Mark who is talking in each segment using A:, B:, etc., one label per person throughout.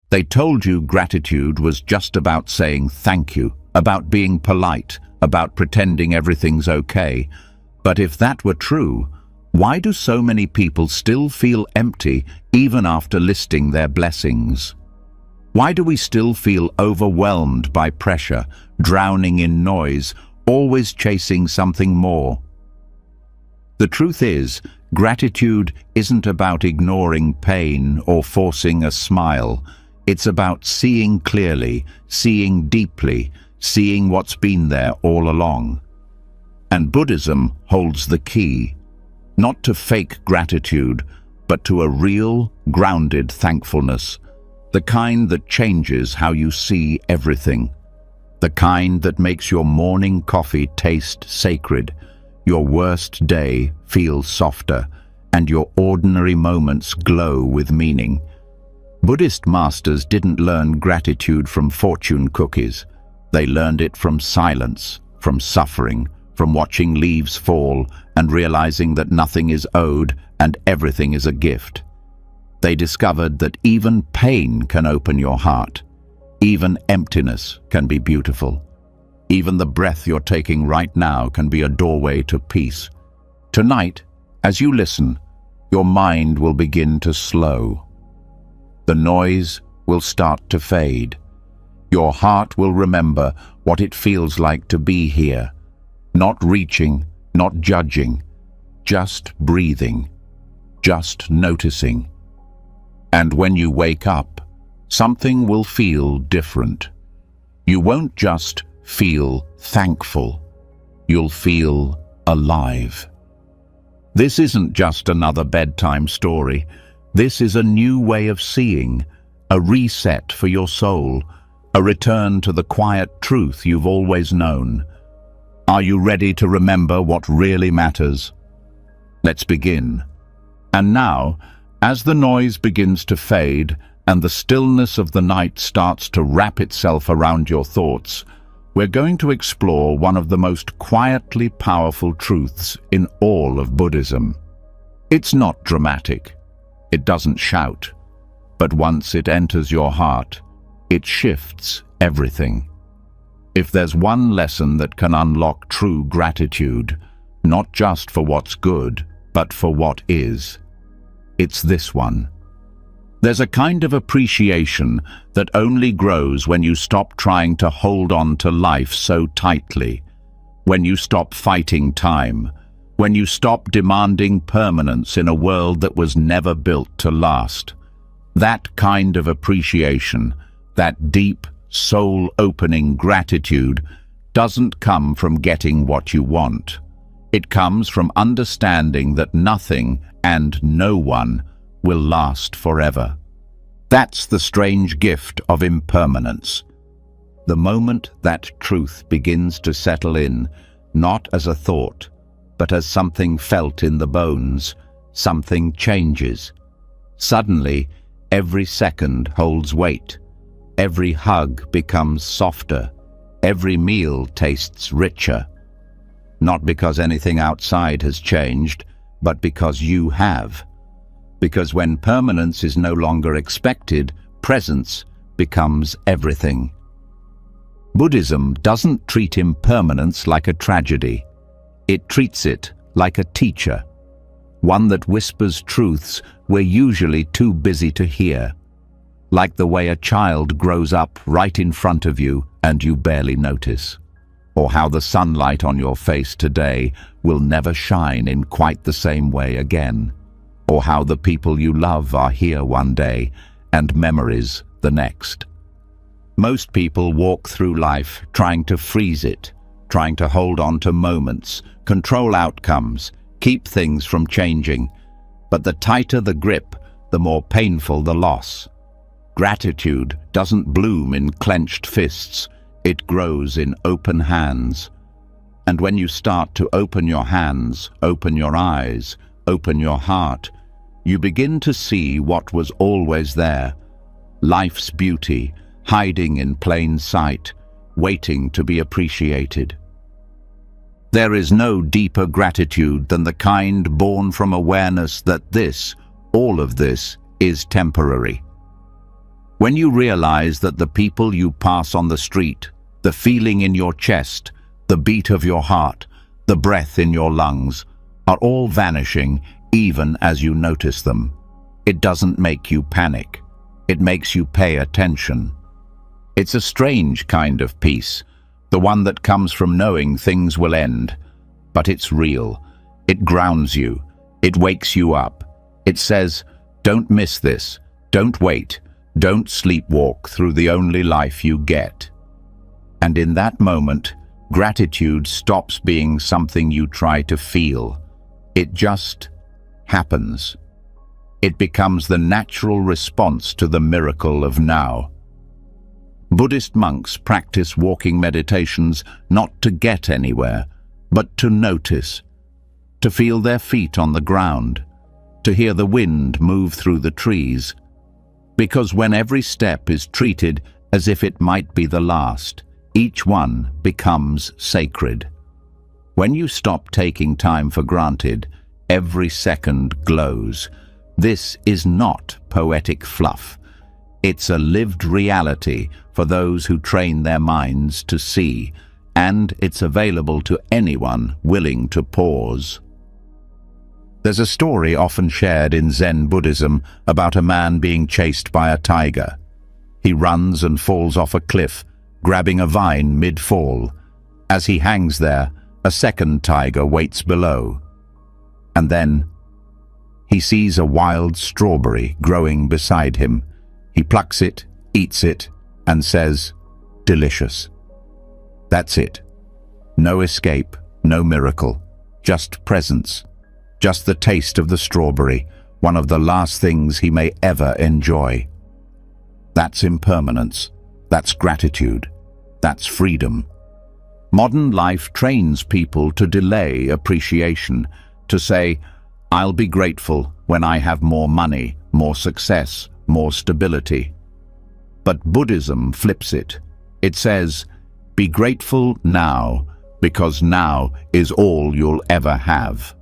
A: They told you gratitude was just about saying thank you, about being polite, about pretending everything's okay. But if that were true, why do so many people still feel empty even after listing their blessings? Why do we still feel overwhelmed by pressure, drowning in noise, always chasing something more? The truth is, gratitude isn't about ignoring pain or forcing a smile. It's about seeing clearly, seeing deeply, seeing what's been there all along. And Buddhism holds the key, not to fake gratitude, but to a real, grounded thankfulness, the kind that changes how you see everything, the kind that makes your morning coffee taste sacred, your worst day feel softer, and your ordinary moments glow with meaning. Buddhist masters didn't learn gratitude from fortune cookies. They learned it from silence, from suffering, from watching leaves fall and realizing that nothing is owed and everything is a gift. They discovered that even pain can open your heart. Even emptiness can be beautiful. Even the breath you're taking right now can be a doorway to peace. Tonight, as you listen, your mind will begin to slow. The noise will start to fade. Your heart will remember what it feels like to be here, not reaching, not judging, just breathing, just noticing. And when you wake up, something will feel different. You won't just feel thankful. You'll feel alive. This isn't just another bedtime story. This is a new way of seeing, a reset for your soul, a return to the quiet truth you've always known. Are you ready to remember what really matters? Let's begin. And now, as the noise begins to fade and the stillness of the night starts to wrap itself around your thoughts, we're going to explore one of the most quietly powerful truths in all of Buddhism. It's not dramatic. It doesn't shout. But once it enters your heart, it shifts everything. If there's one lesson that can unlock true gratitude, not just for what's good, but for what is, it's this one. There's a kind of appreciation that only grows when you stop trying to hold on to life so tightly, when you stop fighting time, when you stop demanding permanence in a world that was never built to last. That kind of appreciation, that deep, soul-opening gratitude, doesn't come from getting what you want. It comes from understanding that nothing and no one will last forever. That's the strange gift of impermanence. The moment that truth begins to settle in, not as a thought, but as something felt in the bones, something changes. Suddenly, every second holds weight. Every hug becomes softer. Every meal tastes richer. Not because anything outside has changed, but because you have. Because when permanence is no longer expected, presence becomes everything. Buddhism doesn't treat impermanence like a tragedy. It treats it like a teacher, one that whispers truths we're usually too busy to hear. Like the way a child grows up right in front of you and you barely notice. Or how the sunlight on your face today will never shine in quite the same way again. Or how the people you love are here one day and memories the next. Most people walk through life trying to freeze it, trying to hold on to moments, control outcomes, keep things from changing. But the tighter the grip, the more painful the loss. Gratitude doesn't bloom in clenched fists. It grows in open hands. And when you start to open your hands, open your eyes, open your heart, you begin to see what was always there. Life's beauty, hiding in plain sight, waiting to be appreciated. There is no deeper gratitude than the kind born from awareness that this, all of this, is temporary. When you realize that the people you pass on the street, the feeling in your chest, the beat of your heart, the breath in your lungs, are all vanishing even as you notice them. It doesn't make you panic. It makes you pay attention. It's a strange kind of peace, the one that comes from knowing things will end. But it's real. It grounds you. It wakes you up. It says, don't miss this. Don't wait. Don't sleepwalk through the only life you get. And in that moment, gratitude stops being something you try to feel. It just happens. It becomes the natural response to the miracle of now. Buddhist monks practice walking meditations not to get anywhere, but to notice, to feel their feet on the ground, to hear the wind move through the trees. Because when every step is treated as if it might be the last, each one becomes sacred. When you stop taking time for granted, every second glows. This is not poetic fluff. It's a lived reality for those who train their minds to see, and it's available to anyone willing to pause. There's a story often shared in Zen Buddhism about a man being chased by a tiger. He runs and falls off a cliff, grabbing a vine mid-fall. As he hangs there, a second tiger waits below. And then he sees a wild strawberry growing beside him. He plucks it, eats it, and says, "Delicious." That's it. No escape, no miracle, just presence. Just the taste of the strawberry, one of the last things he may ever enjoy. That's impermanence. That's gratitude. That's freedom. Modern life trains people to delay appreciation, to say, I'll be grateful when I have more money, more success, more stability. But Buddhism flips it. It says, be grateful now, because now is all you'll ever have.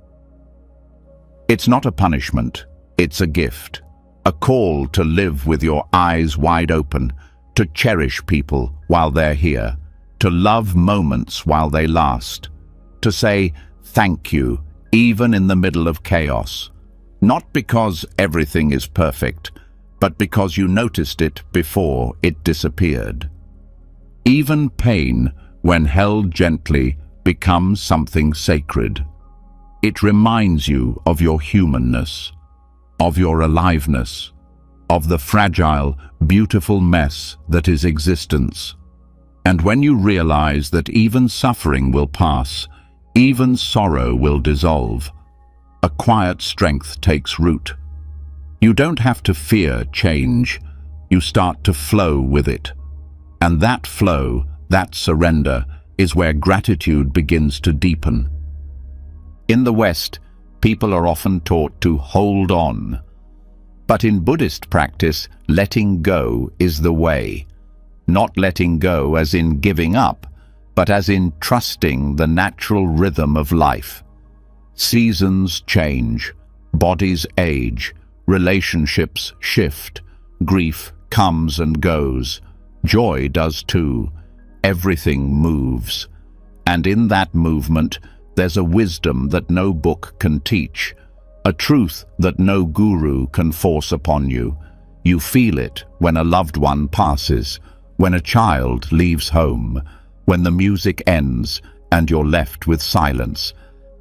A: It's not a punishment, it's a gift, a call to live with your eyes wide open, to cherish people while they're here, to love moments while they last, to say thank you even in the middle of chaos, not because everything is perfect, but because you noticed it before it disappeared. Even pain, when held gently, becomes something sacred. It reminds you of your humanness, of your aliveness, of the fragile, beautiful mess that is existence. And when you realize that even suffering will pass, even sorrow will dissolve, a quiet strength takes root. You don't have to fear change, you start to flow with it. And that flow, that surrender, is where gratitude begins to deepen. In the West, people are often taught to hold on. But in Buddhist practice, letting go is the way. Not letting go as in giving up, but as in trusting the natural rhythm of life. Seasons change, bodies age, relationships shift, grief comes and goes, joy does too. Everything moves. And in that movement, there's a wisdom that no book can teach, a truth that no guru can force upon you. You feel it when a loved one passes, when a child leaves home, when the music ends and you're left with silence.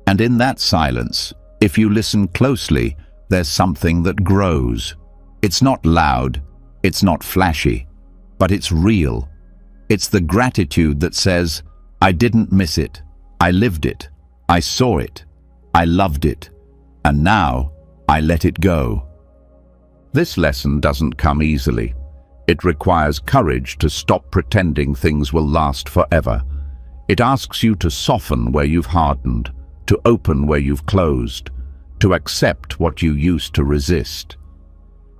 A: And in that silence, if you listen closely, there's something that grows. It's not loud, it's not flashy, but it's real. It's the gratitude that says, I didn't miss it, I lived it. I saw it, I loved it, and now I let it go. This lesson doesn't come easily. It requires courage to stop pretending things will last forever. It asks you to soften where you've hardened, to open where you've closed, to accept what you used to resist.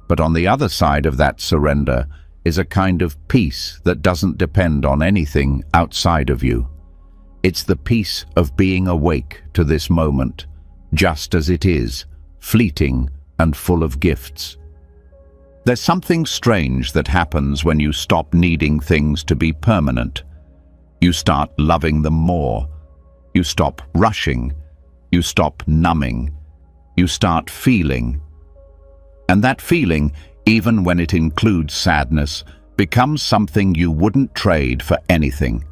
A: But on the other side of that surrender is a kind of peace that doesn't depend on anything outside of you. It's the peace of being awake to this moment, just as it is, fleeting and full of gifts. There's something strange that happens when you stop needing things to be permanent. You start loving them more. You stop rushing. You stop numbing. You start feeling. And that feeling, even when it includes sadness, becomes something you wouldn't trade for anything,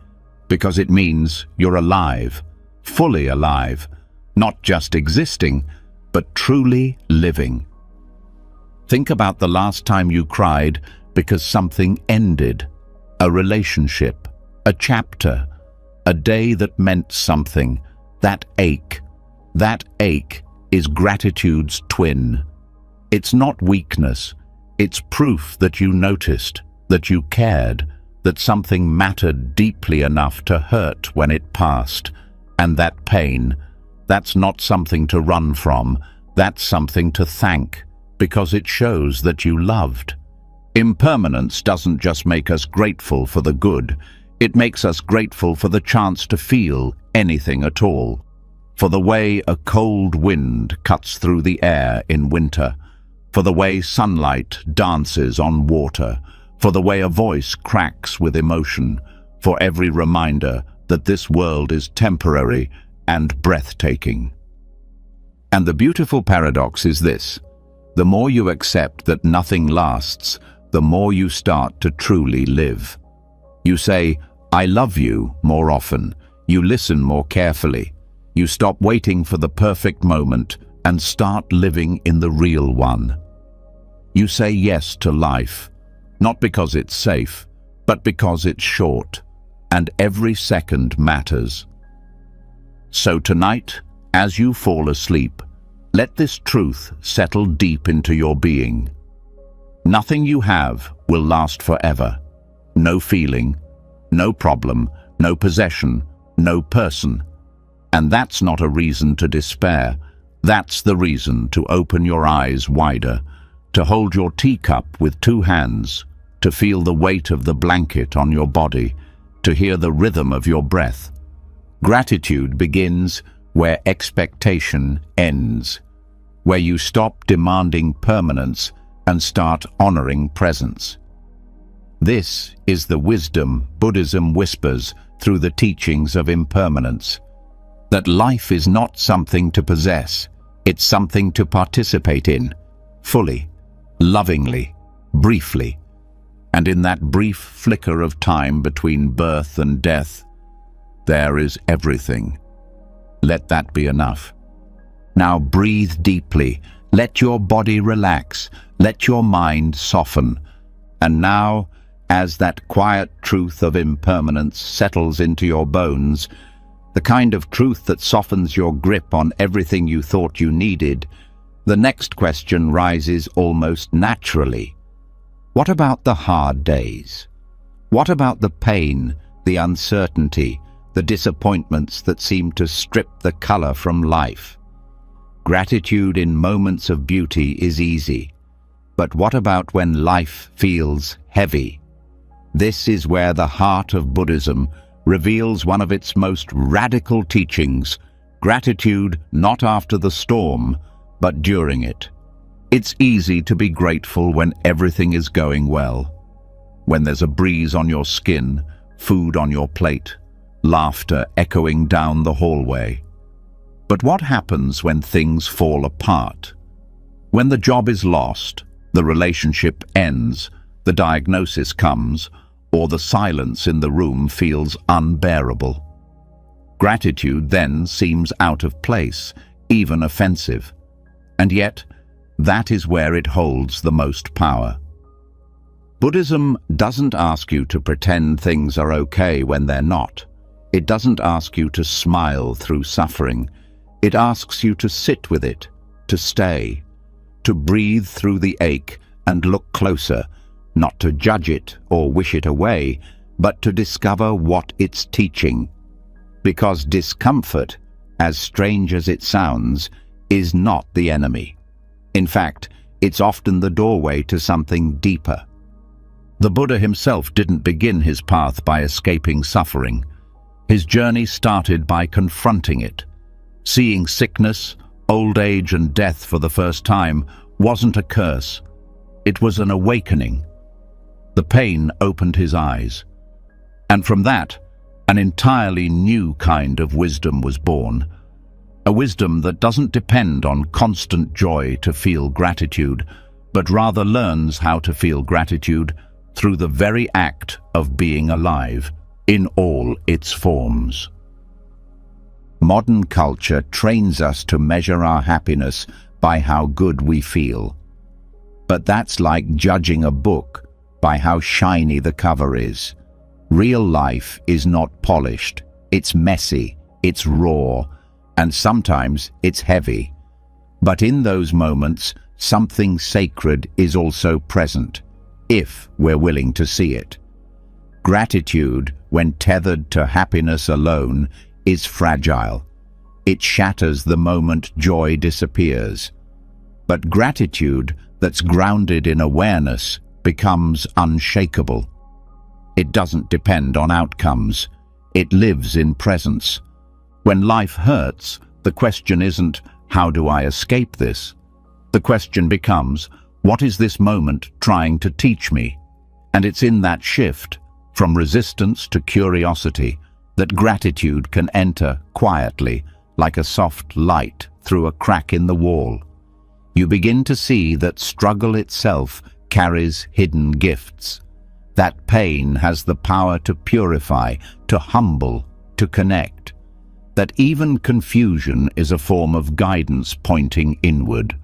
A: because it means you're alive, fully alive, not just existing, but truly living. Think about the last time you cried because something ended, a relationship, a chapter, a day that meant something. That ache is gratitude's twin. It's not weakness, it's proof that you noticed, that you cared, that something mattered deeply enough to hurt when it passed. And that pain, that's not something to run from, that's something to thank, because it shows that you loved. Impermanence doesn't just make us grateful for the good, it makes us grateful for the chance to feel anything at all. For the way a cold wind cuts through the air in winter, for the way sunlight dances on water, for the way a voice cracks with emotion, for every reminder that this world is temporary and breathtaking. And the beautiful paradox is this: the more you accept that nothing lasts, the more you start to truly live. You say, "I love you," more often. You listen more carefully. You stop waiting for the perfect moment and start living in the real one. You say yes to life, not because it's safe, but because it's short, and every second matters. So tonight, as you fall asleep, let this truth settle deep into your being. Nothing you have will last forever. No feeling, no problem, no possession, no person. And that's not a reason to despair. That's the reason to open your eyes wider, to hold your teacup with two hands, to feel the weight of the blanket on your body, to hear the rhythm of your breath. Gratitude begins where expectation ends, where you stop demanding permanence and start honoring presence. This is the wisdom Buddhism whispers through the teachings of impermanence, that life is not something to possess, it's something to participate in, fully, lovingly, briefly. And in that brief flicker of time between birth and death, there is everything. Let that be enough. Now breathe deeply, let your body relax, let your mind soften. And now, as that quiet truth of impermanence settles into your bones, the kind of truth that softens your grip on everything you thought you needed, the next question rises almost naturally. What about the hard days? What about the pain, the uncertainty, the disappointments that seem to strip the color from life? Gratitude in moments of beauty is easy. But what about when life feels heavy? This is where the heart of Buddhism reveals one of its most radical teachings: gratitude not after the storm, but during it. It's easy to be grateful when everything is going well, when there's a breeze on your skin, food on your plate, laughter echoing down the hallway. But what happens when things fall apart? When the job is lost, the relationship ends, the diagnosis comes, or the silence in the room feels unbearable. Gratitude then seems out of place, even offensive. And yet, that is where it holds the most power. Buddhism doesn't ask you to pretend things are okay when they're not. It doesn't ask you to smile through suffering. It asks you to sit with it, to stay, to breathe through the ache and look closer, not to judge it or wish it away, but to discover what it's teaching. Because discomfort, as strange as it sounds, is not the enemy. In fact, it's often the doorway to something deeper. The Buddha himself didn't begin his path by escaping suffering. His journey started by confronting it. Seeing sickness, old age, and death for the first time wasn't a curse. It was an awakening. The pain opened his eyes. And from that, an entirely new kind of wisdom was born. A wisdom that doesn't depend on constant joy to feel gratitude, but rather learns how to feel gratitude through the very act of being alive, in all its forms. Modern culture trains us to measure our happiness by how good we feel. But that's like judging a book by how shiny the cover is. Real life is not polished. It's messy, it's raw, and sometimes it's heavy. But in those moments, something sacred is also present, if we're willing to see it. Gratitude, when tethered to happiness alone, is fragile. It shatters the moment joy disappears. But gratitude that's grounded in awareness becomes unshakable. It doesn't depend on outcomes. It lives in presence. When life hurts, the question isn't, how do I escape this? The question becomes, what is this moment trying to teach me? And it's in that shift, from resistance to curiosity, that gratitude can enter quietly, like a soft light through a crack in the wall. You begin to see that struggle itself carries hidden gifts. That pain has the power to purify, to humble, to connect. That even confusion is a form of guidance pointing inward.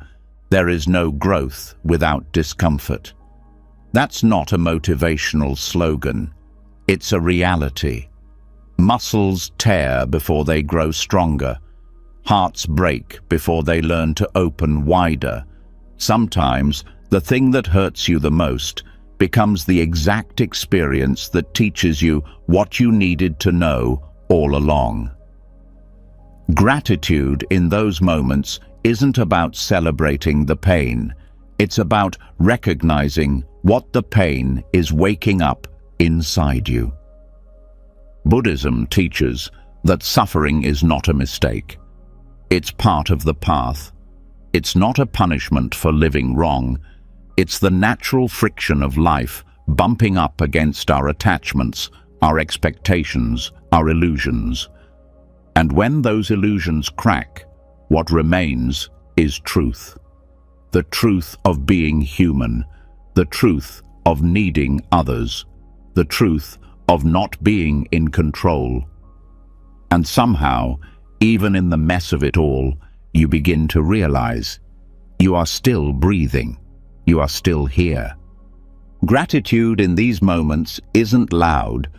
A: There is no growth without discomfort. That's not a motivational slogan. It's a reality. Muscles tear before they grow stronger. Hearts break before they learn to open wider. Sometimes, the thing that hurts you the most becomes the exact experience that teaches you what you needed to know all along. Gratitude in those moments isn't about celebrating the pain. It's about recognizing what the pain is waking up inside you. Buddhism teaches that suffering is not a mistake. It's part of the path. It's not a punishment for living wrong. It's the natural friction of life bumping up against our attachments, our expectations, our illusions. And when those illusions crack, what remains is truth. The truth of being human, the truth of needing others, the truth of not being in control. And somehow, even in the mess of it all, you begin to realize you are still breathing. You are still here. Gratitude in these moments isn't loud.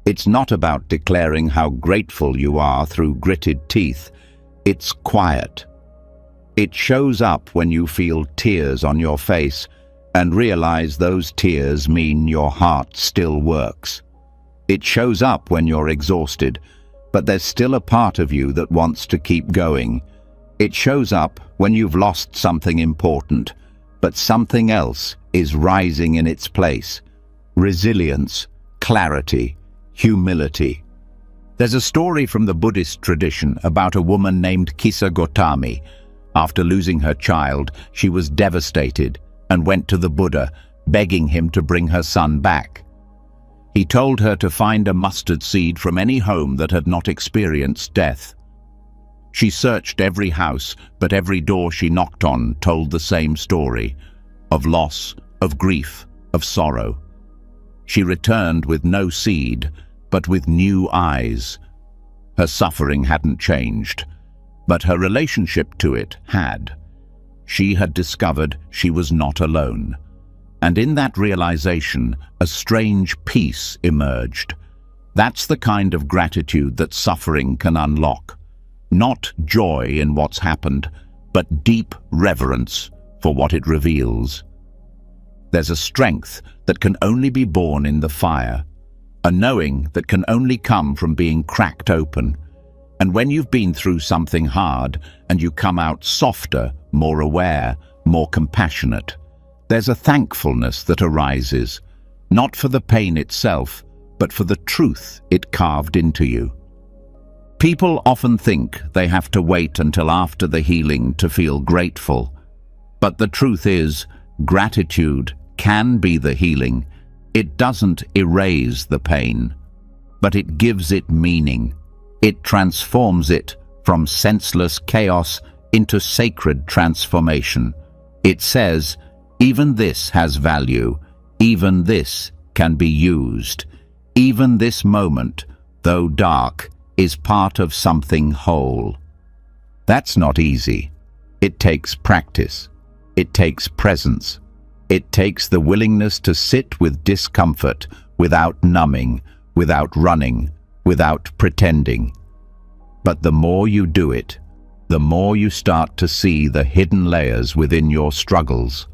A: It's not about declaring how grateful you are through gritted teeth. It's quiet. It shows up when you feel tears on your face and realize those tears mean your heart still works. It shows up when you're exhausted, but there's still a part of you that wants to keep going. It shows up when you've lost something important, but something else is rising in its place. Resilience, clarity, humility. There's a story from the Buddhist tradition about a woman named Kisa Gotami. After losing her child, she was devastated and went to the Buddha, begging him to bring her son back. He told her to find a mustard seed from any home that had not experienced death. She searched every house, but every door she knocked on told the same story, of loss, of grief, of sorrow. She returned with no seed, but with new eyes. Her suffering hadn't changed, but her relationship to it had. She had discovered she was not alone. And in that realization, a strange peace emerged. That's the kind of gratitude that suffering can unlock. Not joy in what's happened, but deep reverence for what it reveals. There's a strength that can only be born in the fire, a knowing that can only come from being cracked open. And when you've been through something hard and you come out softer, more aware, more compassionate, there's a thankfulness that arises, not for the pain itself, but for the truth it carved into you. People often think they have to wait until after the healing to feel grateful. But the truth is, Gratitude can be the healing. It doesn't erase the pain, but it gives it meaning. It transforms it from senseless chaos into sacred transformation. It says, even this has value, even this can be used. Even this moment, though dark, is part of something whole. That's not easy. It takes practice. It takes presence. It takes the willingness to sit with discomfort without numbing, without running, without pretending. But the more you do it, the more you start to see the hidden layers within your struggles.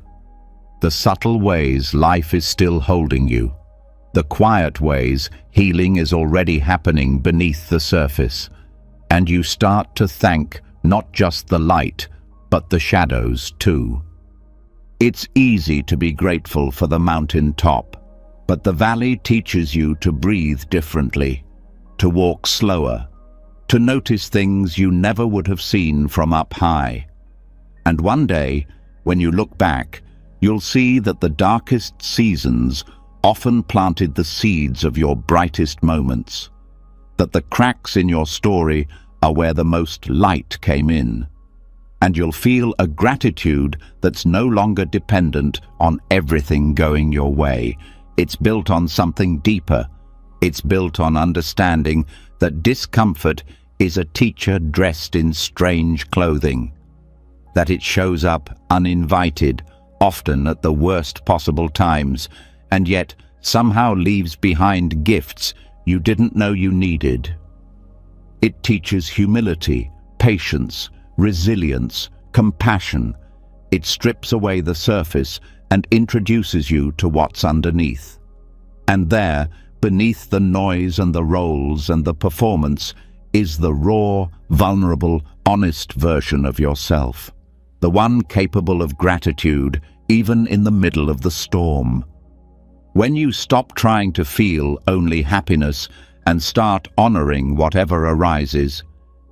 A: The subtle ways life is still holding you. The quiet ways healing is already happening beneath the surface. And you start to thank not just the light, but the shadows too. It's easy to be grateful for the mountain top, but the valley teaches you to breathe differently, to walk slower, to notice things you never would have seen from up high. And one day, when you look back, you'll see that the darkest seasons often planted the seeds of your brightest moments, that the cracks in your story are where the most light came in. And you'll feel a gratitude that's no longer dependent on everything going your way. It's built on something deeper. It's built on understanding that discomfort is a teacher dressed in strange clothing, that it shows up uninvited, often at the worst possible times, and yet somehow leaves behind gifts you didn't know you needed. It teaches humility, patience, resilience, compassion. It strips away the surface and introduces you to what's underneath. And there, beneath the noise and the roles and the performance, is the raw, vulnerable, honest version of yourself, the one capable of gratitude even in the middle of the storm. When you stop trying to feel only happiness and start honoring whatever arises,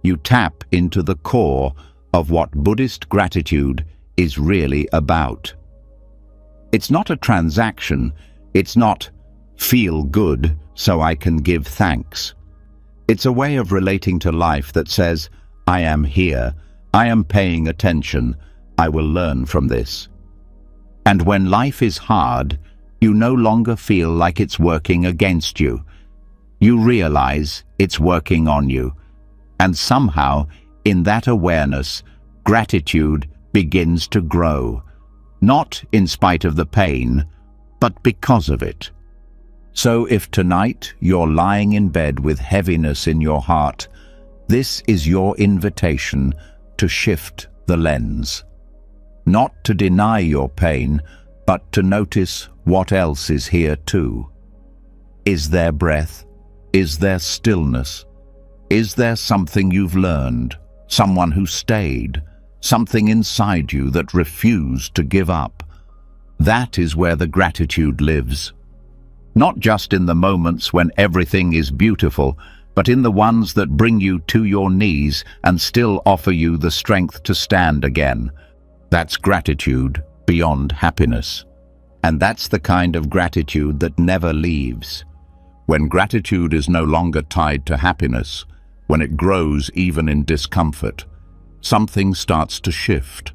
A: you tap into the core of what Buddhist gratitude is really about. It's not a transaction. It's not feel good so I can give thanks. It's a way of relating to life that says, I am here, I am paying attention, I will learn from this. And when life is hard, you no longer feel like it's working against you. You realize it's working on you. And somehow, in that awareness, gratitude begins to grow, not in spite of the pain, but because of it. So if tonight you're lying in bed with heaviness in your heart, this is your invitation to shift the lens. Not to deny your pain, but to notice what else is here too. Is there breath? Is there stillness? Is there something you've learned, someone who stayed, something inside you that refused to give up? That is where the gratitude lives. Not just in the moments when everything is beautiful, but in the ones that bring you to your knees and still offer you the strength to stand again. That's gratitude beyond happiness. And that's the kind of gratitude that never leaves. When gratitude is no longer tied to happiness, when it grows even in discomfort, something starts to shift.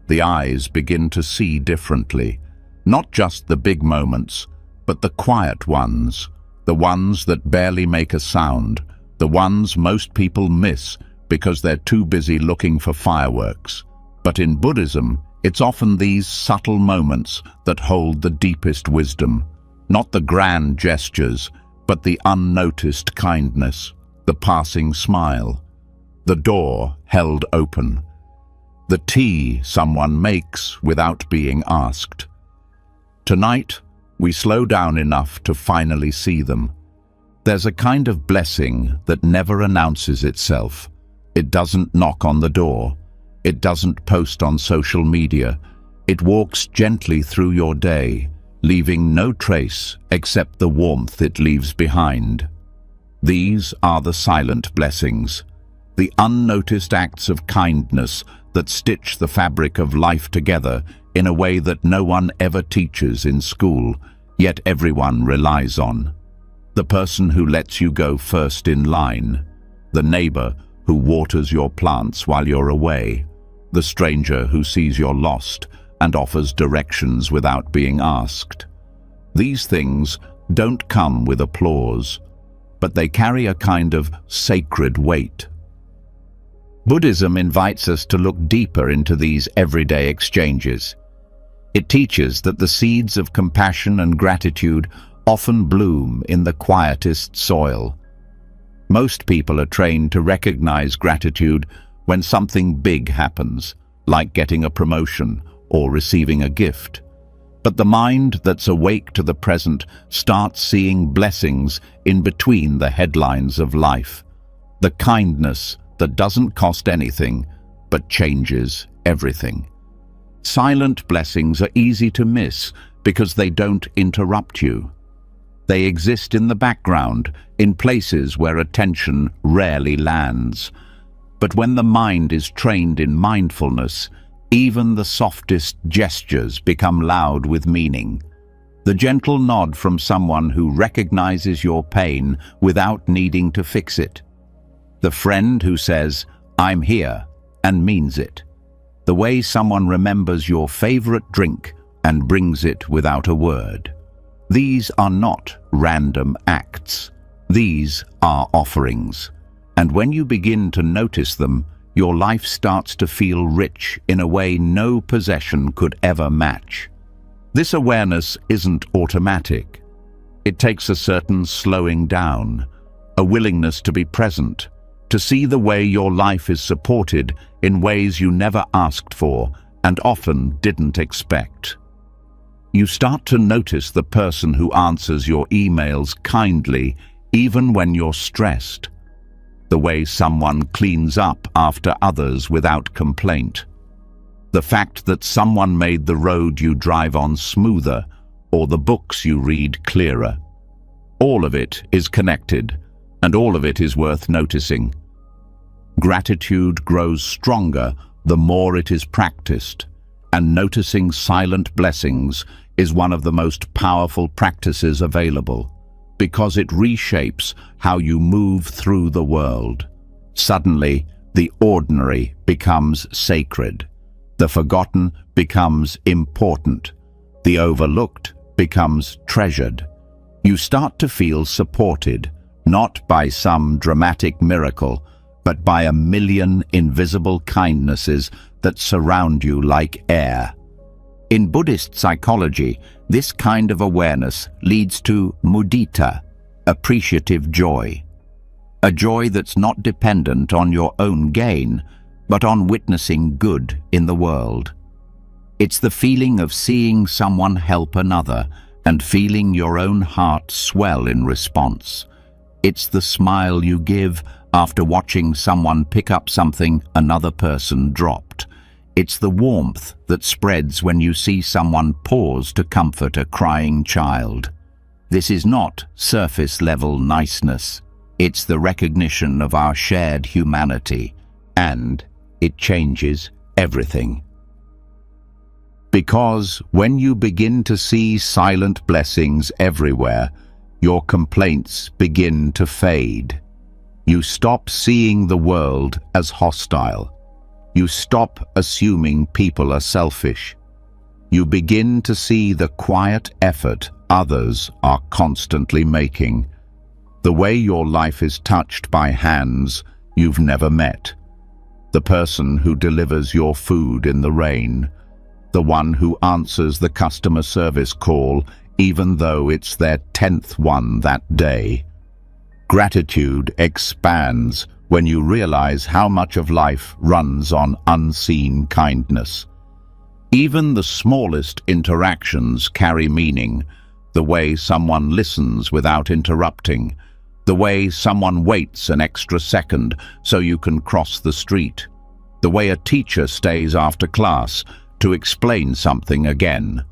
A: The eyes begin to see differently, not just the big moments, but the quiet ones, the ones that barely make a sound, the ones most people miss because they're too busy looking for fireworks. But in Buddhism, it's often these subtle moments that hold the deepest wisdom, not the grand gestures, but the unnoticed kindness, the passing smile, the door held open, the tea someone makes without being asked. Tonight, we slow down enough to finally see them. There's a kind of blessing that never announces itself. It doesn't knock on the door. It doesn't post on social media. It walks gently through your day, leaving no trace except the warmth it leaves behind. These are the silent blessings, the unnoticed acts of kindness that stitch the fabric of life together in a way that no one ever teaches in school, yet everyone relies on. The person who lets you go first in line, the neighbor who waters your plants while you're away, the stranger who sees you're lost and offers directions without being asked. These things don't come with applause, but they carry a kind of sacred weight. Buddhism invites us to look deeper into these everyday exchanges. It teaches that the seeds of compassion and gratitude often bloom in the quietest soil. Most people are trained to recognize gratitude when something big happens, like getting a promotion or receiving a gift. But the mind that's awake to the present starts seeing blessings in between the headlines of life. The kindness that doesn't cost anything, but changes everything. Silent blessings are easy to miss because they don't interrupt you. They exist in the background, in places where attention rarely lands. But when the mind is trained in mindfulness, even the softest gestures become loud with meaning. The gentle nod from someone who recognizes your pain without needing to fix it. The friend who says, "I'm here," and means it. The way someone remembers your favorite drink and brings it without a word. These are not random acts. These are offerings. And when you begin to notice them, your life starts to feel rich in a way no possession could ever match. This awareness isn't automatic. It takes a certain slowing down, a willingness to be present, to see the way your life is supported in ways you never asked for and often didn't expect. You start to notice the person who answers your emails kindly even when you're stressed. The way someone cleans up after others without complaint. The fact that someone made the road you drive on smoother or the books you read clearer. All of it is connected, and all of it is worth noticing. Gratitude grows stronger the more it is practiced, and noticing silent blessings is one of the most powerful practices available, because it reshapes how you move through the world. Suddenly, the ordinary becomes sacred. The forgotten becomes important. The overlooked becomes treasured. You start to feel supported, not by some dramatic miracle, but by a million invisible kindnesses that surround you like air. In Buddhist psychology, this kind of awareness leads to mudita, appreciative joy. A joy that's not dependent on your own gain, but on witnessing good in the world. It's the feeling of seeing someone help another and feeling your own heart swell in response. It's the smile you give after watching someone pick up something another person dropped. It's the warmth that spreads when you see someone pause to comfort a crying child. This is not surface-level niceness. It's the recognition of our shared humanity, and it changes everything. Because when you begin to see silent blessings everywhere, your complaints begin to fade. You stop seeing the world as hostile. You stop assuming people are selfish. You begin to see the quiet effort others are constantly making. The way your life is touched by hands you've never met. The person who delivers your food in the rain. The one who answers the customer service call even though it's their 10th one that day. Gratitude expands when you realize how much of life runs on unseen kindness. Even the smallest interactions carry meaning. The way someone listens without interrupting. The way someone waits an extra second so you can cross the street. The way a teacher stays after class to explain something again.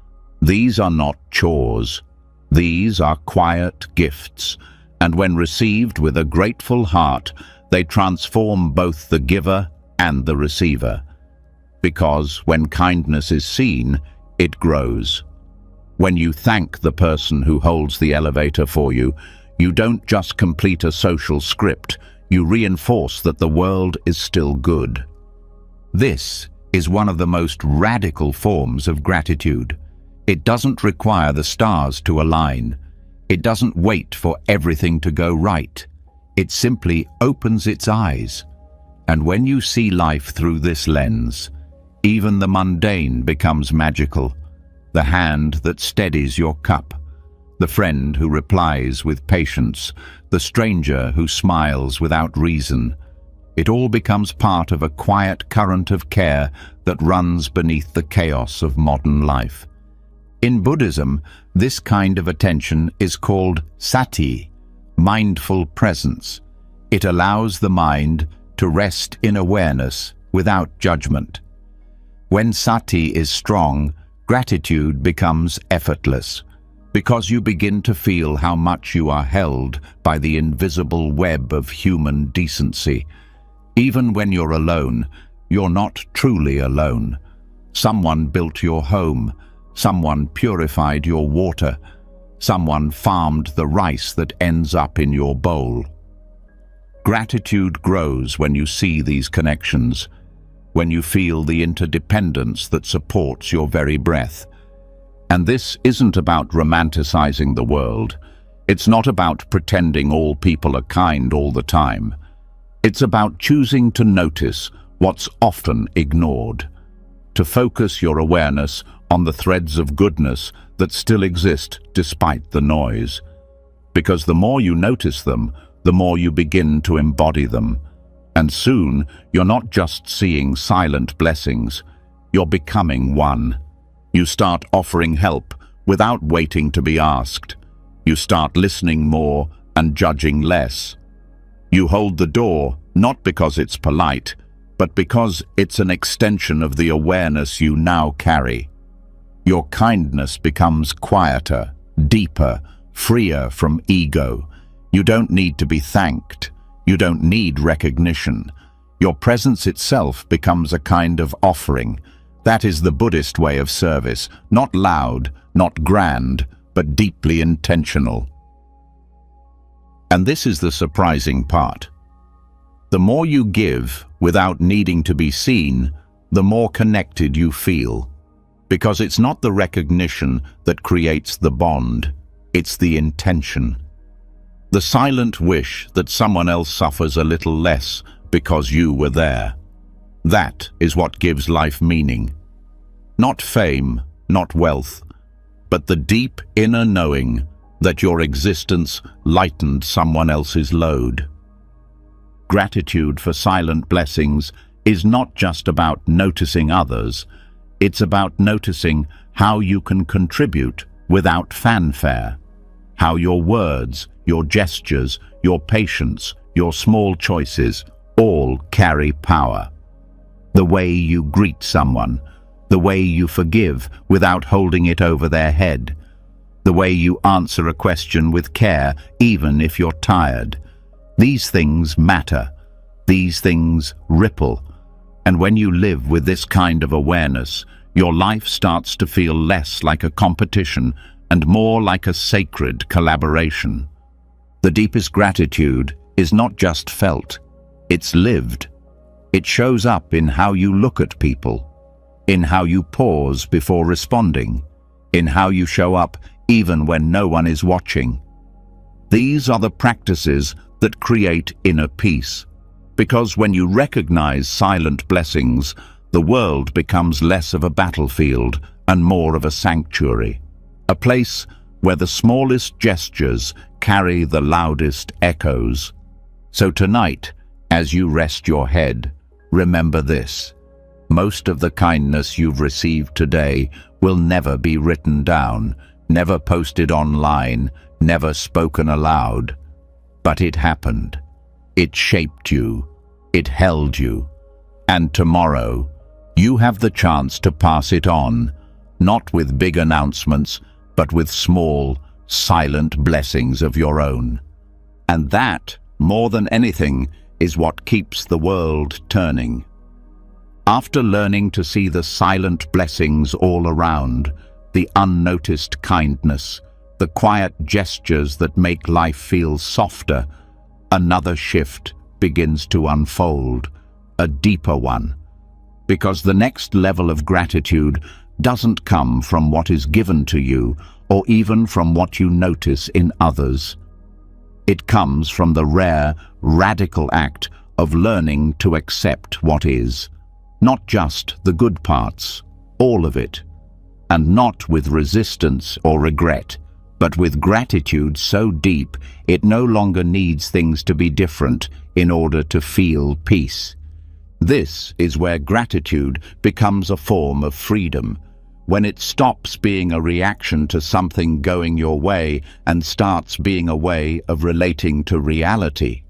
A: These are not chores. These are quiet gifts, and when received with a grateful heart, they transform both the giver and the receiver. Because when kindness is seen, it grows. When you thank the person who holds the elevator for you, you don't just complete a social script, you reinforce that the world is still good. This is one of the most radical forms of gratitude. It doesn't require the stars to align. It doesn't wait for everything to go right. It simply opens its eyes. And when you see life through this lens, even the mundane becomes magical. The hand that steadies your cup, the friend who replies with patience, the stranger who smiles without reason. It all becomes part of a quiet current of care that runs beneath the chaos of modern life. In Buddhism, this kind of attention is called sati, mindful presence. It allows the mind to rest in awareness without judgment. When sati is strong, gratitude becomes effortless, because you begin to feel how much you are held by the invisible web of human decency. Even when you're alone, you're not truly alone. Someone built your home, someone purified your water, someone farmed the rice that ends up in your bowl. Gratitude grows when you see these connections, when you feel the interdependence that supports your very breath. And this isn't about romanticizing the world. It's not about pretending all people are kind all the time. It's about choosing to notice what's often ignored, to focus your awareness on the threads of goodness that still exist despite the noise. Because the more you notice them, the more you begin to embody them. And soon, you're not just seeing silent blessings, you're becoming one. You start offering help without waiting to be asked. You start listening more and judging less. You hold the door, not because it's polite, but because it's an extension of the awareness you now carry. Your kindness becomes quieter, deeper, freer from ego. You don't need to be thanked. You don't need recognition. Your presence itself becomes a kind of offering. That is the Buddhist way of service, not loud, not grand, but deeply intentional. And this is the surprising part. The more you give without needing to be seen, the more connected you feel. Because it's not the recognition that creates the bond, it's the intention. The silent wish that someone else suffers a little less because you were there. That is what gives life meaning. Not fame, not wealth, but the deep inner knowing that your existence lightened someone else's load. Gratitude for silent blessings is not just about noticing others, it's about noticing how you can contribute without fanfare, how your words, your gestures, your patience, your small choices all carry power. The way you greet someone, the way you forgive without holding it over their head, the way you answer a question with care even if you're tired. These things matter. These things ripple. And when you live with this kind of awareness, your life starts to feel less like a competition and more like a sacred collaboration. The deepest gratitude is not just felt, it's lived. It shows up in how you look at people, in how you pause before responding, in how you show up even when no one is watching. These are the practices that create inner peace, because when you recognize silent blessings, the world becomes less of a battlefield and more of a sanctuary, a place where the smallest gestures carry the loudest echoes. So tonight, as you rest your head, remember this. Most of the kindness you've received today will never be written down, never posted online, never spoken aloud. But it happened. It shaped you. It held you. And tomorrow, you have the chance to pass it on, not with big announcements, but with small, silent blessings of your own. And that, more than anything, is what keeps the world turning. After learning to see the silent blessings all around, the unnoticed kindness, the quiet gestures that make life feel softer, another shift begins to unfold, a deeper one. Because the next level of gratitude doesn't come from what is given to you or even from what you notice in others. It comes from the rare, radical act of learning to accept what is. Not just the good parts, all of it. And not with resistance or regret, but with gratitude so deep it no longer needs things to be different in order to feel peace. This is where gratitude becomes a form of freedom, when it stops being a reaction to something going your way and starts being a way of relating to reality.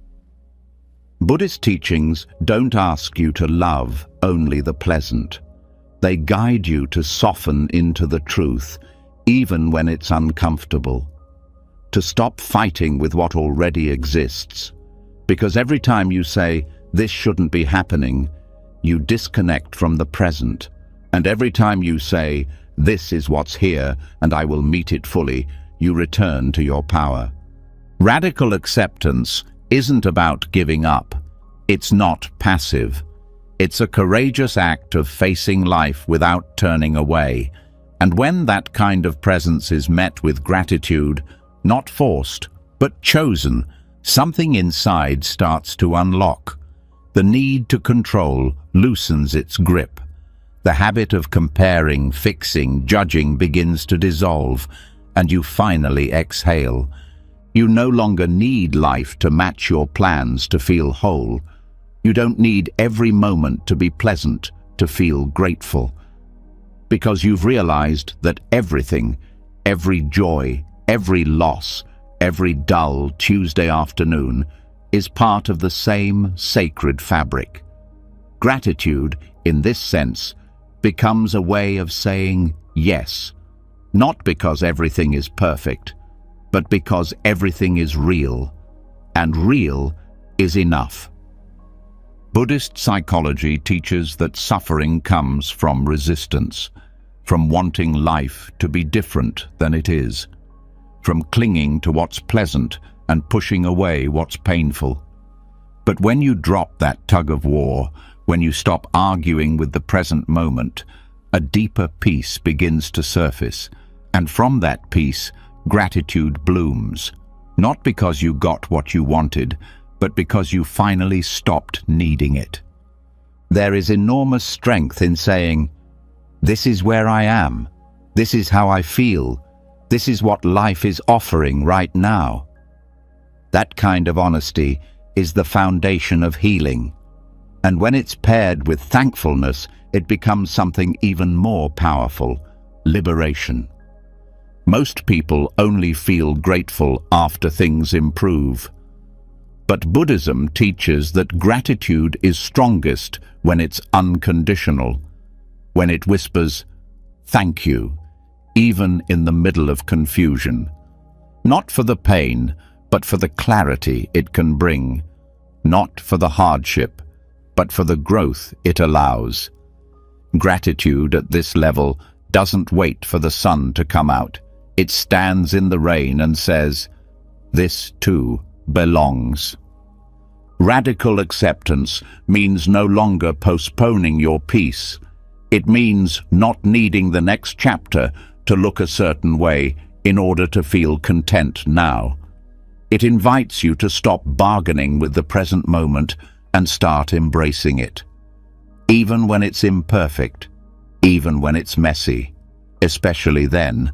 A: Buddhist teachings don't ask you to love only the pleasant. They guide you to soften into the truth, even when it's uncomfortable. To stop fighting with what already exists. Because every time you say, "This shouldn't be happening," you disconnect from the present. And every time you say, "This is what's here and I will meet it fully," you return to your power. Radical acceptance isn't about giving up. It's not passive. It's a courageous act of facing life without turning away. And when that kind of presence is met with gratitude, not forced, but chosen, something inside starts to unlock. The need to control loosens its grip. The habit of comparing, fixing, judging begins to dissolve, and you finally exhale. You no longer need life to match your plans to feel whole. You don't need every moment to be pleasant to feel grateful. Because you've realized that everything, every joy, every loss, every dull Tuesday afternoon is part of the same sacred fabric. Gratitude, in this sense, becomes a way of saying yes, not because everything is perfect, but because everything is real, and real is enough. Buddhist psychology teaches that suffering comes from resistance, from wanting life to be different than it is, from clinging to what's pleasant and pushing away what's painful. But when you drop that tug of war, when you stop arguing with the present moment, a deeper peace begins to surface, and from that peace, gratitude blooms, not because you got what you wanted, but because you finally stopped needing it. There is enormous strength in saying, "This is where I am, this is how I feel, this is what life is offering right now." That kind of honesty is the foundation of healing. And when it's paired with thankfulness, it becomes something even more powerful: liberation. Most people only feel grateful after things improve. But Buddhism teaches that gratitude is strongest when it's unconditional, when it whispers, "Thank you," even in the middle of confusion. Not for the pain, but for the clarity it can bring. Not for the hardship, but for the growth it allows. Gratitude at this level doesn't wait for the sun to come out. It stands in the rain and says, "This too belongs." Radical acceptance means no longer postponing your peace. It means not needing the next chapter to look a certain way in order to feel content now. It invites you to stop bargaining with the present moment and start embracing it. Even when it's imperfect, even when it's messy, especially then,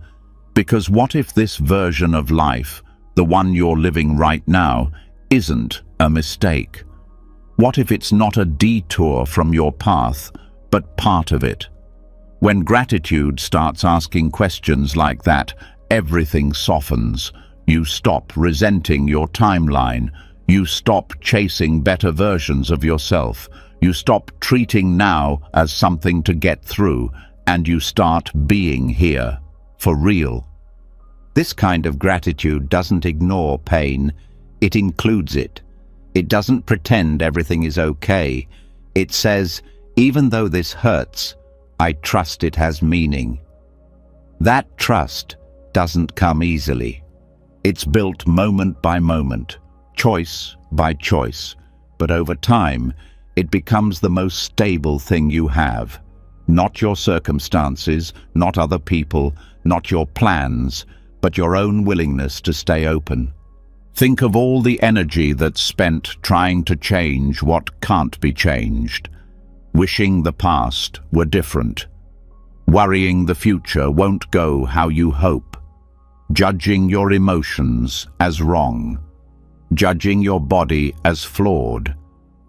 A: because what if this version of life, the one you're living right now, isn't a mistake? What if it's not a detour from your path, but part of it? When gratitude starts asking questions like that, everything softens. You stop resenting your timeline. You stop chasing better versions of yourself. You stop treating now as something to get through, and you start being here, for real. This kind of gratitude doesn't ignore pain, it includes it. It doesn't pretend everything is okay. It says, Even though this hurts, I trust it has meaning. That trust doesn't come easily. It's built moment by moment, choice by choice, but over time, it becomes the most stable thing you have. Not your circumstances, not other people, not your plans, but your own willingness to stay open. Think of all the energy that's spent trying to change what can't be changed, wishing the past were different, worrying the future won't go how you hope, judging your emotions as wrong, judging your body as flawed,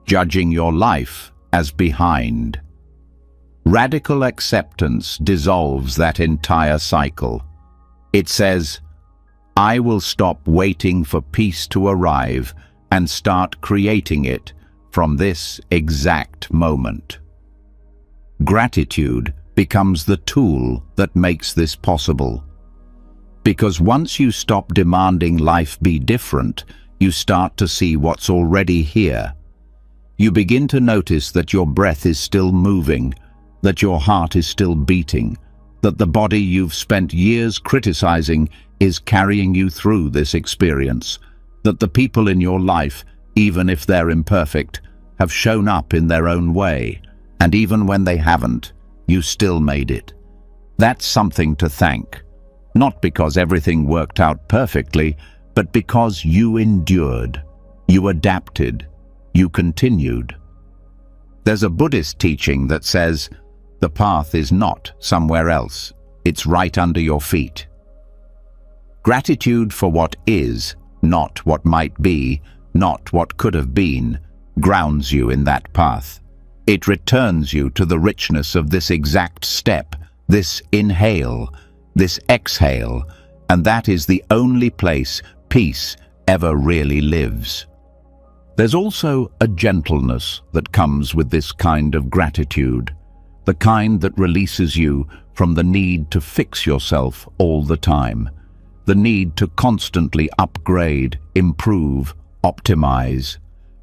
A: judging your life as behind. Radical acceptance dissolves that entire cycle. It says, I will stop waiting for peace to arrive and start creating it from this exact moment. Gratitude becomes the tool that makes this possible. Because once you stop demanding life be different, you start to see what's already here. You begin to notice that your breath is still moving, that your heart is still beating, that the body you've spent years criticizing is carrying you through this experience, that the people in your life, even if they're imperfect, have shown up in their own way, and even when they haven't, you still made it. That's something to thank. Not because everything worked out perfectly, but because you endured, you adapted, you continued. There's a Buddhist teaching that says, the path is not somewhere else, it's right under your feet. Gratitude for what is, not what might be, not what could have been, grounds you in that path. It returns you to the richness of this exact step, this inhale, this exhale, and that is the only place peace ever really lives. There's also a gentleness that comes with this kind of gratitude, the kind that releases you from the need to fix yourself all the time, the need to constantly upgrade, improve, optimize.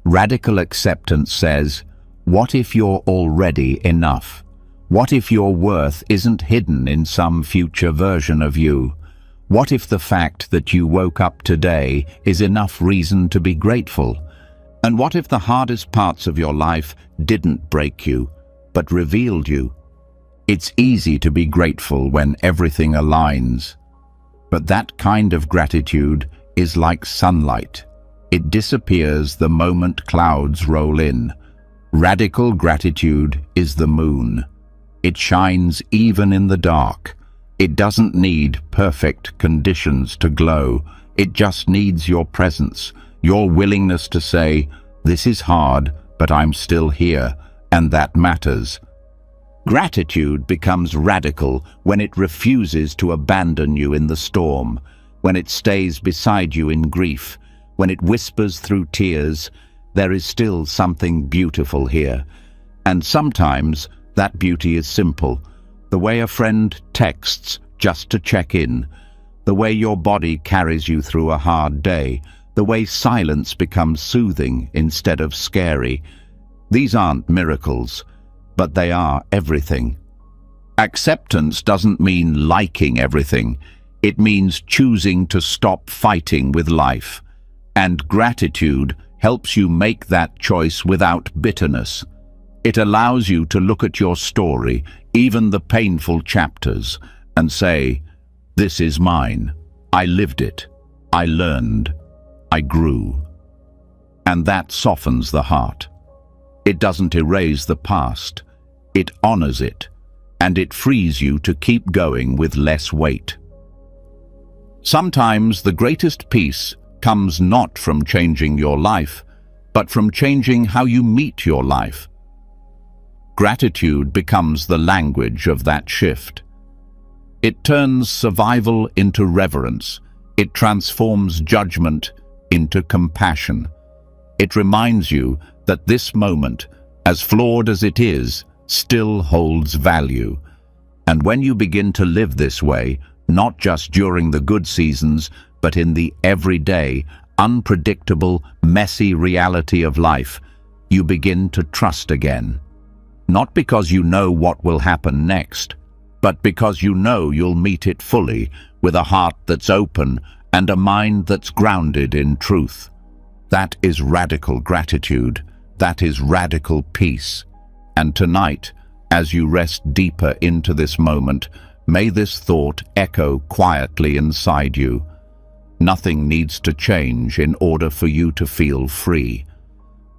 A: Radical acceptance says, what if you're already enough? What if your worth isn't hidden in some future version of you? What if the fact that you woke up today is enough reason to be grateful? And what if the hardest parts of your life didn't break you, but revealed you? It's easy to be grateful when everything aligns. But that kind of gratitude is like sunlight. It disappears the moment clouds roll in. Radical gratitude is the moon. It shines even in the dark. It doesn't need perfect conditions to glow. It just needs your presence, your willingness to say, this is hard, but I'm still here, and that matters. Gratitude becomes radical when it refuses to abandon you in the storm, when it stays beside you in grief, when it whispers through tears, there is still something beautiful here. And sometimes that beauty is simple, the way a friend texts just to check in, the way your body carries you through a hard day, the way silence becomes soothing instead of scary. These aren't miracles, but they are everything. Acceptance doesn't mean liking everything. It means choosing to stop fighting with life. And gratitude helps you make that choice without bitterness. It allows you to look at your story, even the painful chapters, and say, this is mine. I lived it. I learned. I grew. And that softens the heart. It doesn't erase the past. It honors it, and it frees you to keep going with less weight. Sometimes the greatest peace comes not from changing your life, but from changing how you meet your life. Gratitude becomes the language of that shift. It turns survival into reverence. It transforms judgment into compassion. It reminds you that this moment, as flawed as it is, still holds value. And when you begin to live this way, not just during the good seasons, but in the everyday, unpredictable, messy reality of life, you begin to trust again. Not because you know what will happen next, but because you know you'll meet it fully, with a heart that's open and a mind that's grounded in truth. That is radical gratitude. That is radical peace. And tonight, as you rest deeper into this moment, may this thought echo quietly inside you. Nothing needs to change in order for you to feel free.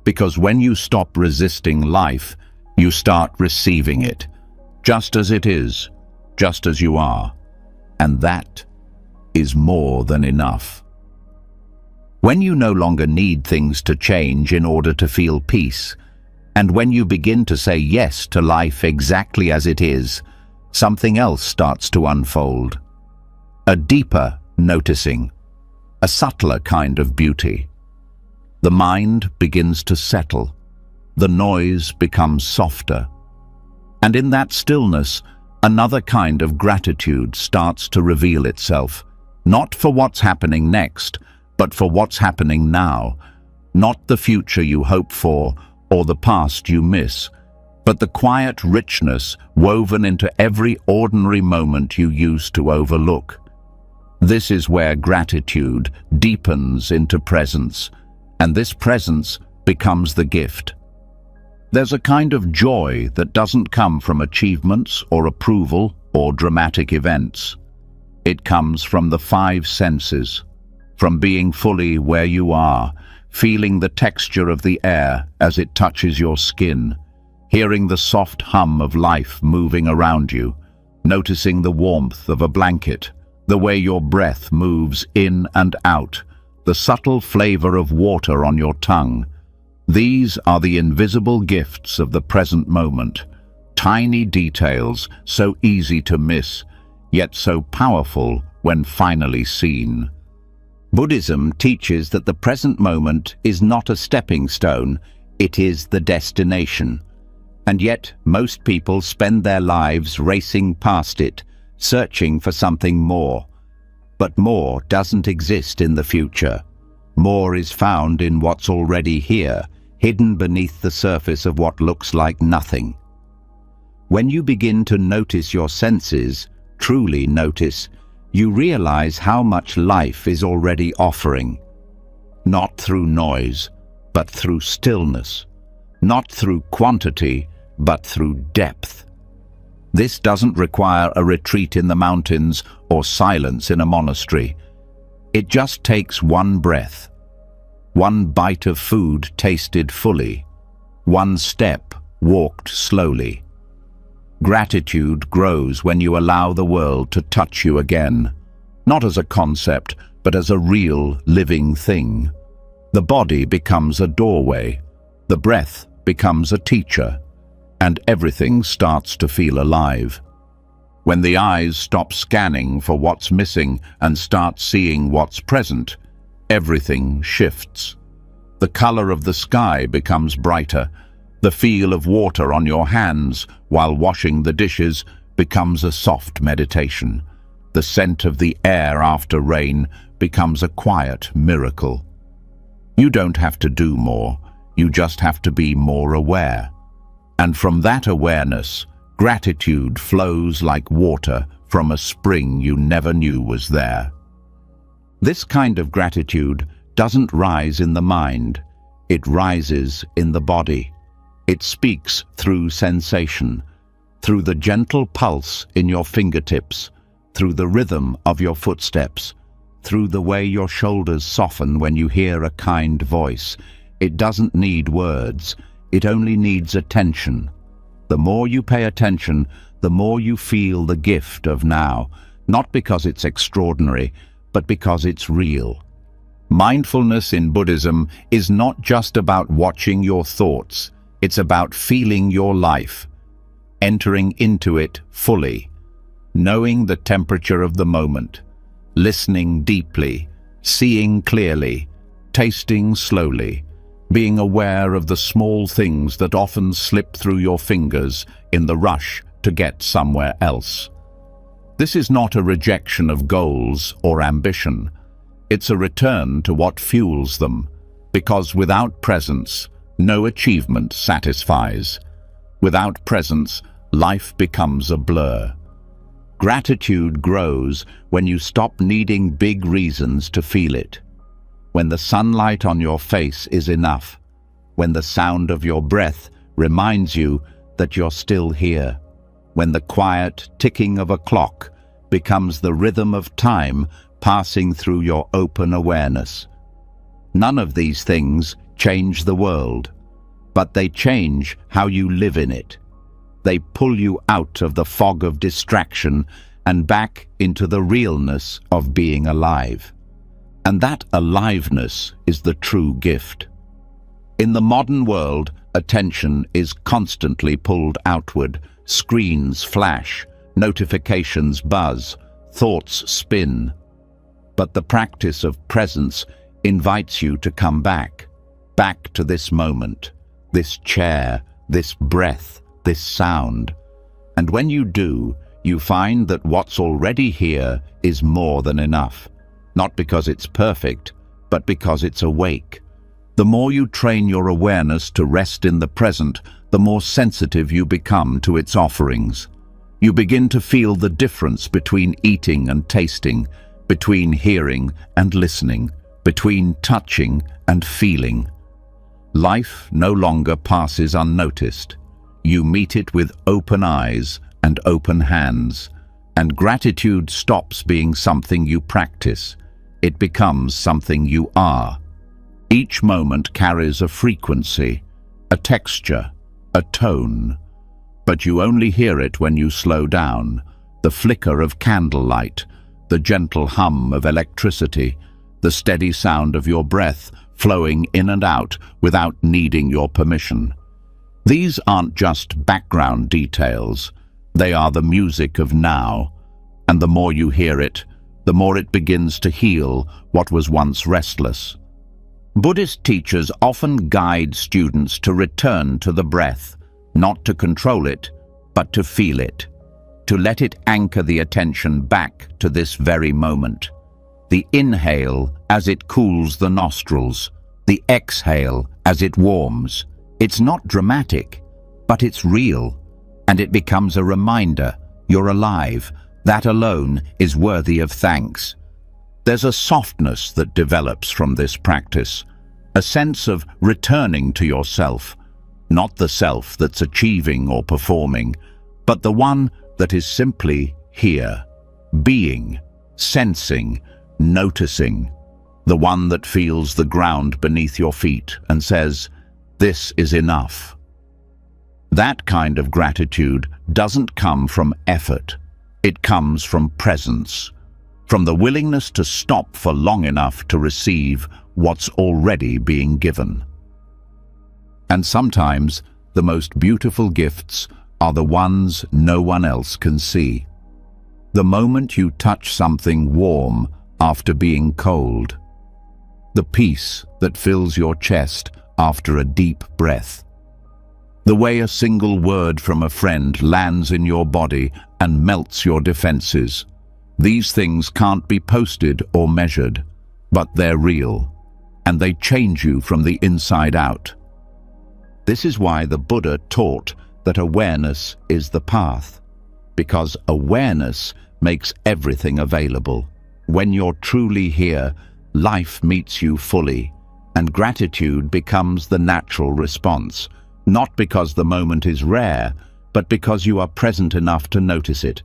A: Because when you stop resisting life, you start receiving it, just as it is, just as you are. And that is more than enough. When you no longer need things to change in order to feel peace, and when you begin to say yes to life exactly as it is, something else starts to unfold. A deeper noticing, a subtler kind of beauty. The mind begins to settle. The noise becomes softer. And in that stillness, another kind of gratitude starts to reveal itself, not for what's happening next, but for what's happening now. Not the future you hope for or the past you miss, but the quiet richness woven into every ordinary moment you used to overlook. This is where gratitude deepens into presence, and this presence becomes the gift. There's a kind of joy that doesn't come from achievements or approval or dramatic events. It comes from the five senses, from being fully where you are, feeling the texture of the air as it touches your skin, hearing the soft hum of life moving around you, noticing the warmth of a blanket, the way your breath moves in and out, the subtle flavor of water on your tongue. These are the invisible gifts of the present moment, tiny details so easy to miss, yet so powerful when finally seen. Buddhism teaches that the present moment is not a stepping stone, it is the destination. And yet most people spend their lives racing past it, searching for something more. But more doesn't exist in the future. More is found in what's already here, hidden beneath the surface of what looks like nothing. When you begin to notice your senses, truly notice, you realize how much life is already offering. Not through noise, but through stillness. Not through quantity, but through depth. This doesn't require a retreat in the mountains or silence in a monastery. It just takes one breath, one bite of food tasted fully, one step walked slowly. Gratitude grows when you allow the world to touch you again, not as a concept, but as a real, living thing. The body becomes a doorway, the breath becomes a teacher, and everything starts to feel alive. When the eyes stop scanning for what's missing and start seeing what's present, everything shifts. The color of the sky becomes brighter. The feel of water on your hands while washing the dishes becomes a soft meditation. The scent of the air after rain becomes a quiet miracle. You don't have to do more, you just have to be more aware. And from that awareness, gratitude flows like water from a spring you never knew was there. This kind of gratitude doesn't rise in the mind, it rises in the body. It speaks through sensation, through the gentle pulse in your fingertips, through the rhythm of your footsteps, through the way your shoulders soften when you hear a kind voice. It doesn't need words, it only needs attention. The more you pay attention, the more you feel the gift of now, not because it's extraordinary, but because it's real. Mindfulness in Buddhism is not just about watching your thoughts, it's about feeling your life, entering into it fully, knowing the temperature of the moment, listening deeply, seeing clearly, tasting slowly, being aware of the small things that often slip through your fingers in the rush to get somewhere else. This is not a rejection of goals or ambition. It's a return to what fuels them, because without presence, no achievement satisfies. Without presence, life becomes a blur. Gratitude grows when you stop needing big reasons to feel it. When the sunlight on your face is enough. When the sound of your breath reminds you that you're still here. When the quiet ticking of a clock becomes the rhythm of time passing through your open awareness. None of these things change the world, but they change how you live in it. They pull you out of the fog of distraction and back into the realness of being alive. And that aliveness is the true gift. In the modern world, attention is constantly pulled outward. Screens flash, notifications buzz, thoughts spin. But the practice of presence invites you to come back to this moment, this chair, this breath, this sound. And when you do, you find that what's already here is more than enough. Not because it's perfect, but because it's awake. The more you train your awareness to rest in the present, the more sensitive you become to its offerings. You begin to feel the difference between eating and tasting, between hearing and listening, between touching and feeling. Life no longer passes unnoticed. You meet it with open eyes and open hands, and gratitude stops being something you practice. It becomes something you are. Each moment carries a frequency, a texture, a tone, but you only hear it when you slow down. The flicker of candlelight, the gentle hum of electricity, the steady sound of your breath flowing in and out without needing your permission. These aren't just background details, they are the music of now, and the more you hear it, the more it begins to heal what was once restless. Buddhist teachers often guide students to return to the breath, not to control it, but to feel it, to let it anchor the attention back to this very moment. The inhale as it cools the nostrils, the exhale as it warms. It's not dramatic, but it's real, and it becomes a reminder you're alive. That alone is worthy of thanks. There's a softness that develops from this practice, a sense of returning to yourself, not the self that's achieving or performing, but the one that is simply here, being, sensing, noticing, the one that feels the ground beneath your feet and says, "This is enough." That kind of gratitude doesn't come from effort. It comes from presence, from the willingness to stop for long enough to receive what's already being given. And sometimes the most beautiful gifts are the ones no one else can see. The moment you touch something warm after being cold. The peace that fills your chest after a deep breath. The way a single word from a friend lands in your body and melts your defenses. These things can't be posted or measured, but they're real, and they change you from the inside out. This is why the Buddha taught that awareness is the path, because awareness makes everything available. When you're truly here, life meets you fully, and gratitude becomes the natural response, not because the moment is rare, but because you are present enough to notice it.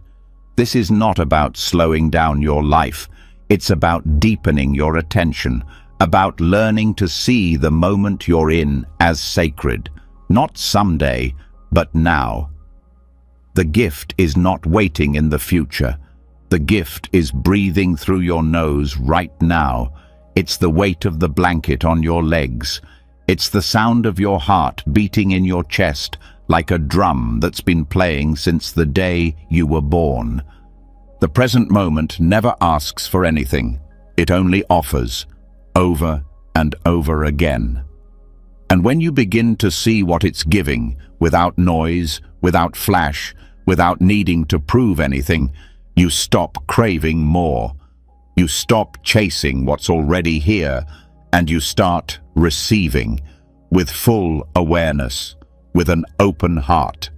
A: This is not about slowing down your life. It's about deepening your attention, about learning to see the moment you're in as sacred, not someday, but now. The gift is not waiting in the future. The gift is breathing through your nose right now. It's the weight of the blanket on your legs. It's the sound of your heart beating in your chest like a drum that's been playing since the day you were born. The present moment never asks for anything. It only offers, over and over again. And when you begin to see what it's giving, without noise, without flash, without needing to prove anything, you stop craving more. You stop chasing what's already here, and you start receiving with full awareness, with an open heart.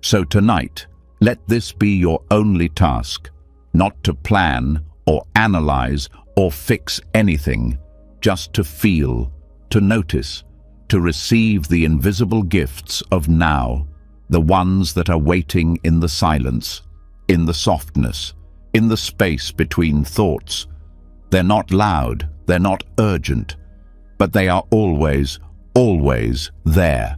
A: So tonight, let this be your only task, not to plan or analyze or fix anything, just to feel, to notice, to receive the invisible gifts of now, the ones that are waiting in the silence, in the softness, in the space between thoughts. They're not loud, they're not urgent, but they are always, always there.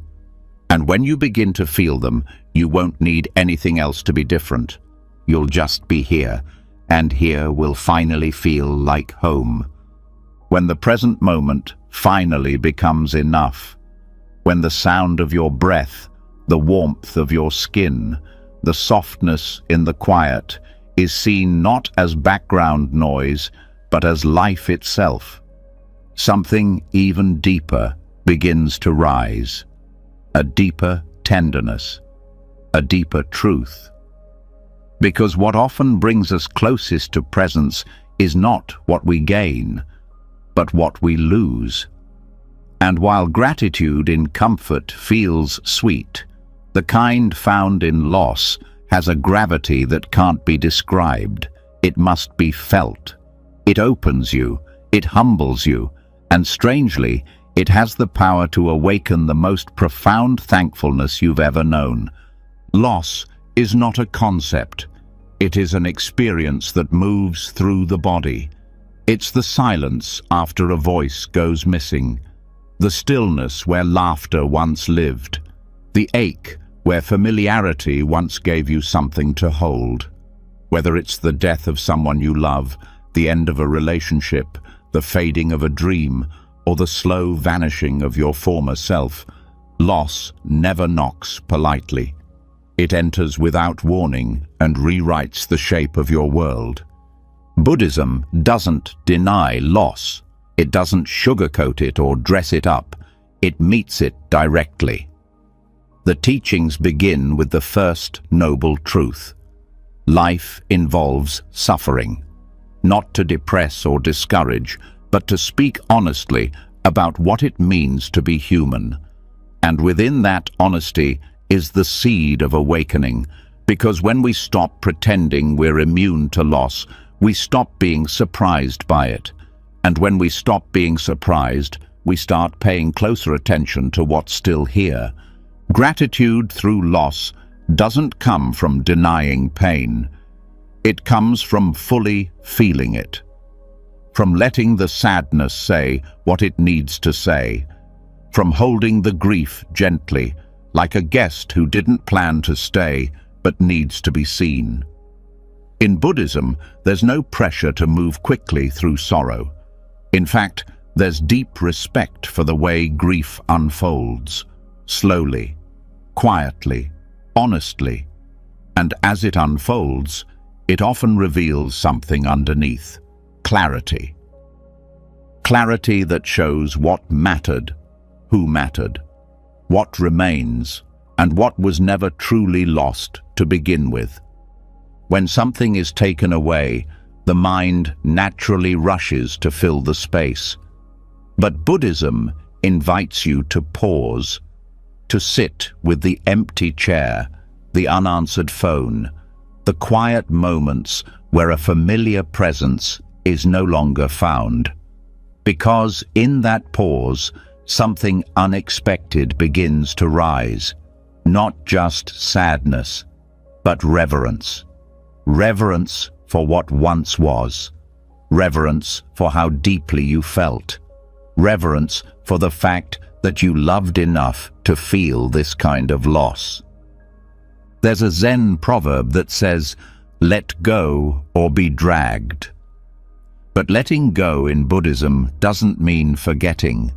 A: And when you begin to feel them, you won't need anything else to be different. You'll just be here, and here will finally feel like home. When the present moment finally becomes enough, when the sound of your breath, the warmth of your skin, the softness in the quiet is seen not as background noise, but as life itself, something even deeper begins to rise. A deeper tenderness, a deeper truth. Because what often brings us closest to presence is not what we gain, but what we lose. And while gratitude in comfort feels sweet, the kind found in loss has a gravity that can't be described. It must be felt. It opens you, it humbles you, and strangely, it has the power to awaken the most profound thankfulness you've ever known. Loss is not a concept. It is an experience that moves through the body. It's the silence after a voice goes missing, the stillness where laughter once lived, the ache where familiarity once gave you something to hold. Whether it's the death of someone you love, the end of a relationship, the fading of a dream, or the slow vanishing of your former self, loss never knocks politely. It enters without warning and rewrites the shape of your world. Buddhism doesn't deny loss. It doesn't sugarcoat it or dress it up. It meets it directly. The teachings begin with the first noble truth. Life involves suffering, not to depress or discourage, but to speak honestly about what it means to be human. And within that honesty is the seed of awakening, because when we stop pretending we're immune to loss, we stop being surprised by it. And when we stop being surprised, we start paying closer attention to what's still here. Gratitude through loss doesn't come from denying pain. It comes from fully feeling it. From letting the sadness say what it needs to say. From holding the grief gently, like a guest who didn't plan to stay but needs to be seen. In Buddhism, there's no pressure to move quickly through sorrow. In fact, there's deep respect for the way grief unfolds, slowly, quietly, honestly. And as it unfolds, it often reveals something underneath. Clarity. Clarity that shows what mattered, who mattered, what remains, and what was never truly lost to begin with. When something is taken away, the mind naturally rushes to fill the space. But Buddhism invites you to pause, to sit with the empty chair, the unanswered phone, the quiet moments where a familiar presence is no longer found. Because in that pause, something unexpected begins to rise. Not just sadness, but reverence. Reverence for what once was. Reverence for how deeply you felt. Reverence for the fact that you loved enough to feel this kind of loss. There's a Zen proverb that says, "Let go or be dragged." But letting go in Buddhism doesn't mean forgetting.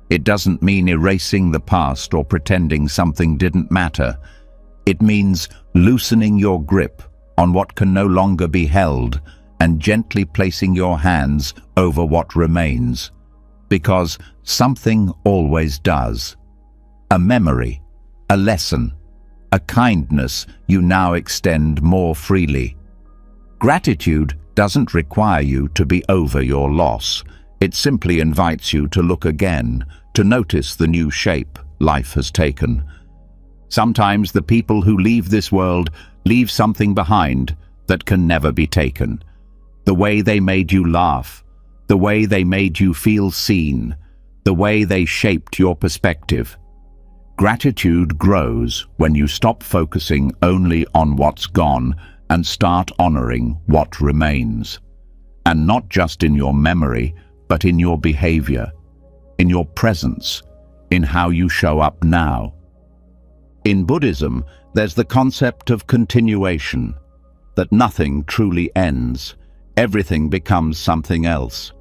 A: It doesn't mean erasing the past or pretending something didn't matter. It means loosening your grip on what can no longer be held and gently placing your hands over what remains. Because something always does. A memory, a lesson, a kindness you now extend more freely. Gratitude doesn't require you to be over your loss. It simply invites you to look again, to notice the new shape life has taken. Sometimes the people who leave this world leave something behind that can never be taken. The way they made you laugh, the way they made you feel seen, the way they shaped your perspective. Gratitude grows when you stop focusing only on what's gone and start honoring what remains. And not just in your memory, but in your behavior, in your presence, in how you show up now. In Buddhism, there's the concept of continuation, that nothing truly ends. Everything becomes something else.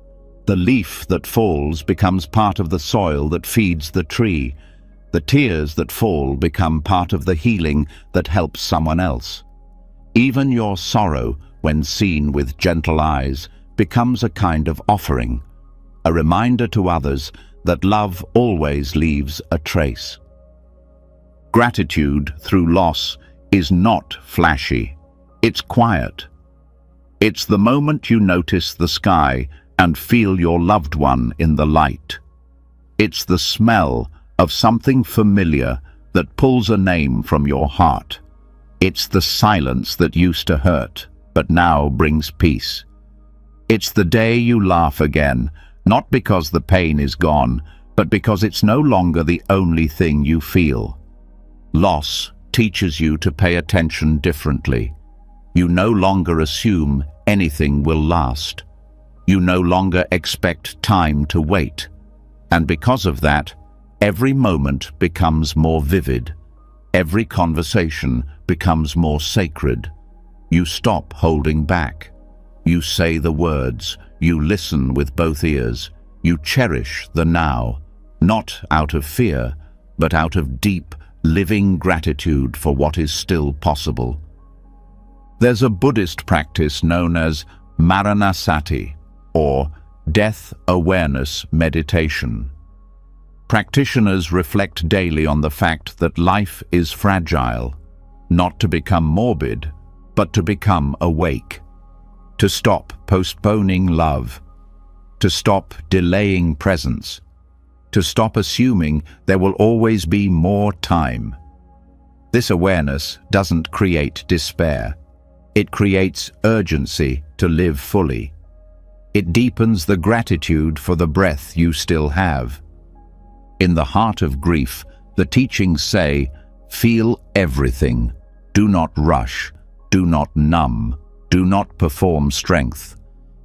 A: The leaf that falls becomes part of the soil that feeds the tree. The tears that fall become part of the healing that helps someone else. Even your sorrow, when seen with gentle eyes, becomes a kind of offering, a reminder to others that love always leaves a trace. Gratitude through loss is not flashy, it's quiet. It's the moment you notice the sky and feel your loved one in the light. It's the smell of something familiar that pulls a name from your heart. It's the silence that used to hurt, but now brings peace. It's the day you laugh again, not because the pain is gone, but because it's no longer the only thing you feel. Loss teaches you to pay attention differently. You no longer assume anything will last. You no longer expect time to wait. And because of that, every moment becomes more vivid. Every conversation becomes more sacred. You stop holding back. You say the words. You listen with both ears. You cherish the now, not out of fear, but out of deep, living gratitude for what is still possible. There's a Buddhist practice known as Maranasati, or death awareness meditation. Practitioners reflect daily on the fact that life is fragile, not to become morbid, but to become awake, to stop postponing love, to stop delaying presence, to stop assuming there will always be more time. This awareness doesn't create despair. It creates urgency to live fully. It deepens the gratitude for the breath you still have. In the heart of grief, the teachings say, feel everything. Do not rush. Do not numb. Do not perform strength.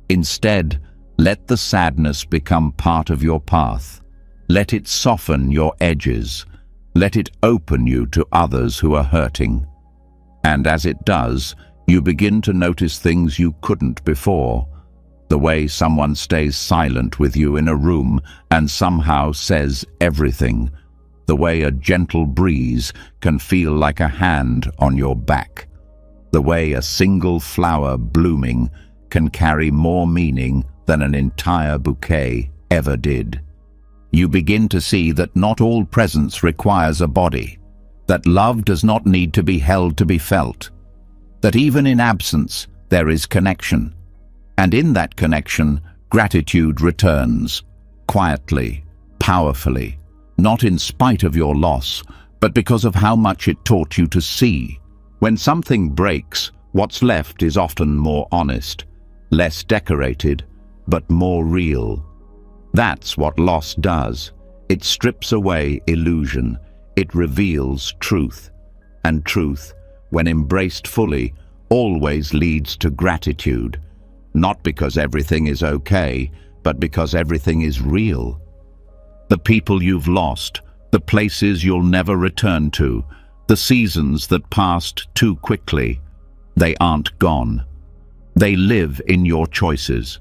A: Instead, let the sadness become part of your path. Let it soften your edges. Let it open you to others who are hurting. And as it does, you begin to notice things you couldn't before. The way someone stays silent with you in a room and somehow says everything. The way a gentle breeze can feel like a hand on your back. The way a single flower blooming can carry more meaning than an entire bouquet ever did. You begin to see that not all presence requires a body, that love does not need to be held to be felt, that even in absence there is connection. And in that connection, gratitude returns, quietly, powerfully, not in spite of your loss, but because of how much it taught you to see. When something breaks, what's left is often more honest, less decorated, but more real. That's what loss does. It strips away illusion. It reveals truth. And truth, when embraced fully, always leads to gratitude. Not because everything is okay, but because everything is real. The people you've lost, the places you'll never return to, the seasons that passed too quickly, they aren't gone. They live in your choices.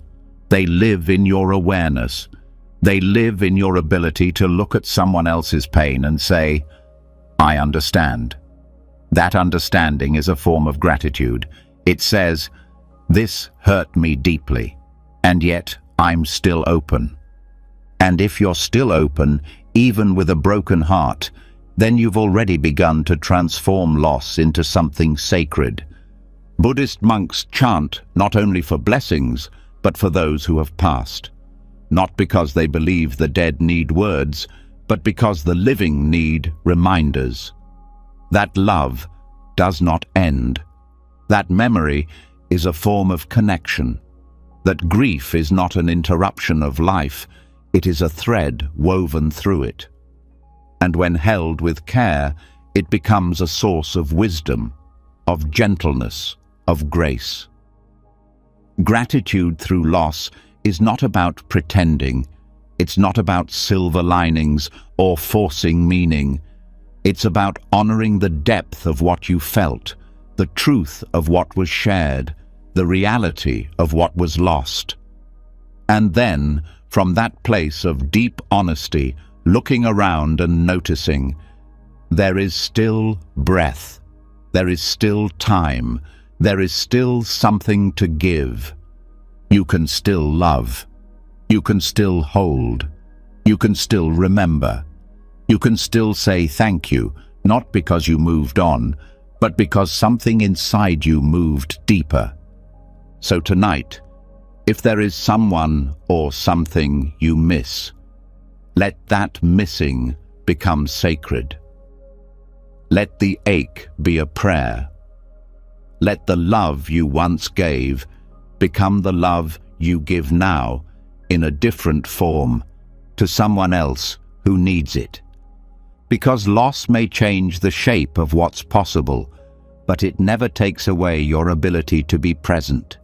A: They live in your awareness. They live in your ability to look at someone else's pain and say, I understand. That understanding is a form of gratitude. It says, this hurt me deeply, and yet I'm still open. And if you're still open, even with a broken heart, then you've already begun to transform loss into something sacred. Buddhist monks chant not only for blessings, but for those who have passed. Not because they believe the dead need words, but because the living need reminders. That love does not end. That memory is a form of connection. That grief is not an interruption of life, it is a thread woven through it. And when held with care, it becomes a source of wisdom, of gentleness, of grace. Gratitude through loss is not about pretending. It's not about silver linings or forcing meaning. It's about honoring the depth of what you felt, the truth of what was shared, the reality of what was lost. And then, from that place of deep honesty, looking around and noticing, there is still breath, there is still time, there is still something to give. You can still love. You can still hold. You can still remember. You can still say thank you, not because you moved on, but because something inside you moved deeper. So tonight, if there is someone or something you miss, let that missing become sacred. Let the ache be a prayer. Let the love you once gave become the love you give now in a different form to someone else who needs it. Because loss may change the shape of what's possible, but it never takes away your ability to be present,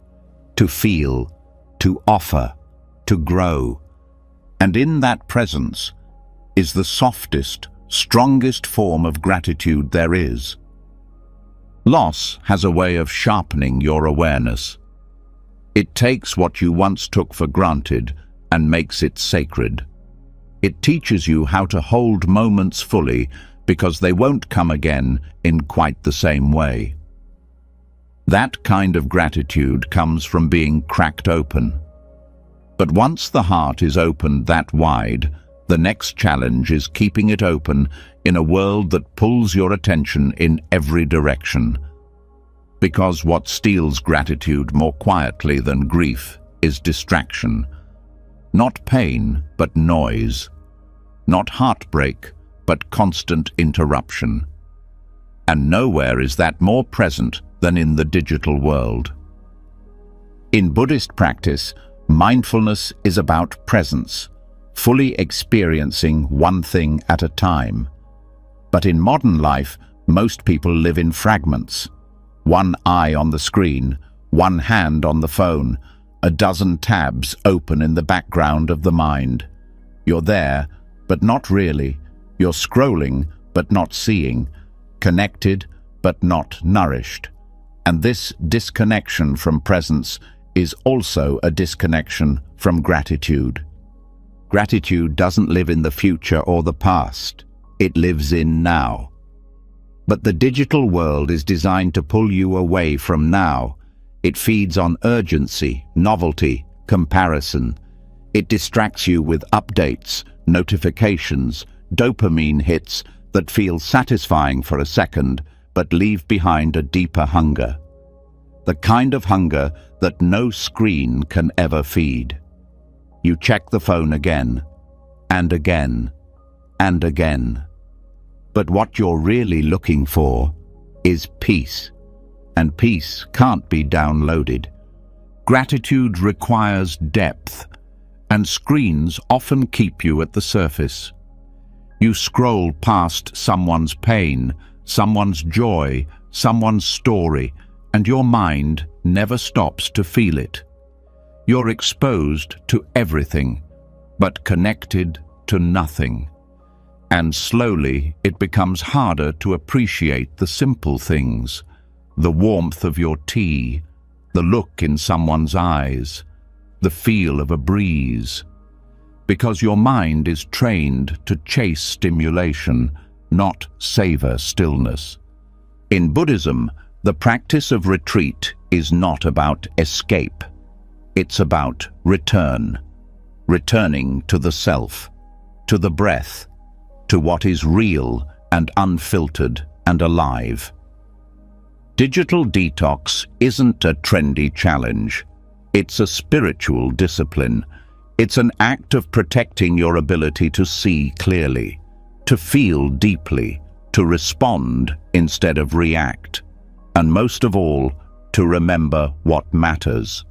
A: to feel, to offer, to grow. And in that presence is the softest, strongest form of gratitude there is. Loss has a way of sharpening your awareness. It takes what you once took for granted and makes it sacred. It teaches you how to hold moments fully because they won't come again in quite the same way. That kind of gratitude comes from being cracked open. But once the heart is opened that wide, the next challenge is keeping it open in a world that pulls your attention in every direction. Because what steals gratitude more quietly than grief is distraction. Not pain, but noise. Not heartbreak, but constant interruption. And nowhere is that more present than in the digital world. In Buddhist practice, mindfulness is about presence, fully experiencing one thing at a time. But in modern life, most people live in fragments. One eye on the screen, one hand on the phone, a dozen tabs open in the background of the mind. You're there, but not really. You're scrolling, but not seeing. Connected, but not nourished. And this disconnection from presence is also a disconnection from gratitude. Gratitude doesn't live in the future or the past. It lives in now. But the digital world is designed to pull you away from now. It feeds on urgency, novelty, comparison. It distracts you with updates, notifications, dopamine hits that feel satisfying for a second, but leave behind a deeper hunger. The kind of hunger that no screen can ever feed. You check the phone again, and again, and again. But what you're really looking for is peace, and peace can't be downloaded. Gratitude requires depth, and screens often keep you at the surface. You scroll past someone's pain, someone's joy, someone's story, and your mind never stops to feel it. You're exposed to everything, but connected to nothing. And slowly it becomes harder to appreciate the simple things, the warmth of your tea, the look in someone's eyes, the feel of a breeze. Because your mind is trained to chase stimulation, not savor stillness. In Buddhism, the practice of retreat is not about escape. It's about return, returning to the self, to the breath, to what is real and unfiltered and alive. Digital detox isn't a trendy challenge. It's a spiritual discipline. It's an act of protecting your ability to see clearly, to feel deeply, to respond instead of react, and most of all, to remember what matters.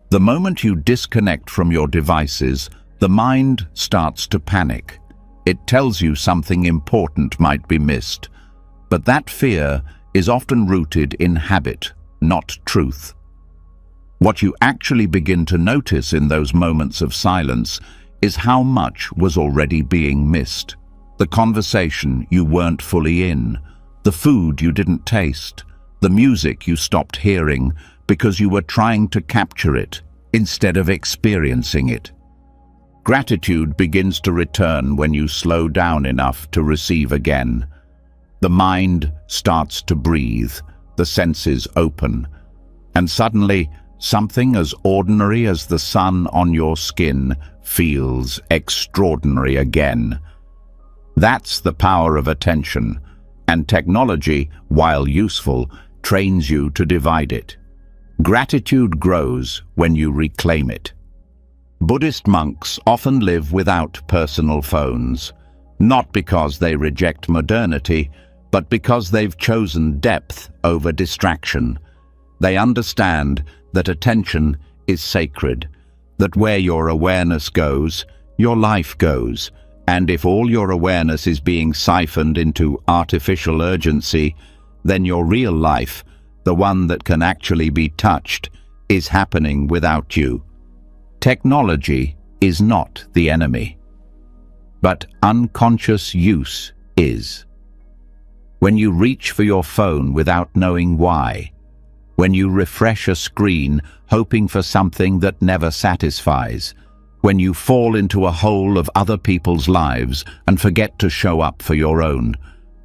A: The moment you disconnect from your devices, the mind starts to panic. It tells you something important might be missed, but that fear is often rooted in habit, not truth. What you actually begin to notice in those moments of silence is how much was already being missed. The conversation you weren't fully in, the food you didn't taste, the music you stopped hearing because you were trying to capture it instead of experiencing it. Gratitude begins to return when you slow down enough to receive again. The mind starts to breathe, the senses open, and suddenly something as ordinary as the sun on your skin feels extraordinary again. That's the power of attention, and technology, while useful, trains you to divide it. Gratitude grows when you reclaim it. Buddhist monks often live without personal phones, not because they reject modernity, but because they've chosen depth over distraction. They understand that attention is sacred, that where your awareness goes, your life goes, and if all your awareness is being siphoned into artificial urgency, then your real life, the one that can actually be touched, is happening without you. Technology is not the enemy, but unconscious use is. When you reach for your phone without knowing why, when you refresh a screen hoping for something that never satisfies, when you fall into a hole of other people's lives and forget to show up for your own,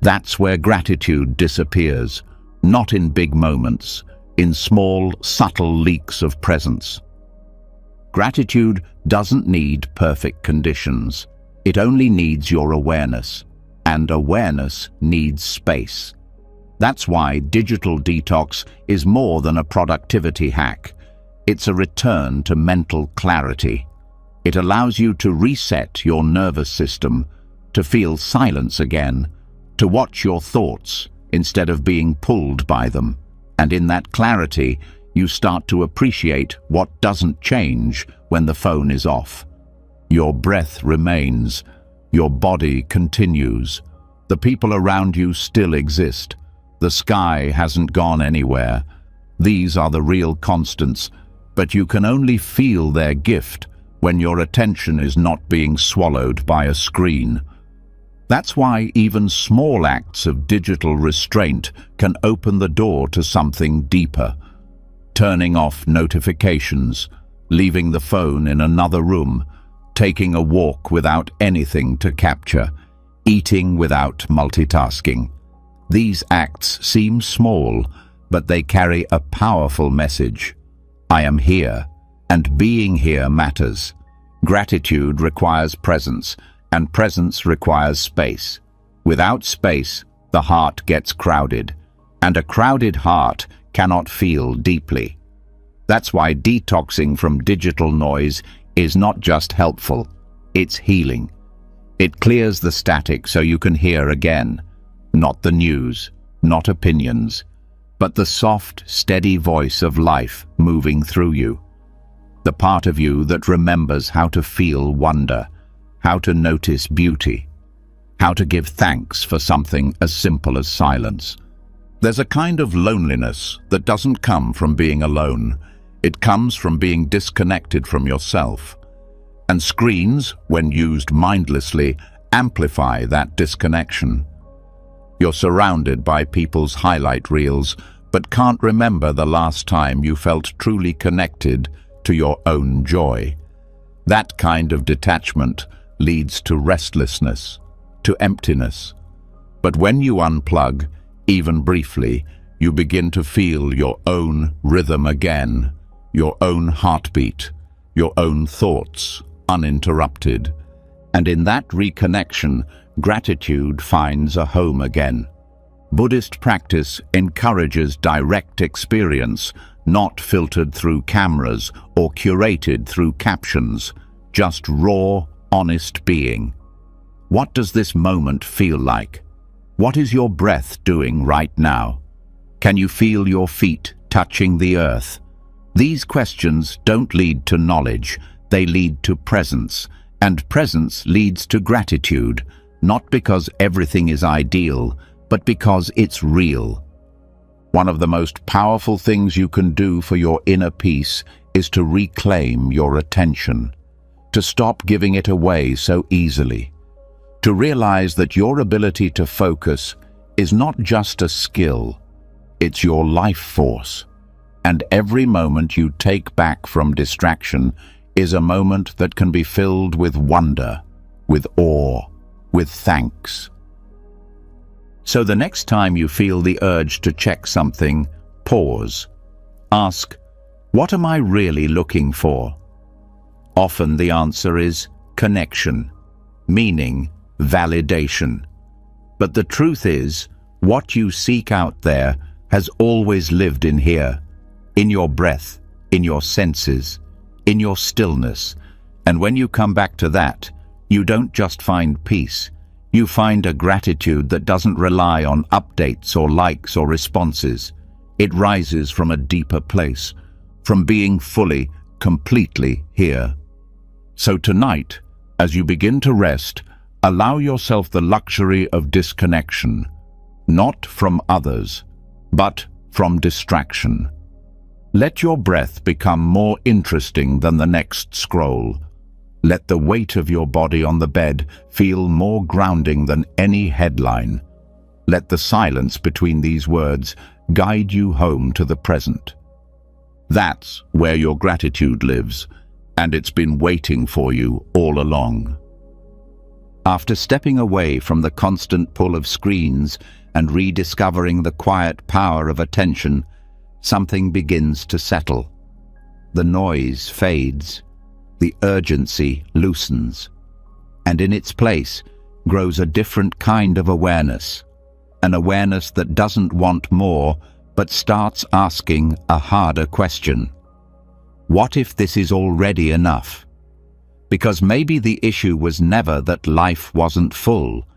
A: that's where gratitude disappears, not in big moments, in small, subtle leaks of presence. Gratitude doesn't need perfect conditions. It only needs your awareness, and awareness needs space. That's why digital detox is more than a productivity hack. It's a return to mental clarity. It allows you to reset your nervous system, to feel silence again, to watch your thoughts instead of being pulled by them. And in that clarity, you start to appreciate what doesn't change when the phone is off. Your breath remains, your body continues, the people around you still exist. The sky hasn't gone anywhere. These are the real constants, but you can only feel their gift when your attention is not being swallowed by a screen. That's why even small acts of digital restraint can open the door to something deeper. Turning off notifications, leaving the phone in another room, taking a walk without anything to capture, eating without multitasking. These acts seem small, but they carry a powerful message. I am here, and being here matters. Gratitude requires presence, and presence requires space. Without space, the heart gets crowded, and a crowded heart cannot feel deeply. That's why detoxing from digital noise is not just helpful, it's healing. It clears the static so you can hear again. Not the news, not opinions, but the soft, steady voice of life moving through you. The part of you that remembers how to feel wonder, how to notice beauty, how to give thanks for something as simple as silence. There's a kind of loneliness that doesn't come from being alone. It comes from being disconnected from yourself. And screens, when used mindlessly, amplify that disconnection. You're surrounded by people's highlight reels, but can't remember the last time you felt truly connected to your own joy. That kind of detachment leads to restlessness, to emptiness. But when you unplug, even briefly, you begin to feel your own rhythm again, your own heartbeat, your own thoughts, uninterrupted. And in that reconnection, gratitude finds a home again. Buddhist practice encourages direct experience, not filtered through cameras or curated through captions, just raw, honest being. What does this moment feel like? What is your breath doing right now? Can you feel your feet touching the earth? These questions don't lead to knowledge, they lead to presence, and presence leads to gratitude, not because everything is ideal, but because it's real. One of the most powerful things you can do for your inner peace is to reclaim your attention, to stop giving it away so easily, to realize that your ability to focus is not just a skill, it's your life force. And every moment you take back from distraction is a moment that can be filled with wonder, with awe, with thanks. So the next time you feel the urge to check something, pause. Ask, what am I really looking for? Often the answer is connection, meaning, validation. But the truth is, what you seek out there has always lived in here, in your breath, in your senses, in your stillness. And when you come back to that, you don't just find peace, you find a gratitude that doesn't rely on updates or likes or responses. It rises from a deeper place, from being fully, completely here. So tonight, as you begin to rest, allow yourself the luxury of disconnection, not from others, but from distraction. Let your breath become more interesting than the next scroll. Let the weight of your body on the bed feel more grounding than any headline. Let the silence between these words guide you home to the present. That's where your gratitude lives, and it's been waiting for you all along. After stepping away from the constant pull of screens and rediscovering the quiet power of attention, something begins to settle. The noise fades, the urgency loosens, and in its place grows a different kind of awareness, an awareness that doesn't want more, but starts asking a harder question. What if this is already enough? Because maybe the issue was never that life wasn't full,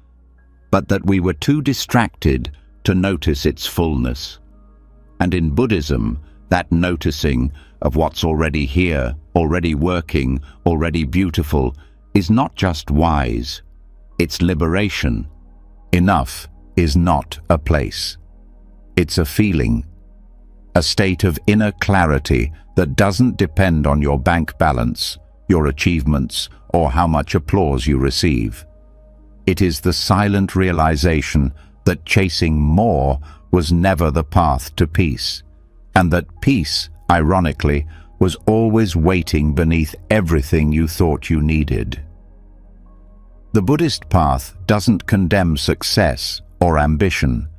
A: but that we were too distracted to notice its fullness. And in Buddhism, that noticing of what's already here, already working, already beautiful, is not just wise, it's liberation. Enough is not a place. It's a feeling, a state of inner clarity that doesn't depend on your bank balance, your achievements, or how much applause you receive. It is the silent realization that chasing more was never the path to peace, and that peace, ironically, was always waiting beneath everything you thought you needed. The Buddhist path doesn't condemn success or ambition,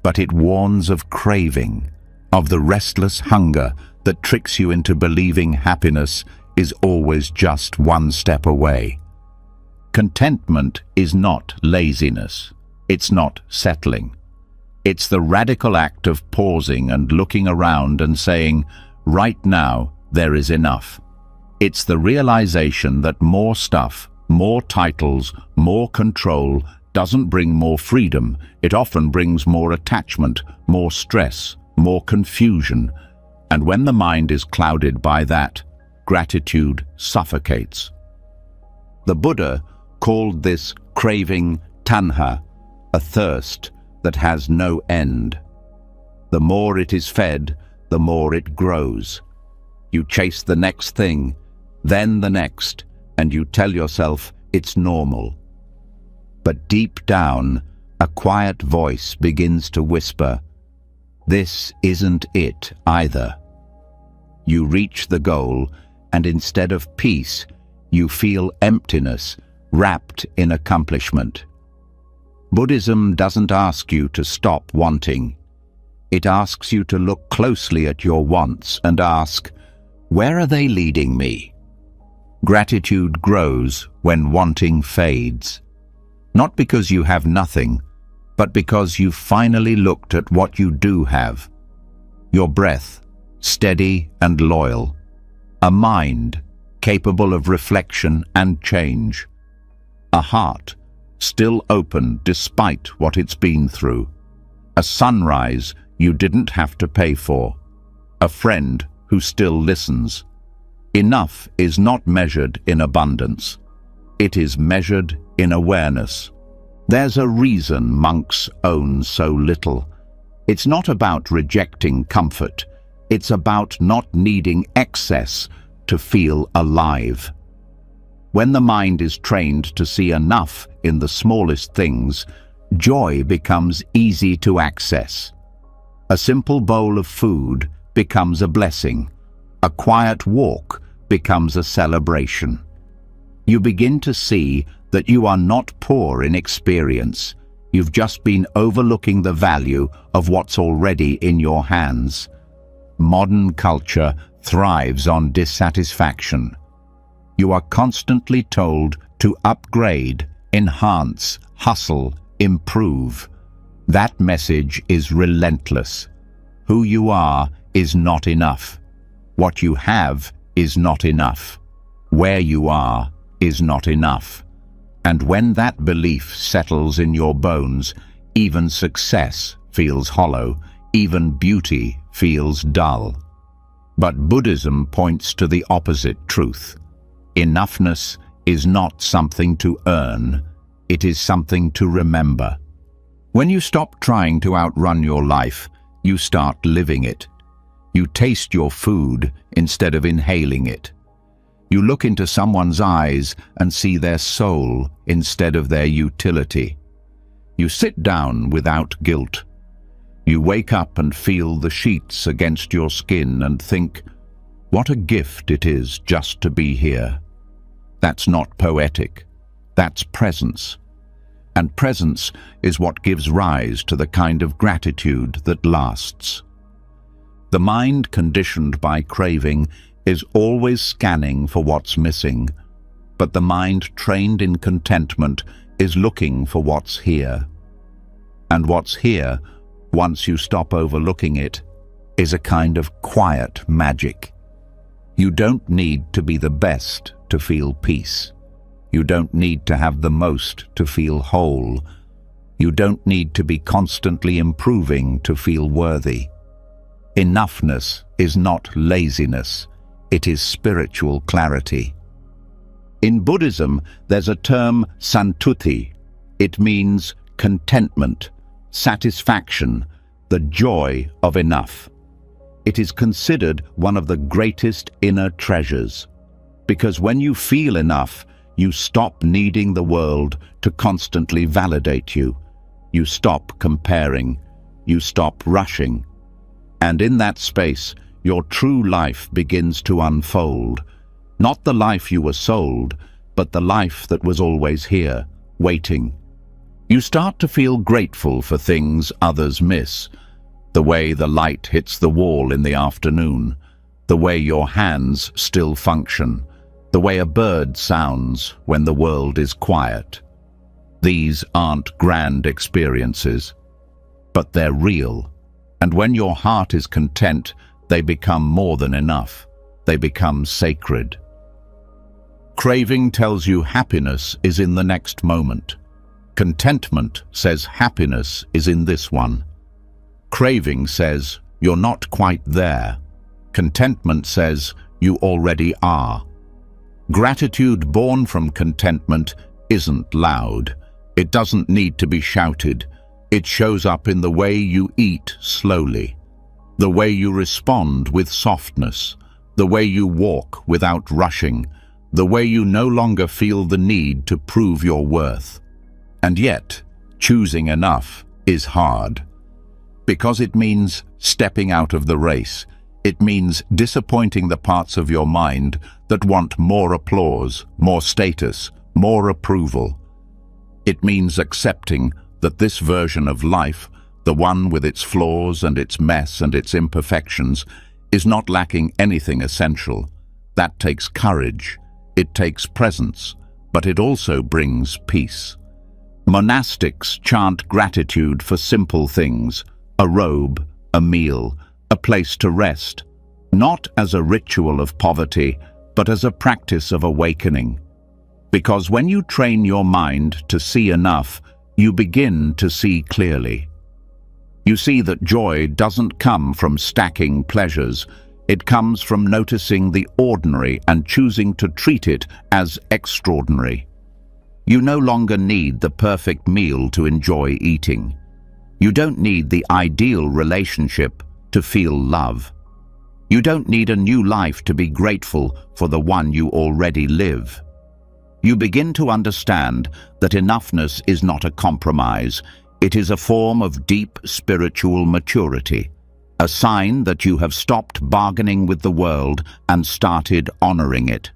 A: but it warns of craving, of the restless hunger that tricks you into believing happiness is always just one step away. Contentment is not laziness. It's not settling. It's the radical act of pausing and looking around and saying, right now, there is enough. It's the realization that more stuff, more titles, more control doesn't bring more freedom. It often brings more attachment, more stress, more confusion. And when the mind is clouded by that, gratitude suffocates. The Buddha called this craving tanha, a thirst that has no end. The more it is fed, the more it grows. You chase the next thing, then the next, and you tell yourself it's normal. But deep down, a quiet voice begins to whisper, this isn't it either. You reach the goal, and instead of peace, you feel emptiness wrapped in accomplishment. Buddhism doesn't ask you to stop wanting. It asks you to look closely at your wants and ask, where are they leading me? Gratitude grows when wanting fades. Not because you have nothing, but because you've finally looked at what you do have. Your breath, steady and loyal. A mind capable of reflection and change. A heart still open despite what it's been through. A sunrise you didn't have to pay for. A friend who still listens. Enough is not measured in abundance. It is measured in awareness. There's a reason monks own so little. It's not about rejecting comfort. It's about not needing excess to feel alive. When the mind is trained to see enough in the smallest things, joy becomes easy to access. A simple bowl of food becomes a blessing. A quiet walk becomes a celebration. You begin to see that you are not poor in experience. You've just been overlooking the value of what's already in your hands. Modern culture thrives on dissatisfaction. You are constantly told to upgrade, enhance, hustle, improve. That message is relentless. Who you are is not enough. What you have is not enough. Where you are is not enough. And when that belief settles in your bones, even success feels hollow, even beauty feels dull. But Buddhism points to the opposite truth. Enoughness is not something to earn, it is something to remember. When you stop trying to outrun your life, you start living it. You taste your food instead of inhaling it. You look into someone's eyes and see their soul instead of their utility. You sit down without guilt. You wake up and feel the sheets against your skin and think, what a gift it is just to be here. That's not poetic. That's presence. And presence is what gives rise to the kind of gratitude that lasts. The mind conditioned by craving is always scanning for what's missing, but the mind trained in contentment is looking for what's here. And what's here, once you stop overlooking it, is a kind of quiet magic. You don't need to be the best to feel peace. You don't need to have the most to feel whole. You don't need to be constantly improving to feel worthy. Enoughness is not laziness. It is spiritual clarity. In Buddhism, there's a term santuti. It means contentment, satisfaction, the joy of enough. It is considered one of the greatest inner treasures, because when you feel enough, you stop needing the world to constantly validate you. You stop comparing. You stop rushing. And in that space, your true life begins to unfold. Not the life you were sold, but the life that was always here, waiting. You start to feel grateful for things others miss. The way the light hits the wall in the afternoon. The way your hands still function. The way a bird sounds when the world is quiet. These aren't grand experiences, but they're real. And when your heart is content, they become more than enough. They become sacred. Craving tells you happiness is in the next moment. Contentment says happiness is in this one. Craving says you're not quite there. Contentment says you already are. Gratitude born from contentment isn't loud. It doesn't need to be shouted. It shows up in the way you eat slowly, the way you respond with softness, the way you walk without rushing, the way you no longer feel the need to prove your worth. And yet, choosing enough is hard, because it means stepping out of the race. It means disappointing the parts of your mind that want more applause, more status, more approval. It means accepting that this version of life, the one with its flaws and its mess and its imperfections, is not lacking anything essential. That takes courage, it takes presence, but it also brings peace. Monastics chant gratitude for simple things, a robe, a meal, a place to rest, not as a ritual of poverty, but as a practice of awakening. Because when you train your mind to see enough, you begin to see clearly. You see that joy doesn't come from stacking pleasures. It comes from noticing the ordinary and choosing to treat it as extraordinary. You no longer need the perfect meal to enjoy eating. You don't need the ideal relationship to feel love. You don't need a new life to be grateful for the one you already live. You begin to understand that enoughness is not a compromise. It is a form of deep spiritual maturity, a sign that you have stopped bargaining with the world and started honoring it.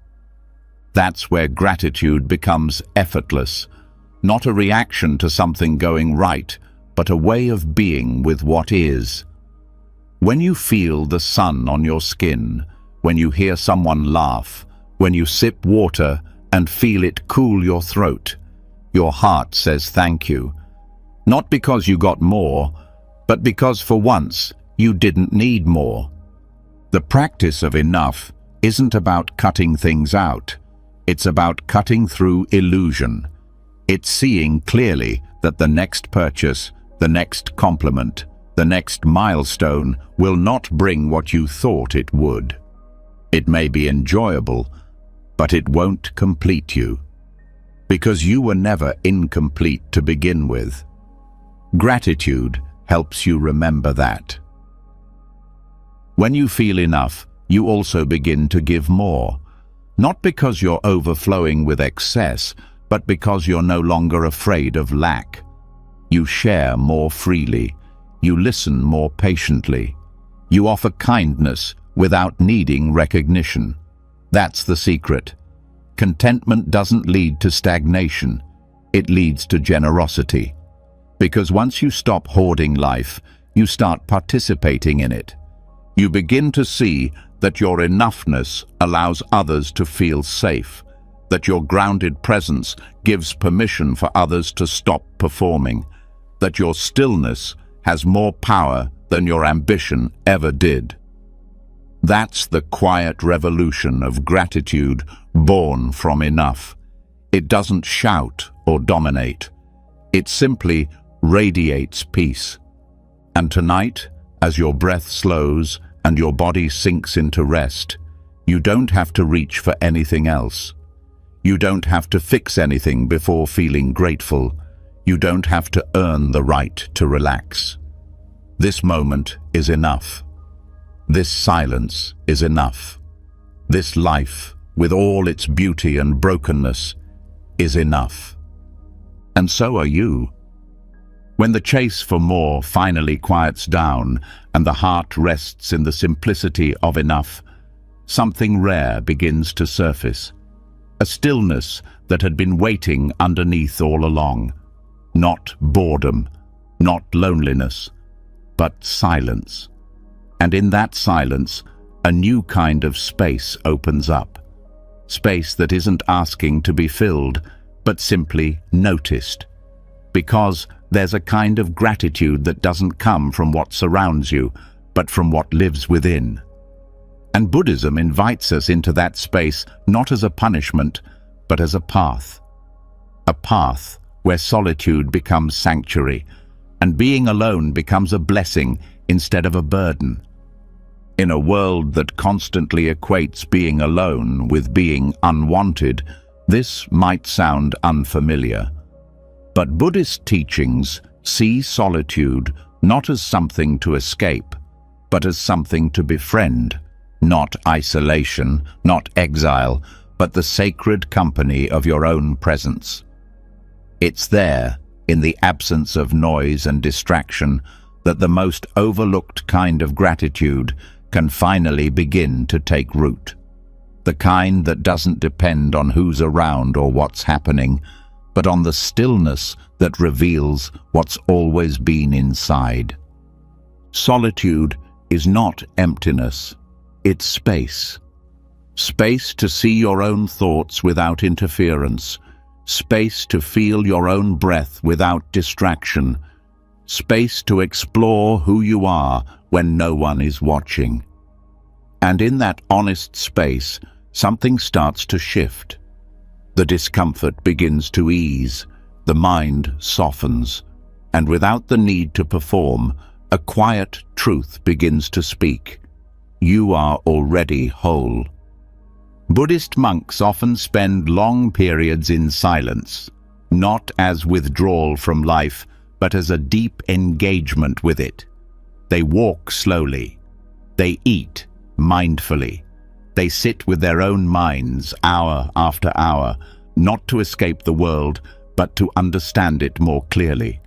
A: That's where gratitude becomes effortless, not a reaction to something going right, but a way of being with what is. When you feel the sun on your skin, when you hear someone laugh, when you sip water and feel it cool your throat, your heart says thank you. Not because you got more, but because for once you didn't need more. The practice of enough isn't about cutting things out. It's about cutting through illusion. It's seeing clearly that the next purchase, the next compliment, the next milestone will not bring what you thought it would. It may be enjoyable, but it won't complete you, because you were never incomplete to begin with. Gratitude helps you remember that. When you feel enough, you also begin to give more, not because you're overflowing with excess, but because you're no longer afraid of lack. You share more freely. You listen more patiently. You offer kindness without needing recognition. That's the secret. Contentment doesn't lead to stagnation. It leads to generosity. Because once you stop hoarding life, you start participating in it. You begin to see that your enoughness allows others to feel safe, that your grounded presence gives permission for others to stop performing, that your stillness has more power than your ambition ever did. That's the quiet revolution of gratitude born from enough. It doesn't shout or dominate. It simply radiates peace. And tonight, as your breath slows and your body sinks into rest, you don't have to reach for anything else. You don't have to fix anything before feeling grateful. You don't have to earn the right to relax. This moment is enough. This silence is enough. This life, with all its beauty and brokenness, is enough. And so are you. When the chase for more finally quiets down and the heart rests in the simplicity of enough, something rare begins to surface. A stillness that had been waiting underneath all along. Not boredom, not loneliness, but silence. And in that silence, a new kind of space opens up. Space that isn't asking to be filled, but simply noticed. Because there's a kind of gratitude that doesn't come from what surrounds you, but from what lives within. And Buddhism invites us into that space not as a punishment, but as a path. A path where solitude becomes sanctuary, and being alone becomes a blessing instead of a burden. In a world that constantly equates being alone with being unwanted, this might sound unfamiliar. But Buddhist teachings see solitude not as something to escape, but as something to befriend, not isolation, not exile, but the sacred company of your own presence. It's there, in the absence of noise and distraction, that the most overlooked kind of gratitude can finally begin to take root. The kind that doesn't depend on who's around or what's happening, but on the stillness that reveals what's always been inside. Solitude is not emptiness, it's space. Space to see your own thoughts without interference, space to feel your own breath without distraction, space to explore who you are when no one is watching. And in that honest space, something starts to shift. The discomfort begins to ease, the mind softens, and without the need to perform, a quiet truth begins to speak. You are already whole. Buddhist monks often spend long periods in silence, not as withdrawal from life, but as a deep engagement with it. They walk slowly. They eat mindfully. They sit with their own minds hour after hour, not to escape the world, but to understand it more clearly.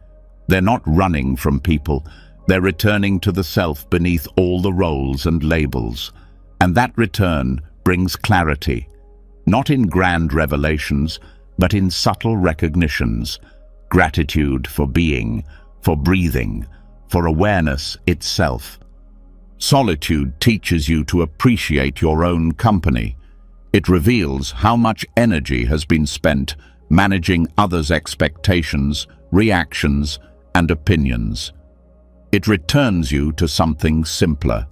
A: They're not running from people. They're returning to the self beneath all the roles and labels. And that return brings clarity, not in grand revelations, but in subtle recognitions. Gratitude for being, for breathing, for awareness itself. Solitude teaches you to appreciate your own company. It reveals how much energy has been spent managing others' expectations, reactions, and opinions. It returns you to something simpler.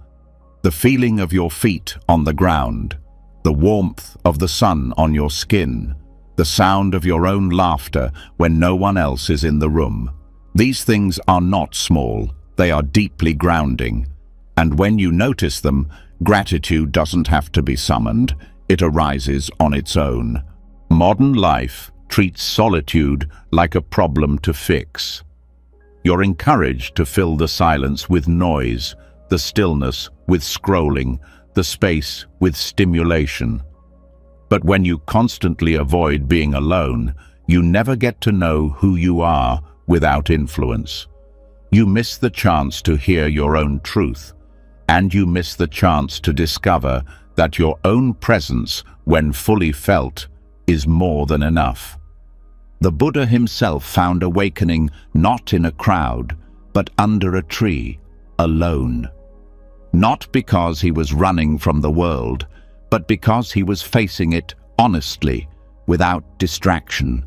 A: The feeling of your feet on the ground, the warmth of the sun on your skin, the sound of your own laughter when no one else is in the room. These things are not small, they are deeply grounding. And when you notice them, gratitude doesn't have to be summoned, it arises on its own. Modern life treats solitude like a problem to fix. You're encouraged to fill the silence with noise, the stillness with scrolling, the space with stimulation. But when you constantly avoid being alone, you never get to know who you are without influence. You miss the chance to hear your own truth, and you miss the chance to discover that your own presence, when fully felt, is more than enough. The Buddha himself found awakening not in a crowd, but under a tree, alone. Not because he was running from the world, but because he was facing it honestly, without distraction.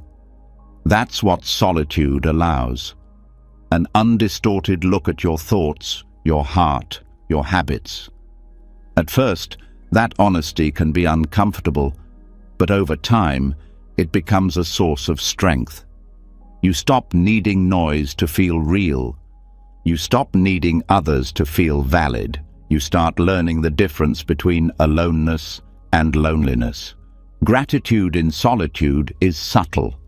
A: That's what solitude allows. An undistorted look at your thoughts, your heart, your habits. At first, that honesty can be uncomfortable, but over time, it becomes a source of strength. You stop needing noise to feel real. You stop needing others to feel valid. You start learning the difference between aloneness and loneliness. Gratitude in solitude is subtle.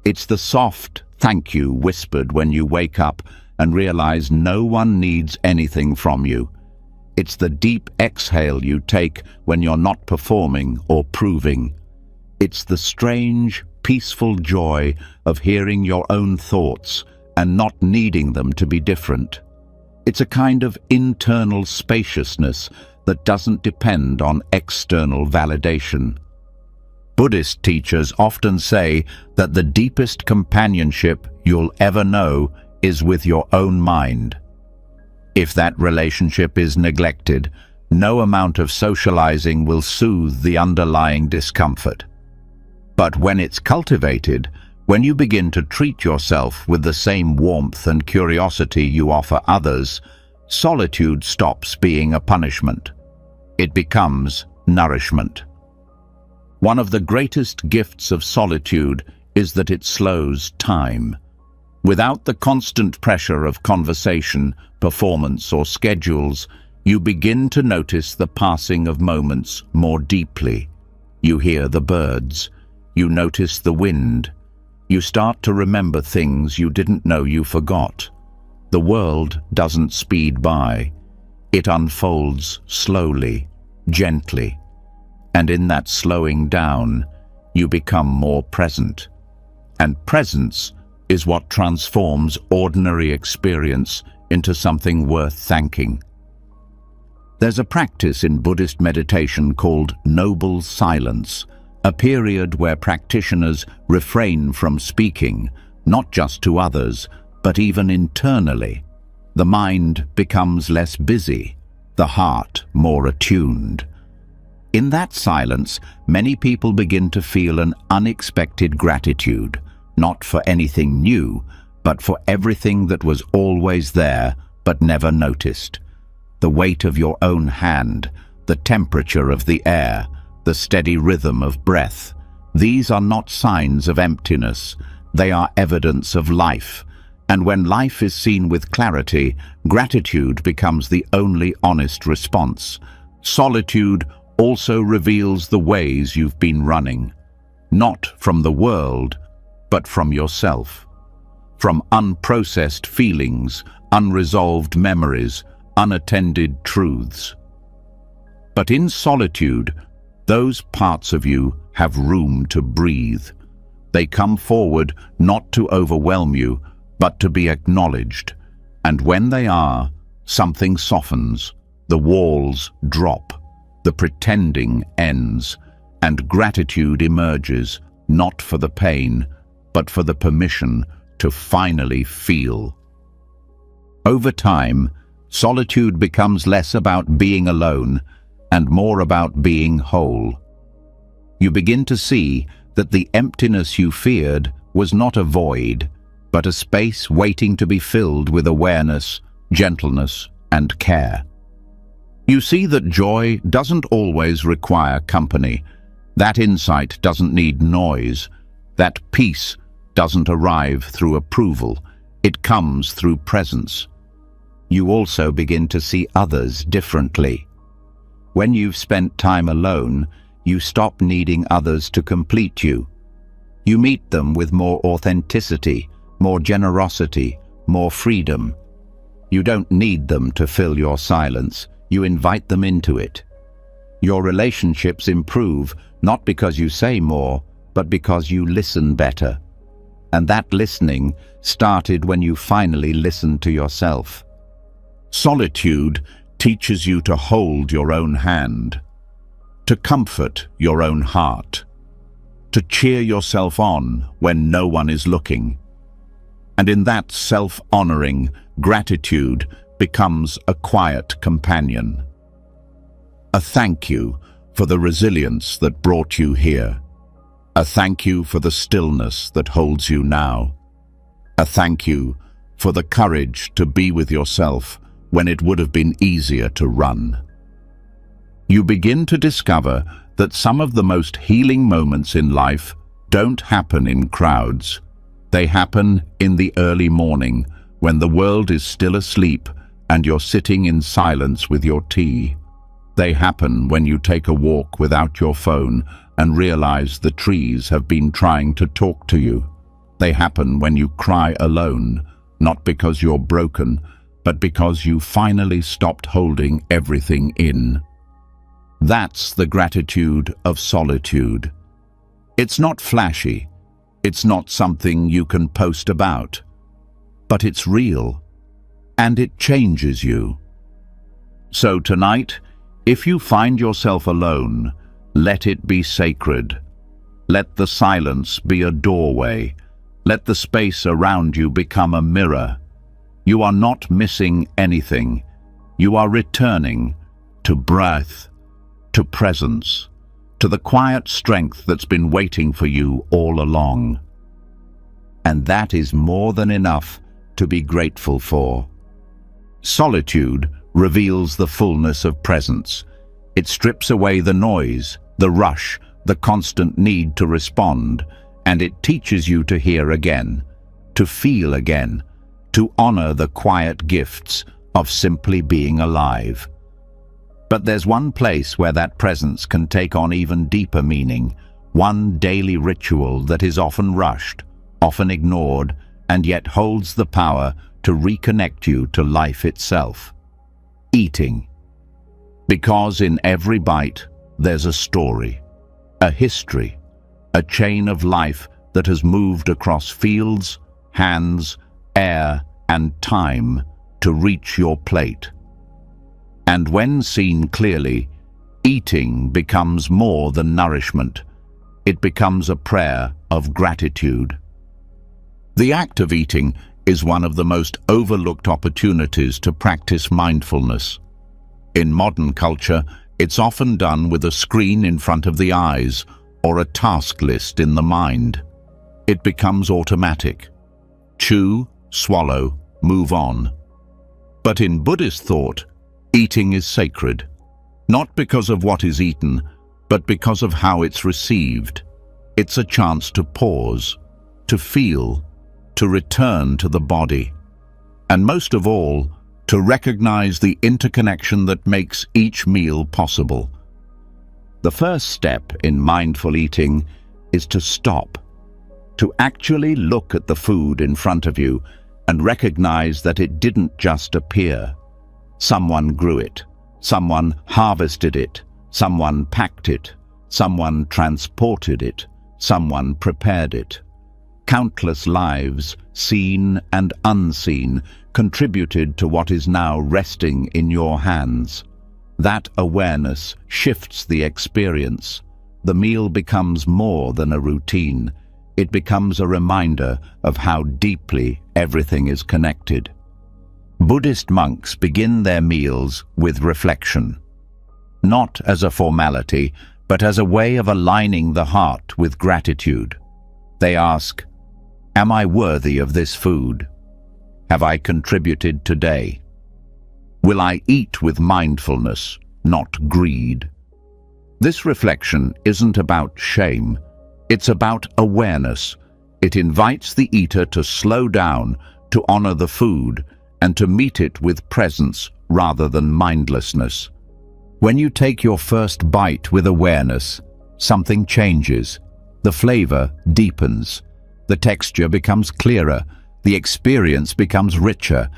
A: It's the soft thank you whispered when you wake up and realize no one needs anything from you. It's the deep exhale you take when you're not performing or proving. It's the strange, peaceful joy of hearing your own thoughts and not needing them to be different. It's a kind of internal spaciousness that doesn't depend on external validation. Buddhist teachers often say that the deepest companionship you'll ever know is with your own mind. If that relationship is neglected, no amount of socializing will soothe the underlying discomfort. But when it's cultivated, when you begin to treat yourself with the same warmth and curiosity you offer others, solitude stops being a punishment. It becomes nourishment. One of the greatest gifts of solitude is that it slows time. Without the constant pressure of conversation, performance, or schedules, you begin to notice the passing of moments more deeply. You hear the birds. You notice the wind. You start to remember things you didn't know you forgot. The world doesn't speed by. It unfolds slowly, gently. And in that slowing down, you become more present. And presence is what transforms ordinary experience into something worth thanking. There's a practice in Buddhist meditation called noble silence, a period where practitioners refrain from speaking, not just to others, but even internally. The mind becomes less busy, the heart more attuned. In that silence, many people begin to feel an unexpected gratitude, not for anything new, but for everything that was always there but never noticed. The weight of your own hand, the temperature of the air, the steady rhythm of breath, These are not signs of emptiness, they are evidence of life. And when life is seen with clarity, gratitude becomes the only honest response. Solitude also reveals the ways you've been running, not from the world, but from yourself. From unprocessed feelings, unresolved memories, unattended truths. But in solitude, those parts of you have room to breathe. They come forward not to overwhelm you, but to be acknowledged. And when they are, something softens, the walls drop, the pretending ends, and gratitude emerges, not for the pain, but for the permission to finally feel. Over time, solitude becomes less about being alone and more about being whole. You begin to see that the emptiness you feared was not a void, but a space waiting to be filled with awareness, gentleness, and care. You see that joy doesn't always require company. That insight doesn't need noise. That peace doesn't arrive through approval. It comes through presence. You also begin to see others differently. When you've spent time alone, you stop needing others to complete you. You meet them with more authenticity, more generosity, more freedom. You don't need them to fill your silence. You invite them into it. Your relationships improve, not because you say more, but because you listen better. And that listening started when you finally listened to yourself. Solitude teaches you to hold your own hand, to comfort your own heart, to cheer yourself on when no one is looking. And in that self-honoring, gratitude becomes a quiet companion. A thank you for the resilience that brought you here. A thank you for the stillness that holds you now. A thank you for the courage to be with yourself when it would have been easier to run. You begin to discover that some of the most healing moments in life don't happen in crowds. They happen in the early morning, when the world is still asleep and you're sitting in silence with your tea. They happen when you take a walk without your phone and realize the trees have been trying to talk to you. They happen when you cry alone, not because you're broken, but because you finally stopped holding everything in. That's the gratitude of solitude. It's not flashy. It's not something you can post about. But it's real, and it changes you. So tonight, if you find yourself alone, let it be sacred. Let the silence be a doorway. Let the space around you become a mirror. You are not missing anything. You are returning to breath, to presence, to the quiet strength that's been waiting for you all along. And that is more than enough to be grateful for. Solitude reveals the fullness of presence. It strips away the noise, the rush, the constant need to respond, and it teaches you to hear again, to feel again, to honor the quiet gifts of simply being alive. But there's one place where that presence can take on even deeper meaning, one daily ritual that is often rushed, often ignored, and yet holds the power to reconnect you to life itself. Eating. Because in every bite, there's a story, a history, a chain of life that has moved across fields, hands, air, and time to reach your plate. And when seen clearly, eating becomes more than nourishment. It becomes a prayer of gratitude. The act of eating is one of the most overlooked opportunities to practice mindfulness. In modern culture, it's often done with a screen in front of the eyes or a task list in the mind. It becomes automatic. Chew, swallow, move on. But in Buddhist thought, eating is sacred, not because of what is eaten, but because of how it's received. It's a chance to pause, to feel, to return to the body, and most of all, to recognize the interconnection that makes each meal possible. The first step in mindful eating is to stop, to actually look at the food in front of you and recognize that it didn't just appear. Someone grew it, someone harvested it, someone packed it, someone transported it, someone prepared it. Countless lives, seen and unseen, contributed to what is now resting in your hands. That awareness shifts the experience. The meal becomes more than a routine. It becomes a reminder of how deeply everything is connected. Buddhist monks begin their meals with reflection, not as a formality, but as a way of aligning the heart with gratitude. They ask, "Am I worthy of this food? Have I contributed today? Will I eat with mindfulness, not greed?" This reflection isn't about shame. It's about awareness. It invites the eater to slow down, to honor the food, and to meet it with presence rather than mindlessness. When you take your first bite with awareness, something changes. The flavor deepens. The texture becomes clearer. The experience becomes richer.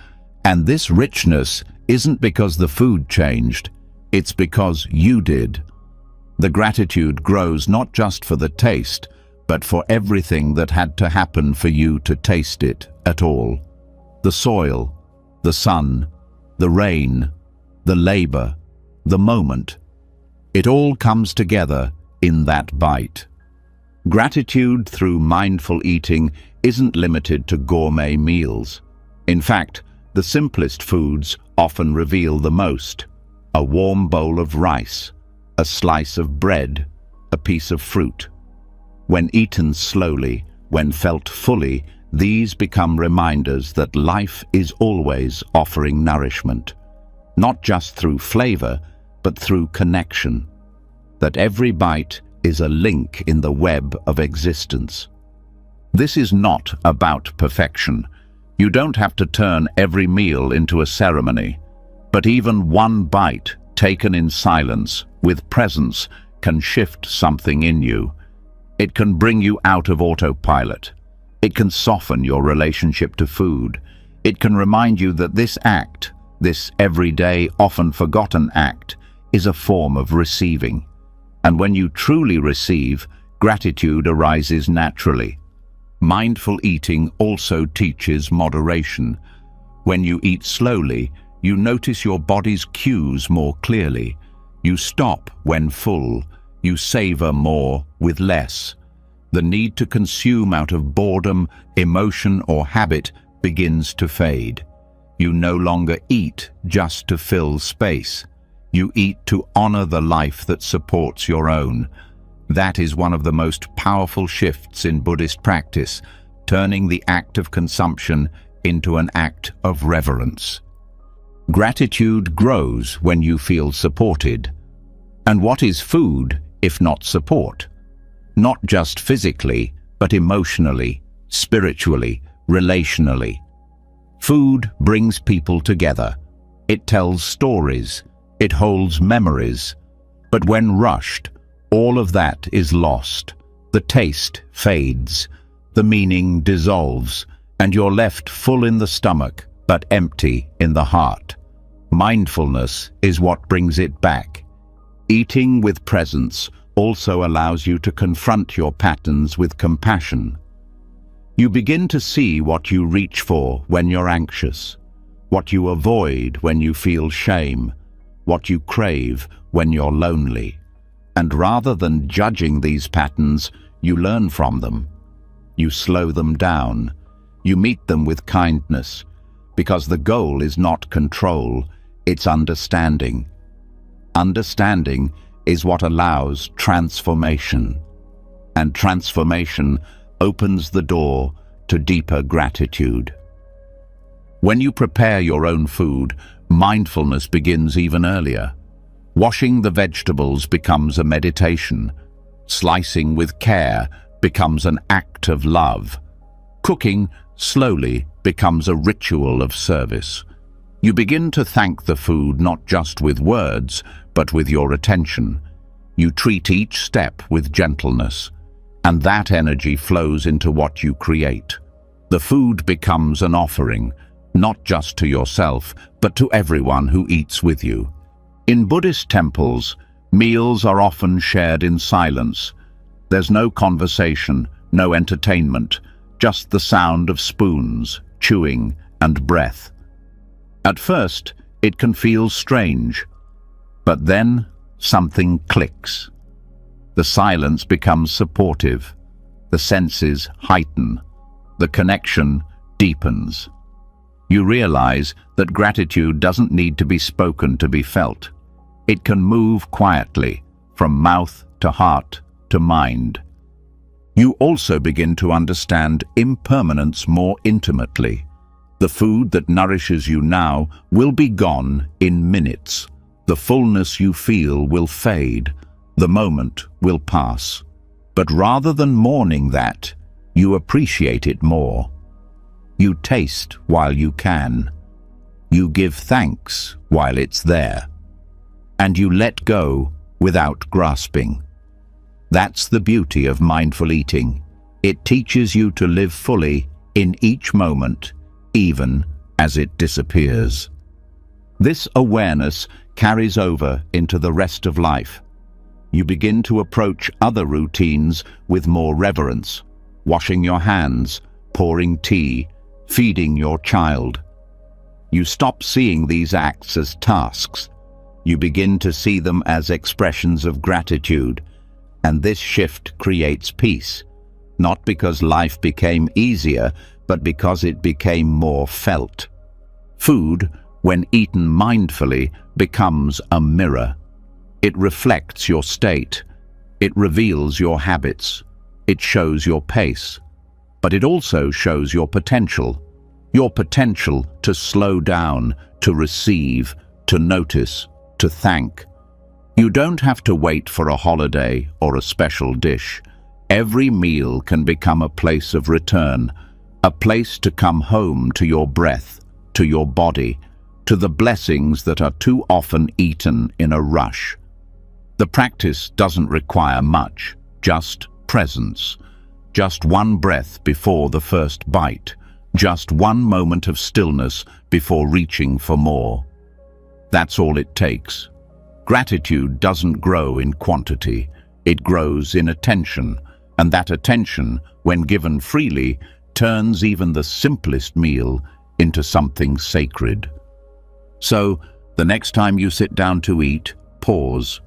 A: And this richness isn't because the food changed. It's because you did. The gratitude grows not just for the taste, but for everything that had to happen for you to taste it at all. The soil, the sun, the rain, the labor, the moment. It all comes together in that bite. Gratitude through mindful eating isn't limited to gourmet meals. In fact, the simplest foods often reveal the most. A warm bowl of rice, a slice of bread, a piece of fruit. When eaten slowly, when felt fully, these become reminders that life is always offering nourishment, not just through flavor, but through connection. That every bite is a link in the web of existence. This is not about perfection. You don't have to turn every meal into a ceremony, but even one bite taken in silence, with presence, can shift something in you. It can bring you out of autopilot. It can soften your relationship to food. It can remind you that this act, this everyday, often forgotten act, is a form of receiving. And when you truly receive, gratitude arises naturally. Mindful eating also teaches moderation. When you eat slowly, you notice your body's cues more clearly. You stop when full. You savor more with less. The need to consume out of boredom, emotion, or habit begins to fade. You no longer eat just to fill space. You eat to honor the life that supports your own. That is one of the most powerful shifts in Buddhist practice, turning the act of consumption into an act of reverence. Gratitude grows when you feel supported. And what is food if not support? Not just physically, but emotionally, spiritually, relationally. Food brings people together. It tells stories. It holds memories. But when rushed, all of that is lost. The taste fades. The meaning dissolves. And you're left full in the stomach, but empty in the heart. Mindfulness is what brings it back. Eating with presence also allows you to confront your patterns with compassion. You begin to see what you reach for when you're anxious, what you avoid when you feel shame, what you crave when you're lonely. And rather than judging these patterns, you learn from them. You slow them down. You meet them with kindness, because the goal is not control, it's understanding. Understanding is what allows transformation, and transformation opens the door to deeper gratitude. When you prepare your own food, mindfulness begins even earlier. Washing the vegetables becomes a meditation. Slicing with care becomes an act of love. Cooking slowly becomes a ritual of service. You begin to thank the food not just with words, but with your attention. You treat each step with gentleness, and that energy flows into what you create. The food becomes an offering, not just to yourself, but to everyone who eats with you. In Buddhist temples, meals are often shared in silence. There's no conversation, no entertainment, just the sound of spoons, chewing, and breath. At first, it can feel strange, but then something clicks. The silence becomes supportive, the senses heighten, the connection deepens. You realize that gratitude doesn't need to be spoken to be felt. It can move quietly, from mouth to heart to mind. You also begin to understand impermanence more intimately. The food that nourishes you now will be gone in minutes. The fullness you feel will fade. The moment will pass. But rather than mourning that, you appreciate it more. You taste while you can. You give thanks while it's there. And you let go without grasping. That's the beauty of mindful eating. It teaches you to live fully in each moment, even as it disappears. This awareness carries over into the rest of life. You begin to approach other routines with more reverence, washing your hands, pouring tea, feeding your child. You stop seeing these acts as tasks. You begin to see them as expressions of gratitude, and this shift creates peace, not because life became easier, but because it became more felt. Food, when eaten mindfully, becomes a mirror. It reflects your state. It reveals your habits. It shows your pace. But it also shows your potential to slow down, to receive, to notice, to thank. You don't have to wait for a holiday or a special dish. Every meal can become a place of return, a place to come home to your breath, to your body, to the blessings that are too often eaten in a rush. The practice doesn't require much, just presence, just one breath before the first bite, just one moment of stillness before reaching for more. That's all it takes. Gratitude doesn't grow in quantity, it grows in attention, and that attention, when given freely, turns even the simplest meal into something sacred. So, the next time you sit down to eat, pause.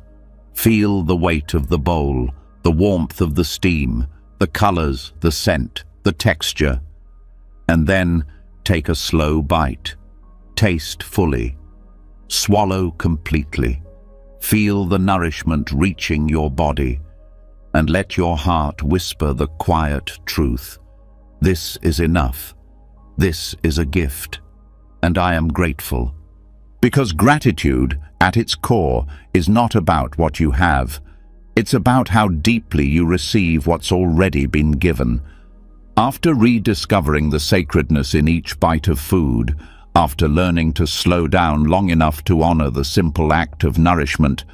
A: Feel the weight of the bowl, the warmth of the steam, the colors, the scent, the texture. And then take a slow bite. Taste fully. Swallow completely. Feel the nourishment reaching your body, and let your heart whisper the quiet truth. This is enough. This is a gift, and I am grateful. Because gratitude, at its core, is not about what you have. It's about how deeply you receive what's already been given. After rediscovering the sacredness in each bite of food, after learning to slow down long enough to honor the simple act of nourishment,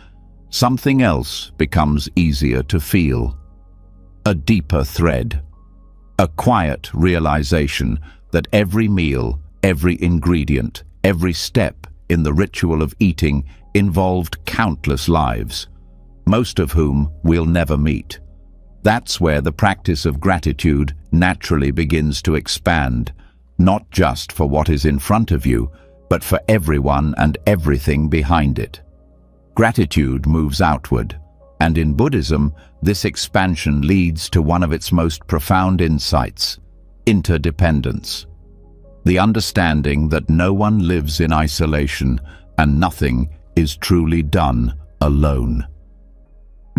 A: something else becomes easier to feel. A deeper thread. A quiet realization that every meal, every ingredient, every step in the ritual of eating involved countless lives, most of whom we'll never meet. That's where the practice of gratitude naturally begins to expand, not just for what is in front of you, but for everyone and everything behind it. Gratitude moves outward, and in Buddhism, this expansion leads to one of its most profound insights: interdependence. The understanding that no one lives in isolation and nothing is truly done alone.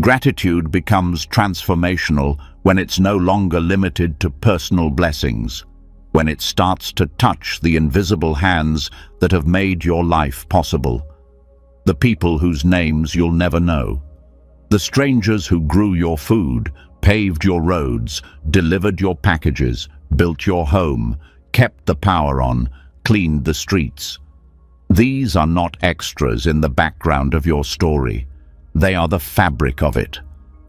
A: Gratitude becomes transformational when it's no longer limited to personal blessings, when it starts to touch the invisible hands that have made your life possible, the people whose names you'll never know, the strangers who grew your food, paved your roads, delivered your packages, built your home, kept the power on, cleaned the streets. These are not extras in the background of your story. They are the fabric of it.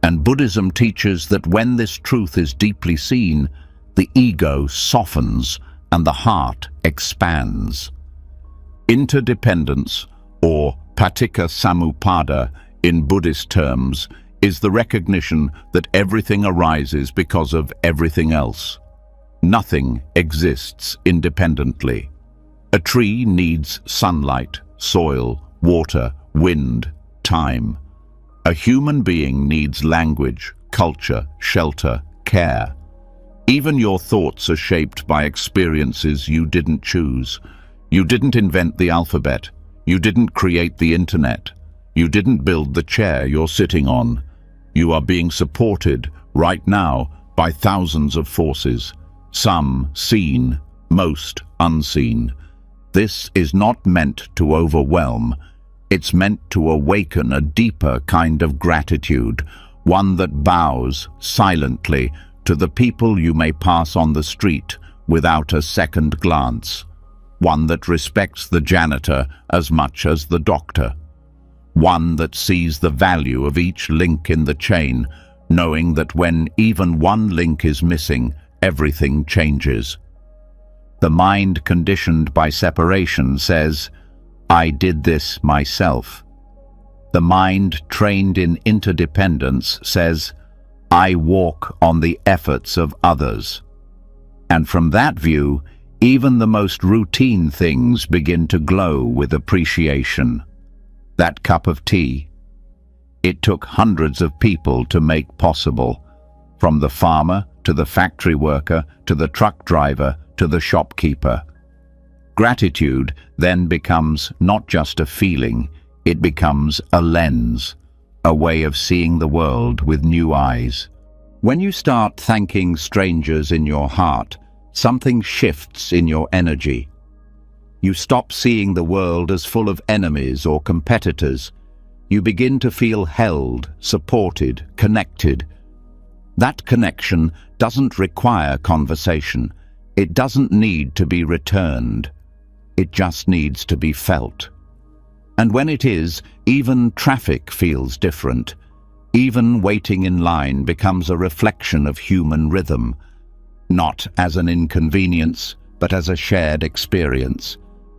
A: And Buddhism teaches that when this truth is deeply seen, the ego softens and the heart expands. Interdependence, or paticca samuppada in Buddhist terms, is the recognition that everything arises because of everything else. Nothing exists independently. A tree needs sunlight, soil, water, wind, time. A human being needs language, culture, shelter, care. Even your thoughts are shaped by experiences you didn't choose. You didn't invent the alphabet. You didn't create the internet. You didn't build the chair you're sitting on. You are being supported right now by thousands of forces, some seen, most unseen. This is not meant to overwhelm. It's meant to awaken a deeper kind of gratitude, one that bows silently to the people you may pass on the street without a second glance, one that respects the janitor as much as the doctor, one that sees the value of each link in the chain, knowing that when even one link is missing, everything changes. The mind conditioned by separation says, "I did this myself." The mind trained in interdependence says, "I walk on the efforts of others." And from that view, even the most routine things begin to glow with appreciation. That cup of tea, it took hundreds of people to make possible, from the farmer to the factory worker to the truck driver to the shopkeeper. Gratitude then becomes not just a feeling, it becomes a lens, a way of seeing the world with new eyes. When you start thanking strangers in your heart, something shifts in your energy. You stop seeing the world as full of enemies or competitors. You begin to feel held, supported, connected. That connection doesn't require conversation. It doesn't need to be returned. It just needs to be felt. And when it is, even traffic feels different. Even waiting in line becomes a reflection of human rhythm, not as an inconvenience, but as a shared experience.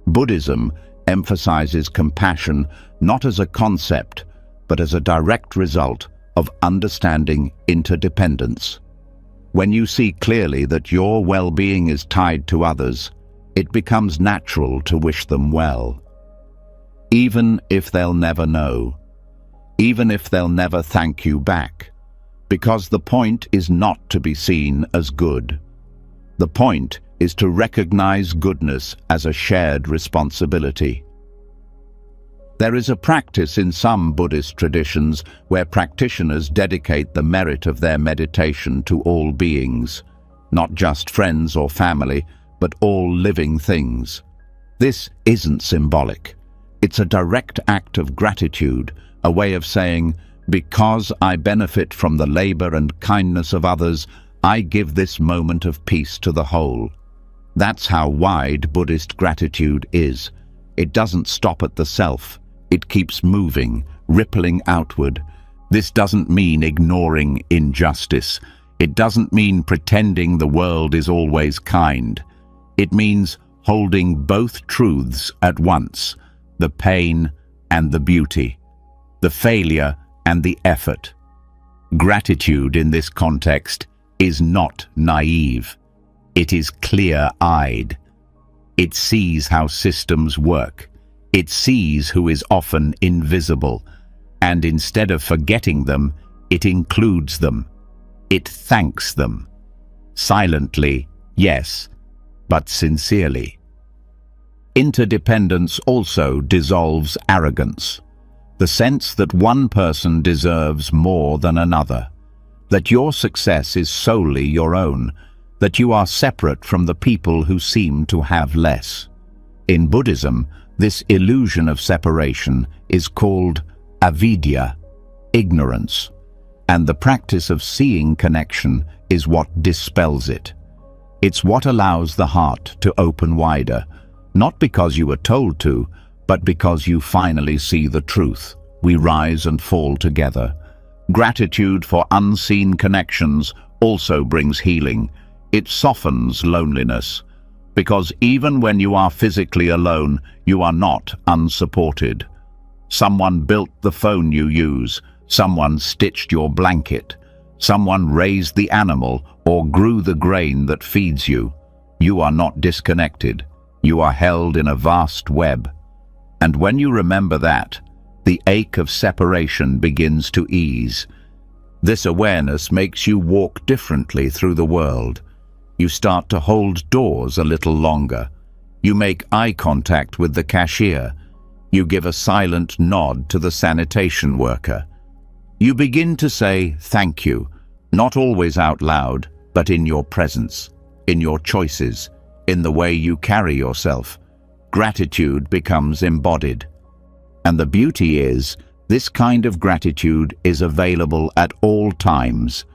A: Buddhism emphasizes compassion not as a concept, but as a direct result of understanding interdependence. When you see clearly that your well-being is tied to others, it becomes natural to wish them well. Even if they'll never know, even if they'll never thank you back, because the point is not to be seen as good. The point is to recognize goodness as a shared responsibility. There is a practice in some Buddhist traditions where practitioners dedicate the merit of their meditation to all beings, not just friends or family, but all living things. This isn't symbolic. It's a direct act of gratitude, a way of saying, because I benefit from the labor and kindness of others, I give this moment of peace to the whole. That's how wide Buddhist gratitude is. It doesn't stop at the self. It keeps moving, rippling outward. This doesn't mean ignoring injustice. It doesn't mean pretending the world is always kind. It means holding both truths at once, the pain and the beauty, the failure and the effort. Gratitude in this context is not naive. It is clear-eyed. It sees how systems work. It sees who is often invisible, and instead of forgetting them, it includes them. It thanks them. Silently, yes, but sincerely. Interdependence also dissolves arrogance, the sense that one person deserves more than another, that your success is solely your own, that you are separate from the people who seem to have less. In Buddhism, this illusion of separation is called avidya, ignorance. And the practice of seeing connection is what dispels it. It's what allows the heart to open wider, not because you were told to, but because you finally see the truth. We rise and fall together. Gratitude for unseen connections also brings healing. It softens loneliness, because even when you are physically alone, you are not unsupported. Someone built the phone you use, someone stitched your blanket, someone raised the animal or grew the grain that feeds you. You are not disconnected. You are held in a vast web. And when you remember that, the ache of separation begins to ease. This awareness makes you walk differently through the world. You start to hold doors a little longer. You make eye contact with the cashier. You give a silent nod to the sanitation worker. You begin to say thank you, not always out loud, but in your presence, in your choices, in the way you carry yourself. Gratitude becomes embodied. And the beauty is, this kind of gratitude is available at all times.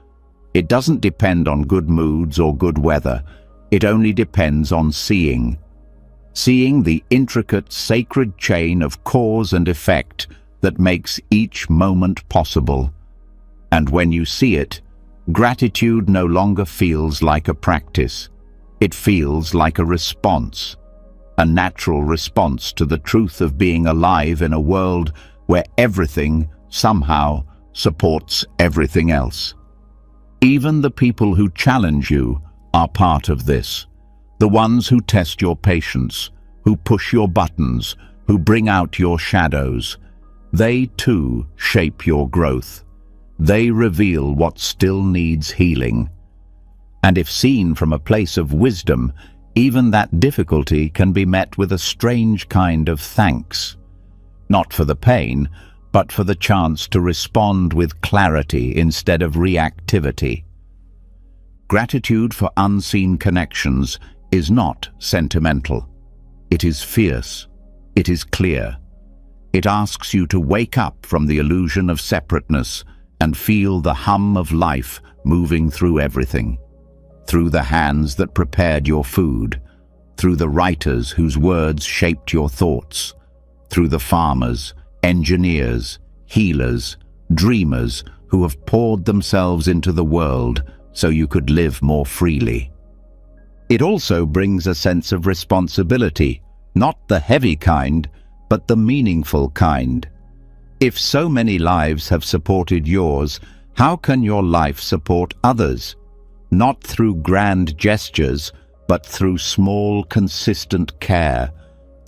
A: It doesn't depend on good moods or good weather. It only depends on seeing. Seeing the intricate, sacred chain of cause and effect that makes each moment possible. And when you see it, gratitude no longer feels like a practice. It feels like a response, a natural response to the truth of being alive in a world where everything, somehow, supports everything else. Even the people who challenge you are part of this. The ones who test your patience, who push your buttons, who bring out your shadows. They too shape your growth. They reveal what still needs healing. And if seen from a place of wisdom, even that difficulty can be met with a strange kind of thanks. Not for the pain, but for the chance to respond with clarity instead of reactivity. Gratitude for unseen connections is not sentimental. It is fierce. It is clear. It asks you to wake up from the illusion of separateness and feel the hum of life moving through everything. Through the hands that prepared your food, through the writers whose words shaped your thoughts, through the farmers, engineers, healers, dreamers who have poured themselves into the world so you could live more freely. It also brings a sense of responsibility, not the heavy kind, but the meaningful kind. If so many lives have supported yours, how can your life support others? Not through grand gestures, but through small, consistent care,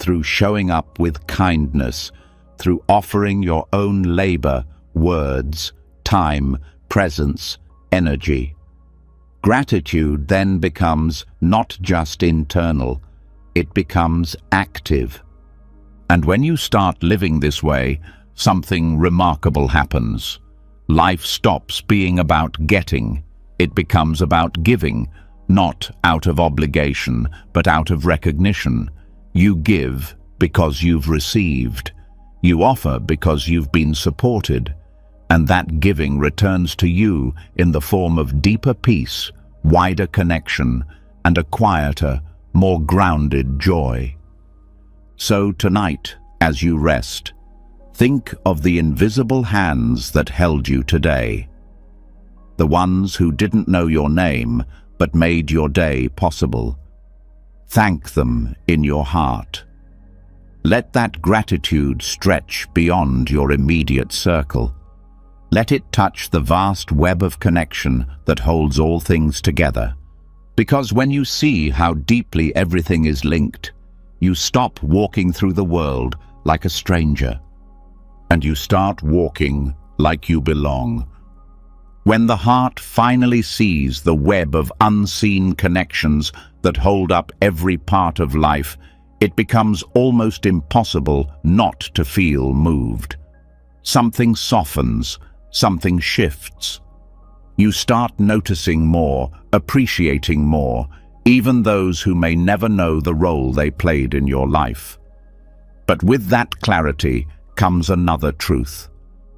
A: through showing up with kindness, through offering your own labor, words, time, presence, energy. Gratitude then becomes not just internal, it becomes active. And when you start living this way, something remarkable happens. Life stops being about getting. It becomes about giving, not out of obligation, but out of recognition. You give because you've received. You offer because you've been supported. And that giving returns to you in the form of deeper peace, wider connection, and a quieter, more grounded joy. So tonight, as you rest, think of the invisible hands that held you today. The ones who didn't know your name, but made your day possible. Thank them in your heart. Let that gratitude stretch beyond your immediate circle. Let it touch the vast web of connection that holds all things together. Because when you see how deeply everything is linked, you stop walking through the world like a stranger, and you start walking like you belong. When the heart finally sees the web of unseen connections that hold up every part of life, it becomes almost impossible not to feel moved. Something softens, something shifts. You start noticing more, appreciating more, even those who may never know the role they played in your life. But with that clarity comes another truth.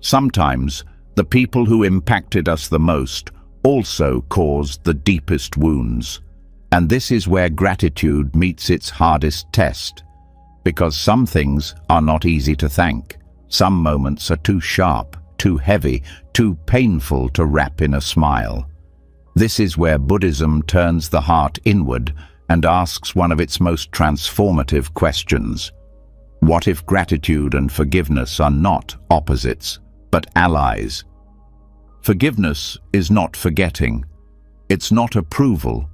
A: Sometimes The people who impacted us the most also caused the deepest wounds. And this is where gratitude meets its hardest test. Because some things are not easy to thank. Some moments are too sharp, too heavy, too painful to wrap in a smile. This is where Buddhism turns the heart inward and asks one of its most transformative questions. What if gratitude and forgiveness are not opposites, but allies? Forgiveness is not forgetting. It's not approval.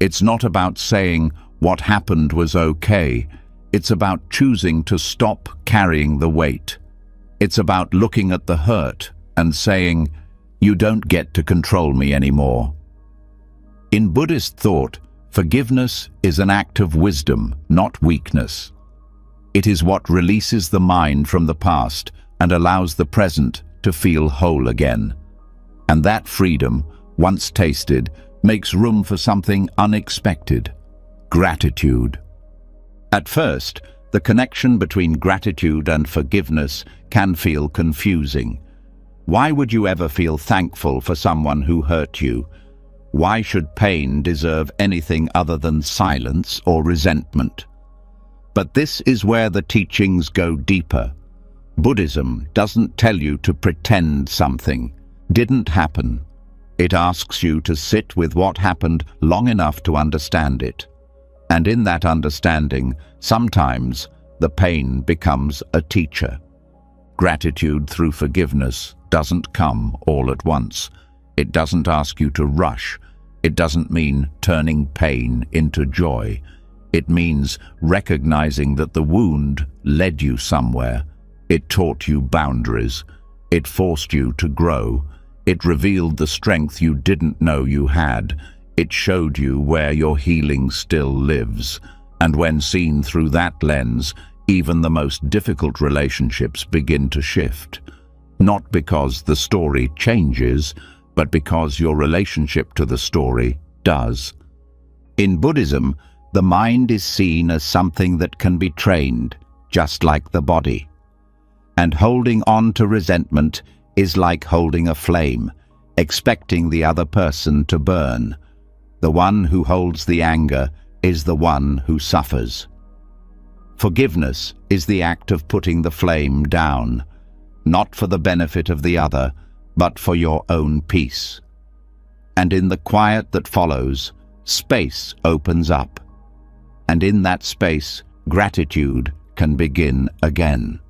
A: It's not about saying what happened was okay. It's about choosing to stop carrying the weight. It's about looking at the hurt and saying, "You don't get to control me anymore." In Buddhist thought, forgiveness is an act of wisdom, not weakness. It is what releases the mind from the past and allows the present to feel whole again. And that freedom, once tasted, makes room for something unexpected: gratitude. At first, the connection between gratitude and forgiveness can feel confusing. Why would you ever feel thankful for someone who hurt you? Why should pain deserve anything other than silence or resentment? But this is where the teachings go deeper. Buddhism doesn't tell you to pretend something didn't happen. It asks you to sit with what happened long enough to understand it. And in that understanding, sometimes the pain becomes a teacher. Gratitude through forgiveness doesn't come all at once. It doesn't ask you to rush. It doesn't mean turning pain into joy. It means recognizing that the wound led you somewhere. It taught you boundaries. It forced you to grow. It revealed the strength you didn't know you had. It showed you where your healing still lives. And when seen through that lens, even the most difficult relationships begin to shift. Not because the story changes, but because your relationship to the story does. In Buddhism, the mind is seen as something that can be trained, just like the body. And holding on to resentment is like holding a flame, expecting the other person to burn. The one who holds the anger is the one who suffers. Forgiveness is the act of putting the flame down, not for the benefit of the other, but for your own peace. And in the quiet that follows, space opens up. And in that space, gratitude can begin again.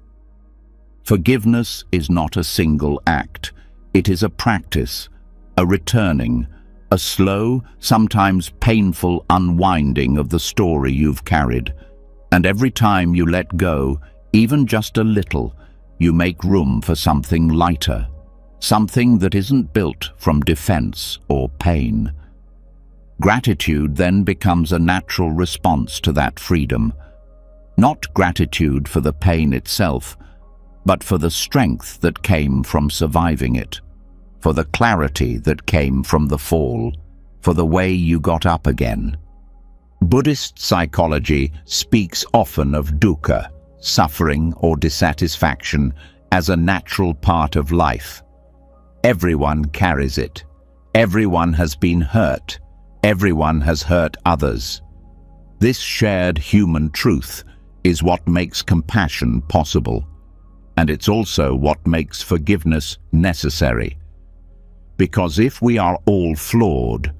A: Forgiveness is not a single act. It is a practice, a returning, a slow, sometimes painful unwinding of the story you've carried. And every time you let go, even just a little, you make room for something lighter, something that isn't built from defense or pain. Gratitude then becomes a natural response to that freedom. Not gratitude for the pain itself, but for the strength that came from surviving it, for the clarity that came from the fall, for the way you got up again. Buddhist psychology speaks often of dukkha, suffering or dissatisfaction, as a natural part of life. Everyone carries it. Everyone has been hurt. Everyone has hurt others. This shared human truth is what makes compassion possible. And it's also what makes forgiveness necessary. Because if we are all flawed,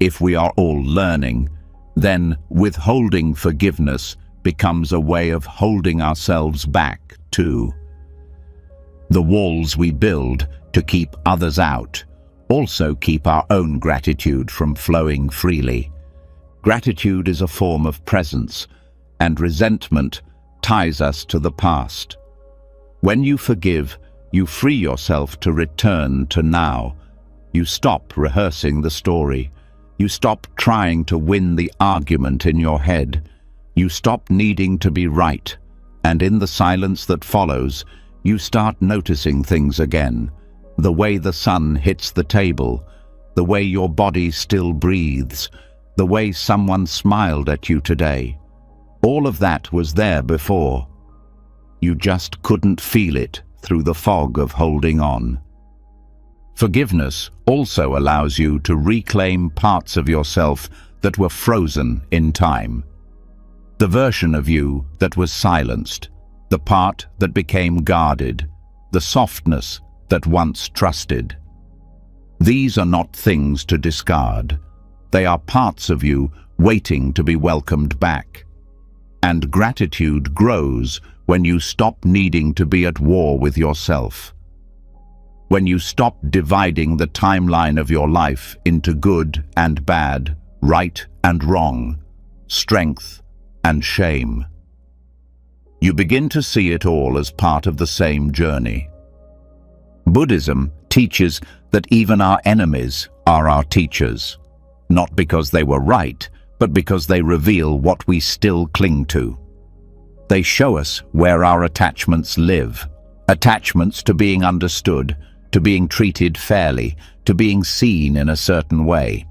A: if we are all learning, then withholding forgiveness becomes a way of holding ourselves back too. The walls we build to keep others out also keep our own gratitude from flowing freely. Gratitude is a form of presence, and resentment ties us to the past. When you forgive, you free yourself to return to now. You stop rehearsing the story. You stop trying to win the argument in your head. You stop needing to be right. And in the silence that follows, you start noticing things again. The way the sun hits the table, the way your body still breathes, the way someone smiled at you today. All of that was there before. You just couldn't feel it through the fog of holding on. Forgiveness also allows you to reclaim parts of yourself that were frozen in time. The version of you that was silenced, the part that became guarded, the softness that once trusted. These are not things to discard. They are parts of you waiting to be welcomed back. And gratitude grows when you stop needing to be at war with yourself. When you stop dividing the timeline of your life into good and bad, right and wrong, strength and shame. You begin to see it all as part of the same journey. Buddhism teaches that even our enemies are our teachers, not because they were right, but because they reveal what we still cling to. They show us where our attachments live, attachments to being understood, to being treated fairly, to being seen in a certain way.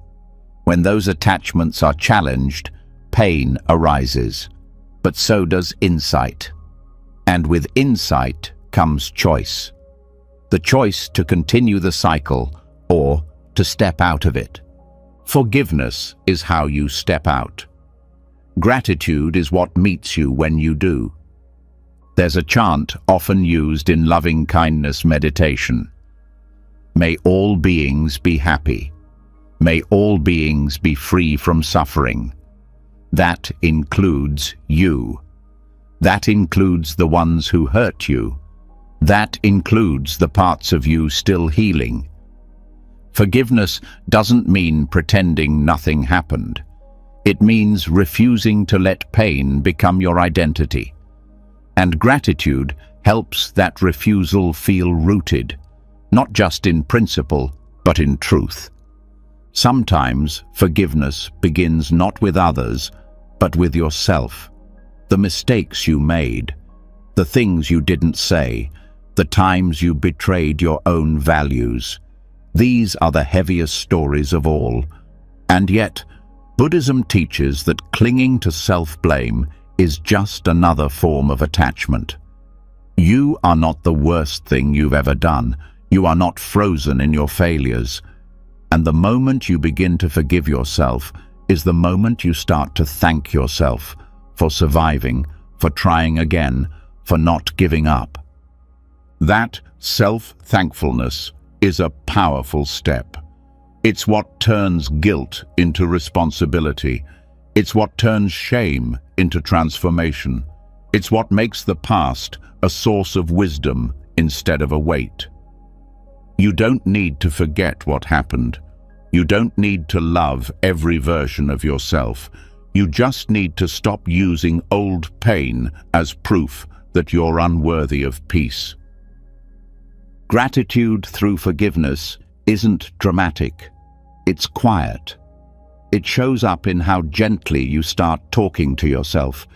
A: When those attachments are challenged, pain arises, but so does insight. And with insight comes choice. The choice to continue the cycle or to step out of it. Forgiveness is how you step out. Gratitude is what meets you when you do. There's a chant often used in loving-kindness meditation. May all beings be happy. May all beings be free from suffering. That includes you. That includes the ones who hurt you. That includes the parts of you still healing. Forgiveness doesn't mean pretending nothing happened. It means refusing to let pain become your identity. And gratitude helps that refusal feel rooted, not just in principle, but in truth. Sometimes forgiveness begins not with others, but with yourself. The mistakes you made, the things you didn't say, the times you betrayed your own values. These are the heaviest stories of all. And yet, Buddhism teaches that clinging to self-blame is just another form of attachment. You are not the worst thing you've ever done. You are not frozen in your failures. And the moment you begin to forgive yourself is the moment you start to thank yourself for surviving, for trying again, for not giving up. That self-thankfulness is a powerful step. It's what turns guilt into responsibility. It's what turns shame into transformation. It's what makes the past a source of wisdom instead of a weight. You don't need to forget what happened. You don't need to love every version of yourself. You just need to stop using old pain as proof that you're unworthy of peace. Gratitude through forgiveness isn't dramatic. It's quiet. It shows up in how gently you start talking to yourself,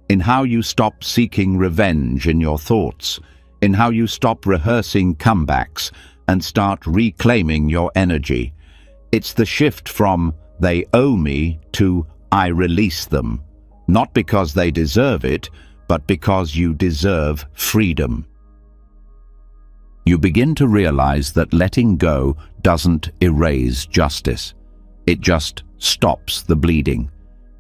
A: in how you stop seeking revenge in your thoughts, in how you stop rehearsing comebacks and start reclaiming your energy. It's the shift from "they owe me" to "I release them," not because they deserve it, but because you deserve freedom. You begin to realize that letting go doesn't erase justice. It just stops the bleeding.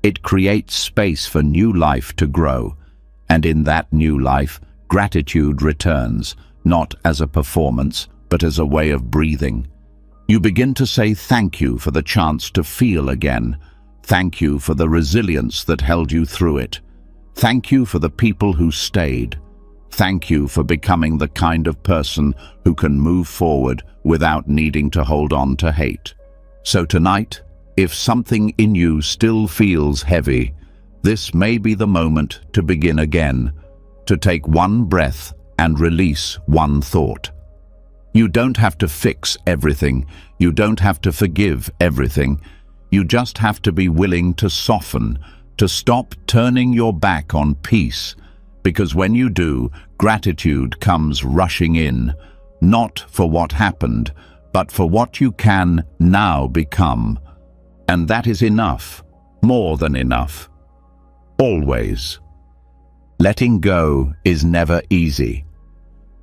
A: It creates space for new life to grow. And in that new life, gratitude returns, not as a performance, but as a way of breathing. You begin to say thank you for the chance to feel again. Thank you for the resilience that held you through it. Thank you for the people who stayed. Thank you for becoming the kind of person who can move forward without needing to hold on to hate. So tonight, if something in you still feels heavy, this may be the moment to begin again, to take one breath and release one thought. You don't have to fix everything. You don't have to forgive everything. You just have to be willing to soften, to stop turning your back on peace. Because when you do, gratitude comes rushing in, not for what happened, but for what you can now become. And that is enough, more than enough. Always. Letting go is never easy.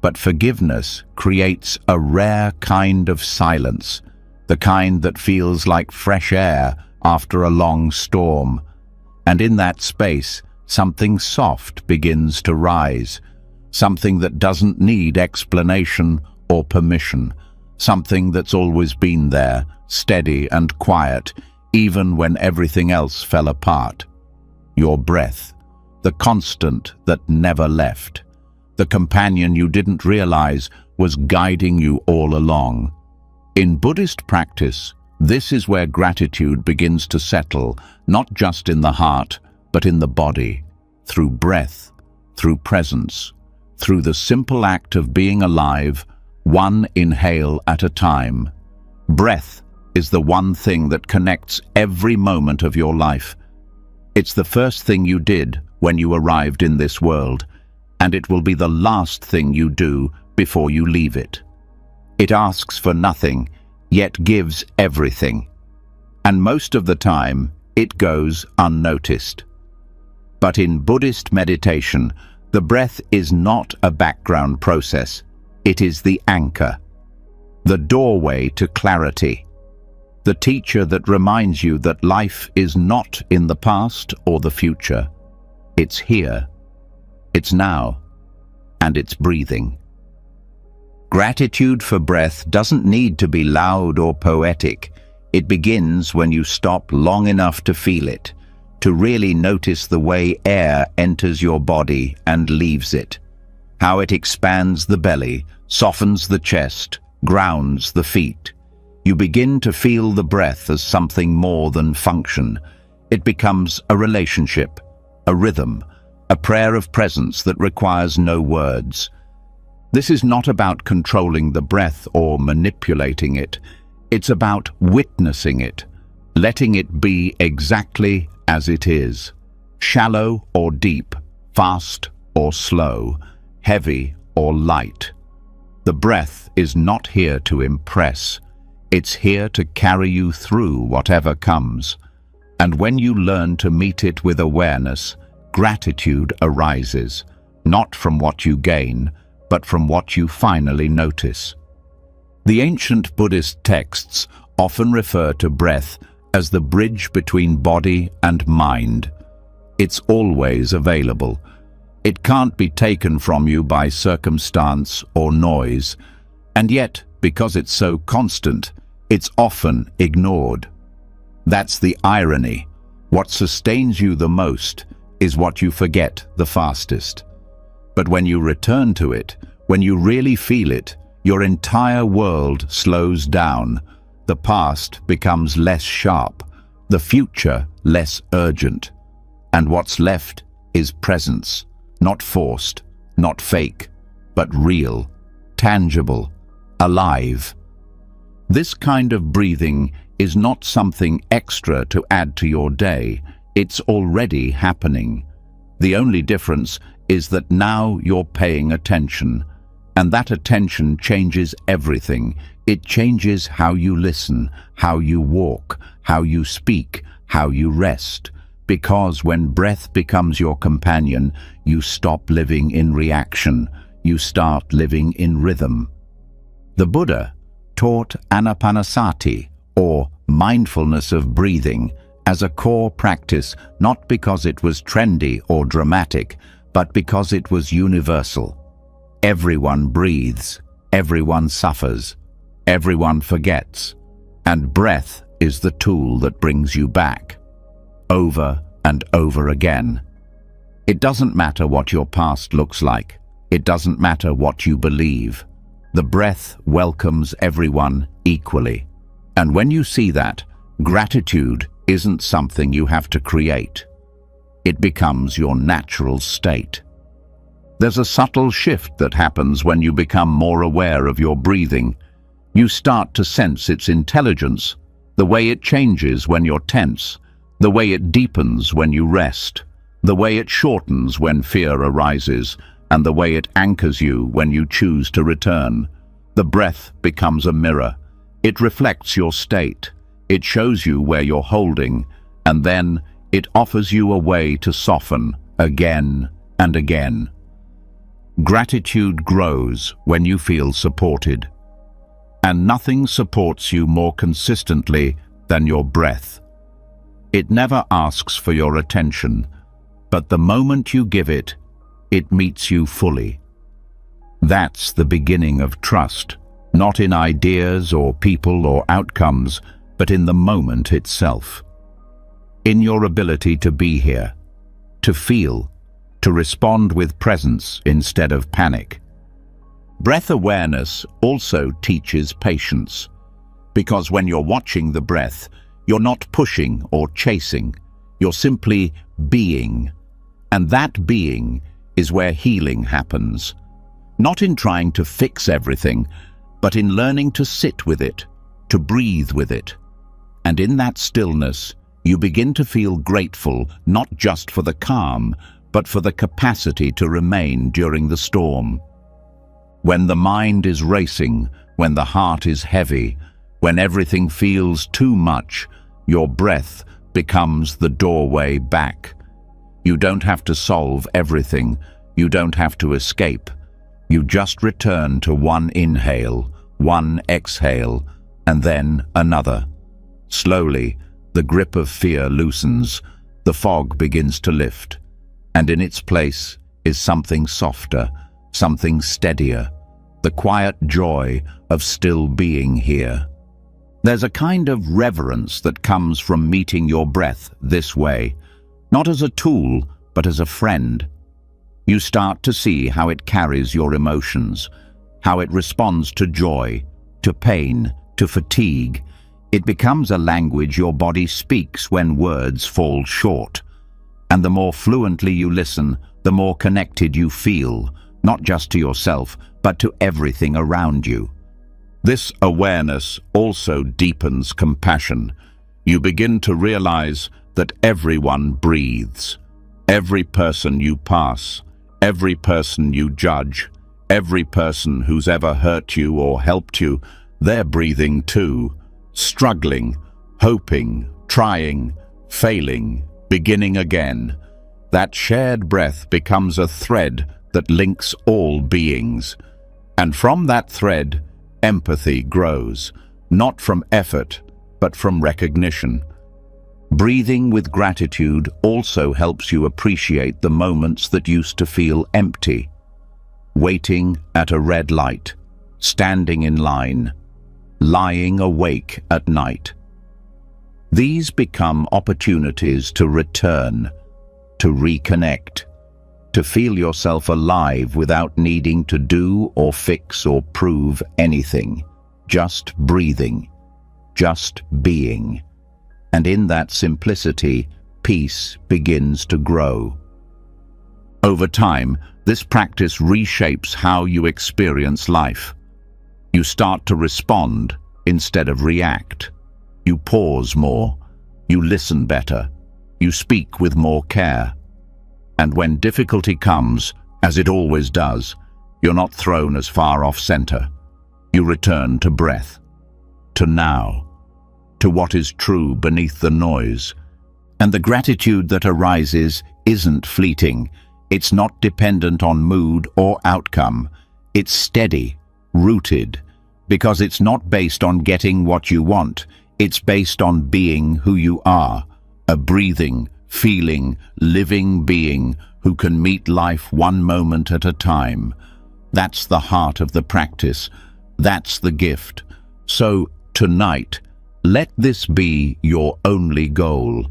A: But forgiveness creates a rare kind of silence, the kind that feels like fresh air after a long storm. And in that space, something soft begins to rise, something that doesn't need explanation or permission, something that's always been there, steady and quiet, even when everything else fell apart. Your breath, the constant that never left, the companion you didn't realize was guiding you all along. In Buddhist practice, this is where gratitude begins to settle, not just in the heart, but in the body, through breath, through presence, through the simple act of being alive, one inhale at a time. Breath is the one thing that connects every moment of your life. It's the first thing you did when you arrived in this world, and it will be the last thing you do before you leave it. It asks for nothing, yet gives everything. And most of the time, it goes unnoticed. But in Buddhist meditation, the breath is not a background process. It is the anchor, the doorway to clarity, the teacher that reminds you that life is not in the past or the future. It's here, it's now, and it's breathing. Gratitude for breath doesn't need to be loud or poetic. It begins when you stop long enough to feel it, to really notice the way air enters your body and leaves it, how it expands the belly, softens the chest, grounds the feet. You begin to feel the breath as something more than function. It becomes a relationship, a rhythm, a prayer of presence that requires no words. This is not about controlling the breath or manipulating it. It's about witnessing it, letting it be exactly as it is, shallow or deep, fast or slow, heavy or light. The breath is not here to impress. It's here to carry you through whatever comes. And when you learn to meet it with awareness, gratitude arises, not from what you gain, but from what you finally notice. The ancient Buddhist texts often refer to breath as the bridge between body and mind. It's always available. It can't be taken from you by circumstance or noise, and yet, because it's so constant, it's often ignored. That's the irony. What sustains you the most is what you forget the fastest. But when you return to it, when you really feel it, your entire world slows down. The past becomes less sharp, the future less urgent, and what's left is presence, not forced, not fake, but real, tangible, alive. This kind of breathing is not something extra to add to your day. It's already happening. The only difference is that now you're paying attention, and that attention changes everything. It changes how you listen, how you walk, how you speak, how you rest. Because when breath becomes your companion, you stop living in reaction. You start living in rhythm. The Buddha taught anapanasati, or mindfulness of breathing, as a core practice, not because it was trendy or dramatic, but because it was universal. Everyone breathes, everyone suffers, everyone forgets, and breath is the tool that brings you back, over and over again. It doesn't matter what your past looks like. It doesn't matter what you believe. The breath welcomes everyone equally. And when you see that, gratitude isn't something you have to create. It becomes your natural state. There's a subtle shift that happens when you become more aware of your breathing. You start to sense its intelligence, the way it changes when you're tense, the way it deepens when you rest, the way it shortens when fear arises, and the way it anchors you when you choose to return. The breath becomes a mirror. It reflects your state. It shows you where you're holding, and then it offers you a way to soften again and again. Gratitude grows when you feel supported. And nothing supports you more consistently than your breath. It never asks for your attention, but the moment you give it, it meets you fully. That's the beginning of trust, not in ideas or people or outcomes, but in the moment itself. In your ability to be here, to feel, to respond with presence instead of panic. Breath awareness also teaches patience, because when you're watching the breath, you're not pushing or chasing, you're simply being. And that being is where healing happens. Not in trying to fix everything, but in learning to sit with it, to breathe with it. And in that stillness, you begin to feel grateful not just for the calm, but for the capacity to remain during the storm. When the mind is racing, when the heart is heavy, when everything feels too much, your breath becomes the doorway back. You don't have to solve everything. You don't have to escape. You just return to one inhale, one exhale, and then another. Slowly, the grip of fear loosens, the fog begins to lift, and in its place is something softer, something steadier, the quiet joy of still being here. There's a kind of reverence that comes from meeting your breath this way, not as a tool, but as a friend. You start to see how it carries your emotions, how it responds to joy, to pain, to fatigue. It becomes a language your body speaks when words fall short. And the more fluently you listen, the more connected you feel, not just to yourself, but to everything around you. This awareness also deepens compassion. You begin to realize that everyone breathes. Every person you pass, every person you judge, every person who's ever hurt you or helped you, they're breathing too, struggling, hoping, trying, failing, beginning again. That shared breath becomes a thread that links all beings. And from that thread, empathy grows, not from effort, but from recognition. Breathing with gratitude also helps you appreciate the moments that used to feel empty. Waiting at a red light, standing in line, lying awake at night. These become opportunities to return, to reconnect, to feel yourself alive without needing to do or fix or prove anything. Just breathing, just being. And in that simplicity, peace begins to grow. Over time, this practice reshapes how you experience life. You start to respond instead of react. You pause more. You listen better. You speak with more care. And when difficulty comes, as it always does, you're not thrown as far off center. You return to breath, to now, to what is true beneath the noise. And the gratitude that arises isn't fleeting. It's not dependent on mood or outcome. It's steady, rooted, because it's not based on getting what you want. It's based on being who you are, a breathing, feeling, living being who can meet life one moment at a time. That's the heart of the practice. That's the gift. So, tonight, let this be your only goal.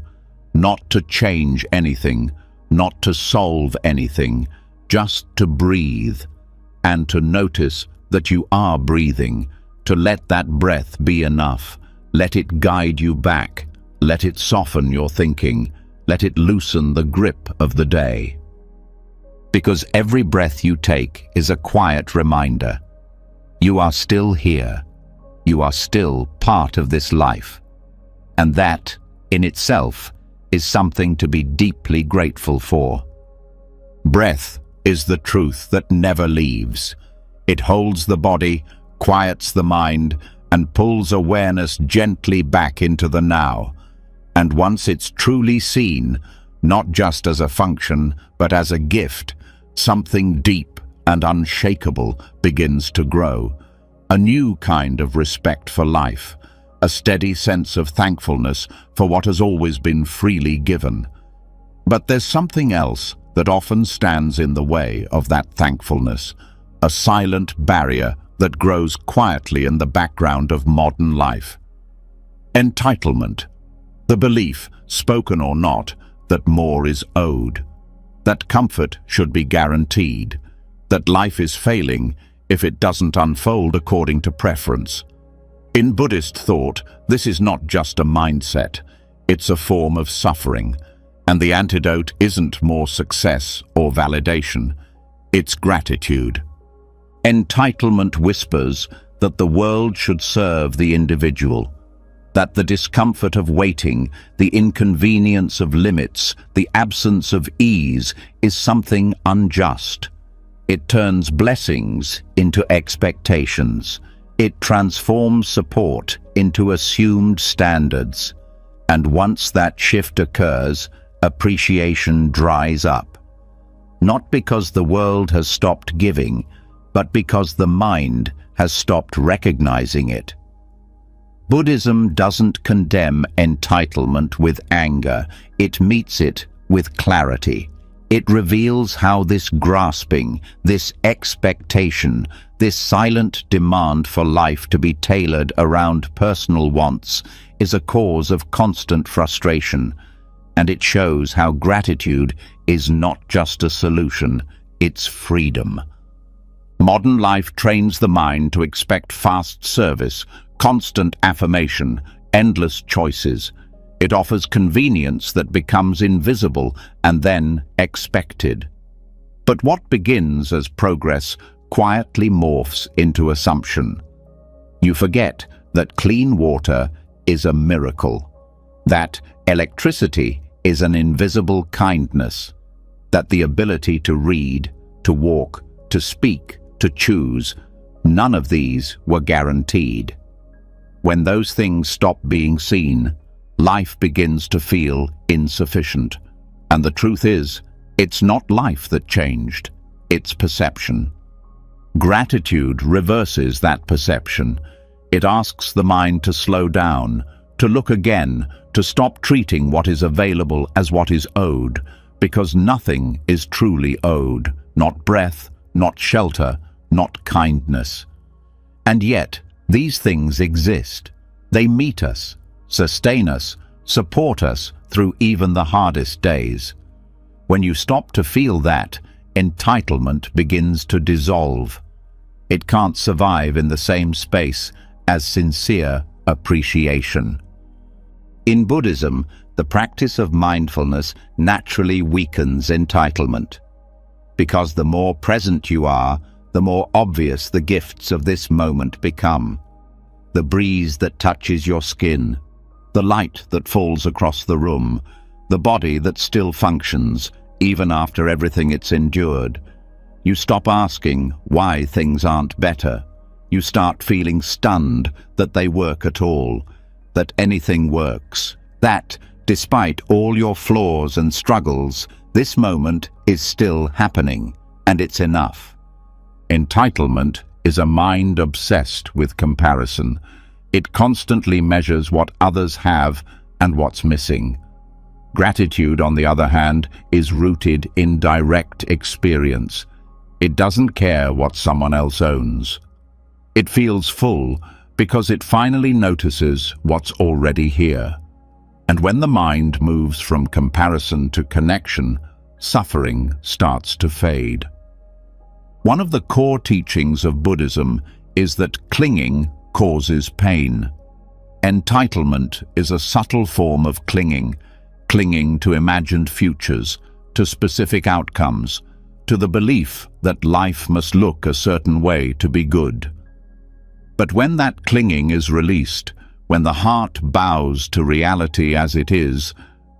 A: Not to change anything, not to solve anything, just to breathe, and to notice that you are breathing, to let that breath be enough. Let it guide you back. Let it soften your thinking. Let it loosen the grip of the day. Because every breath you take is a quiet reminder. You are still here. You are still part of this life. And that, in itself, is something to be deeply grateful for. Breath is the truth that never leaves. It holds the body, quiets the mind, and pulls awareness gently back into the now. And once it's truly seen, not just as a function, but as a gift, something deep, and unshakable begins to grow. A new kind of respect for life, a steady sense of thankfulness for what has always been freely given. But there's something else that often stands in the way of that thankfulness, a silent barrier that grows quietly in the background of modern life. Entitlement, the belief, spoken or not, that more is owed, that comfort should be guaranteed, that life is failing if it doesn't unfold according to preference. In Buddhist thought, this is not just a mindset, it's a form of suffering, and the antidote isn't more success or validation, it's gratitude. Entitlement whispers that the world should serve the individual, that the discomfort of waiting, the inconvenience of limits, the absence of ease is something unjust. It turns blessings into expectations. It transforms support into assumed standards. And once that shift occurs, appreciation dries up. Not because the world has stopped giving, but because the mind has stopped recognizing it. Buddhism doesn't condemn entitlement with anger, it meets it with clarity. It reveals how this grasping, this expectation, this silent demand for life to be tailored around personal wants is a cause of constant frustration, and it shows how gratitude is not just a solution, it's freedom. Modern life trains the mind to expect fast service, constant affirmation, endless choices. It offers convenience that becomes invisible and then expected. But what begins as progress quietly morphs into assumption. You forget that clean water is a miracle, that electricity is an invisible kindness, that the ability to read, to walk, to speak, to choose, none of these were guaranteed. When those things stop being seen, life begins to feel insufficient. And the truth is, it's not life that changed, it's perception. Gratitude reverses that perception. It asks the mind to slow down, to look again, to stop treating what is available as what is owed, because nothing is truly owed, not breath, not shelter, not kindness. And yet, these things exist. They meet us, sustain us, support us through even the hardest days. When you stop to feel that, entitlement begins to dissolve. It can't survive in the same space as sincere appreciation. In Buddhism, the practice of mindfulness naturally weakens entitlement. Because the more present you are, the more obvious the gifts of this moment become. The breeze that touches your skin, the light that falls across the room, the body that still functions, even after everything it's endured. You stop asking why things aren't better. You start feeling stunned that they work at all, that anything works, that, despite all your flaws and struggles, this moment is still happening, and it's enough. Entitlement is a mind obsessed with comparison. It constantly measures what others have and what's missing. Gratitude, on the other hand, is rooted in direct experience. It doesn't care what someone else owns. It feels full because it finally notices what's already here. And when the mind moves from comparison to connection, suffering starts to fade. One of the core teachings of Buddhism is that clinging causes pain. Entitlement is a subtle form of clinging to imagined futures, to specific outcomes, to the belief that life must look a certain way to be good. But when that clinging is released, when the heart bows to reality as it is,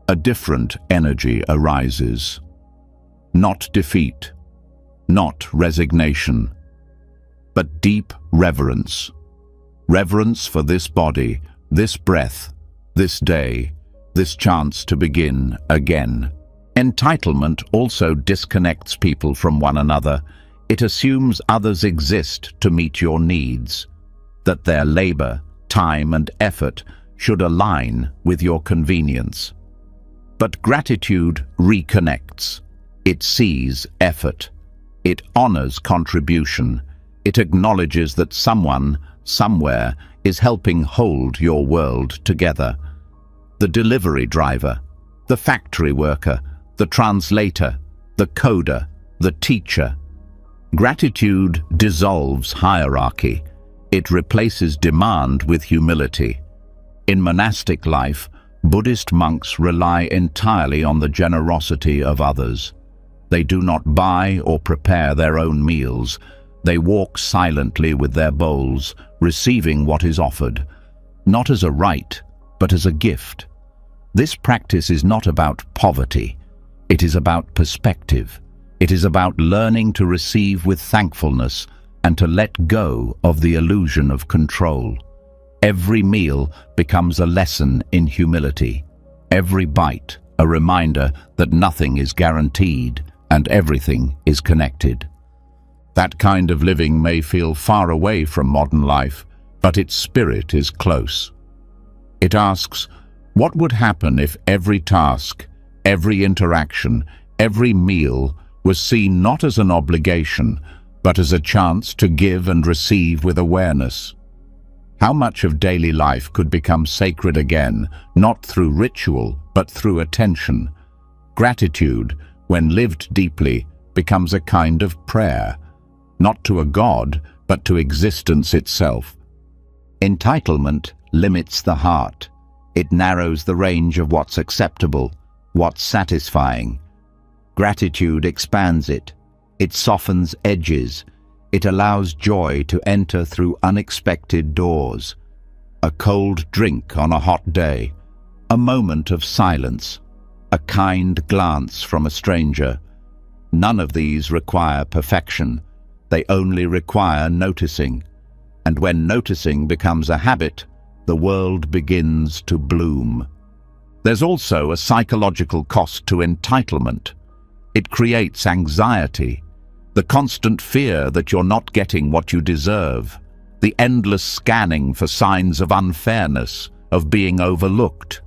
A: a different energy arises. Not defeat, not resignation, but deep reverence. Reverence for this body, this breath, this day, this chance to begin again. Entitlement also disconnects people from one another. It assumes others exist to meet your needs, that their labor, time, and effort should align with your convenience. But gratitude reconnects. It sees effort. It honors contribution. It acknowledges that someone, somewhere, is helping hold your world together. The delivery driver, the factory worker, the translator, the coder, the teacher. Gratitude dissolves hierarchy. It replaces demand with humility. In monastic life, Buddhist monks rely entirely on the generosity of others. They do not buy or prepare their own meals. They walk silently with their bowls, receiving what is offered, not as a right, but as a gift. This practice is not about poverty. It is about perspective. It is about learning to receive with thankfulness and to let go of the illusion of control. Every meal becomes a lesson in humility. Every bite a reminder that nothing is guaranteed and everything is connected. That kind of living may feel far away from modern life, but its spirit is close. It asks, what would happen if every task, every interaction, every meal was seen not as an obligation, but as a chance to give and receive with awareness? How much of daily life could become sacred again, not through ritual, but through attention? Gratitude, when lived deeply, becomes a kind of prayer, not to a god, but to existence itself. Entitlement limits the heart. It narrows the range of what's acceptable, what's satisfying. Gratitude expands it. It softens edges. It allows joy to enter through unexpected doors. A cold drink on a hot day, a moment of silence, a kind glance from a stranger. None of these require perfection. They only require noticing. And when noticing becomes a habit, the world begins to bloom. There's also a psychological cost to entitlement. It creates anxiety, the constant fear that you're not getting what you deserve, the endless scanning for signs of unfairness, of being overlooked.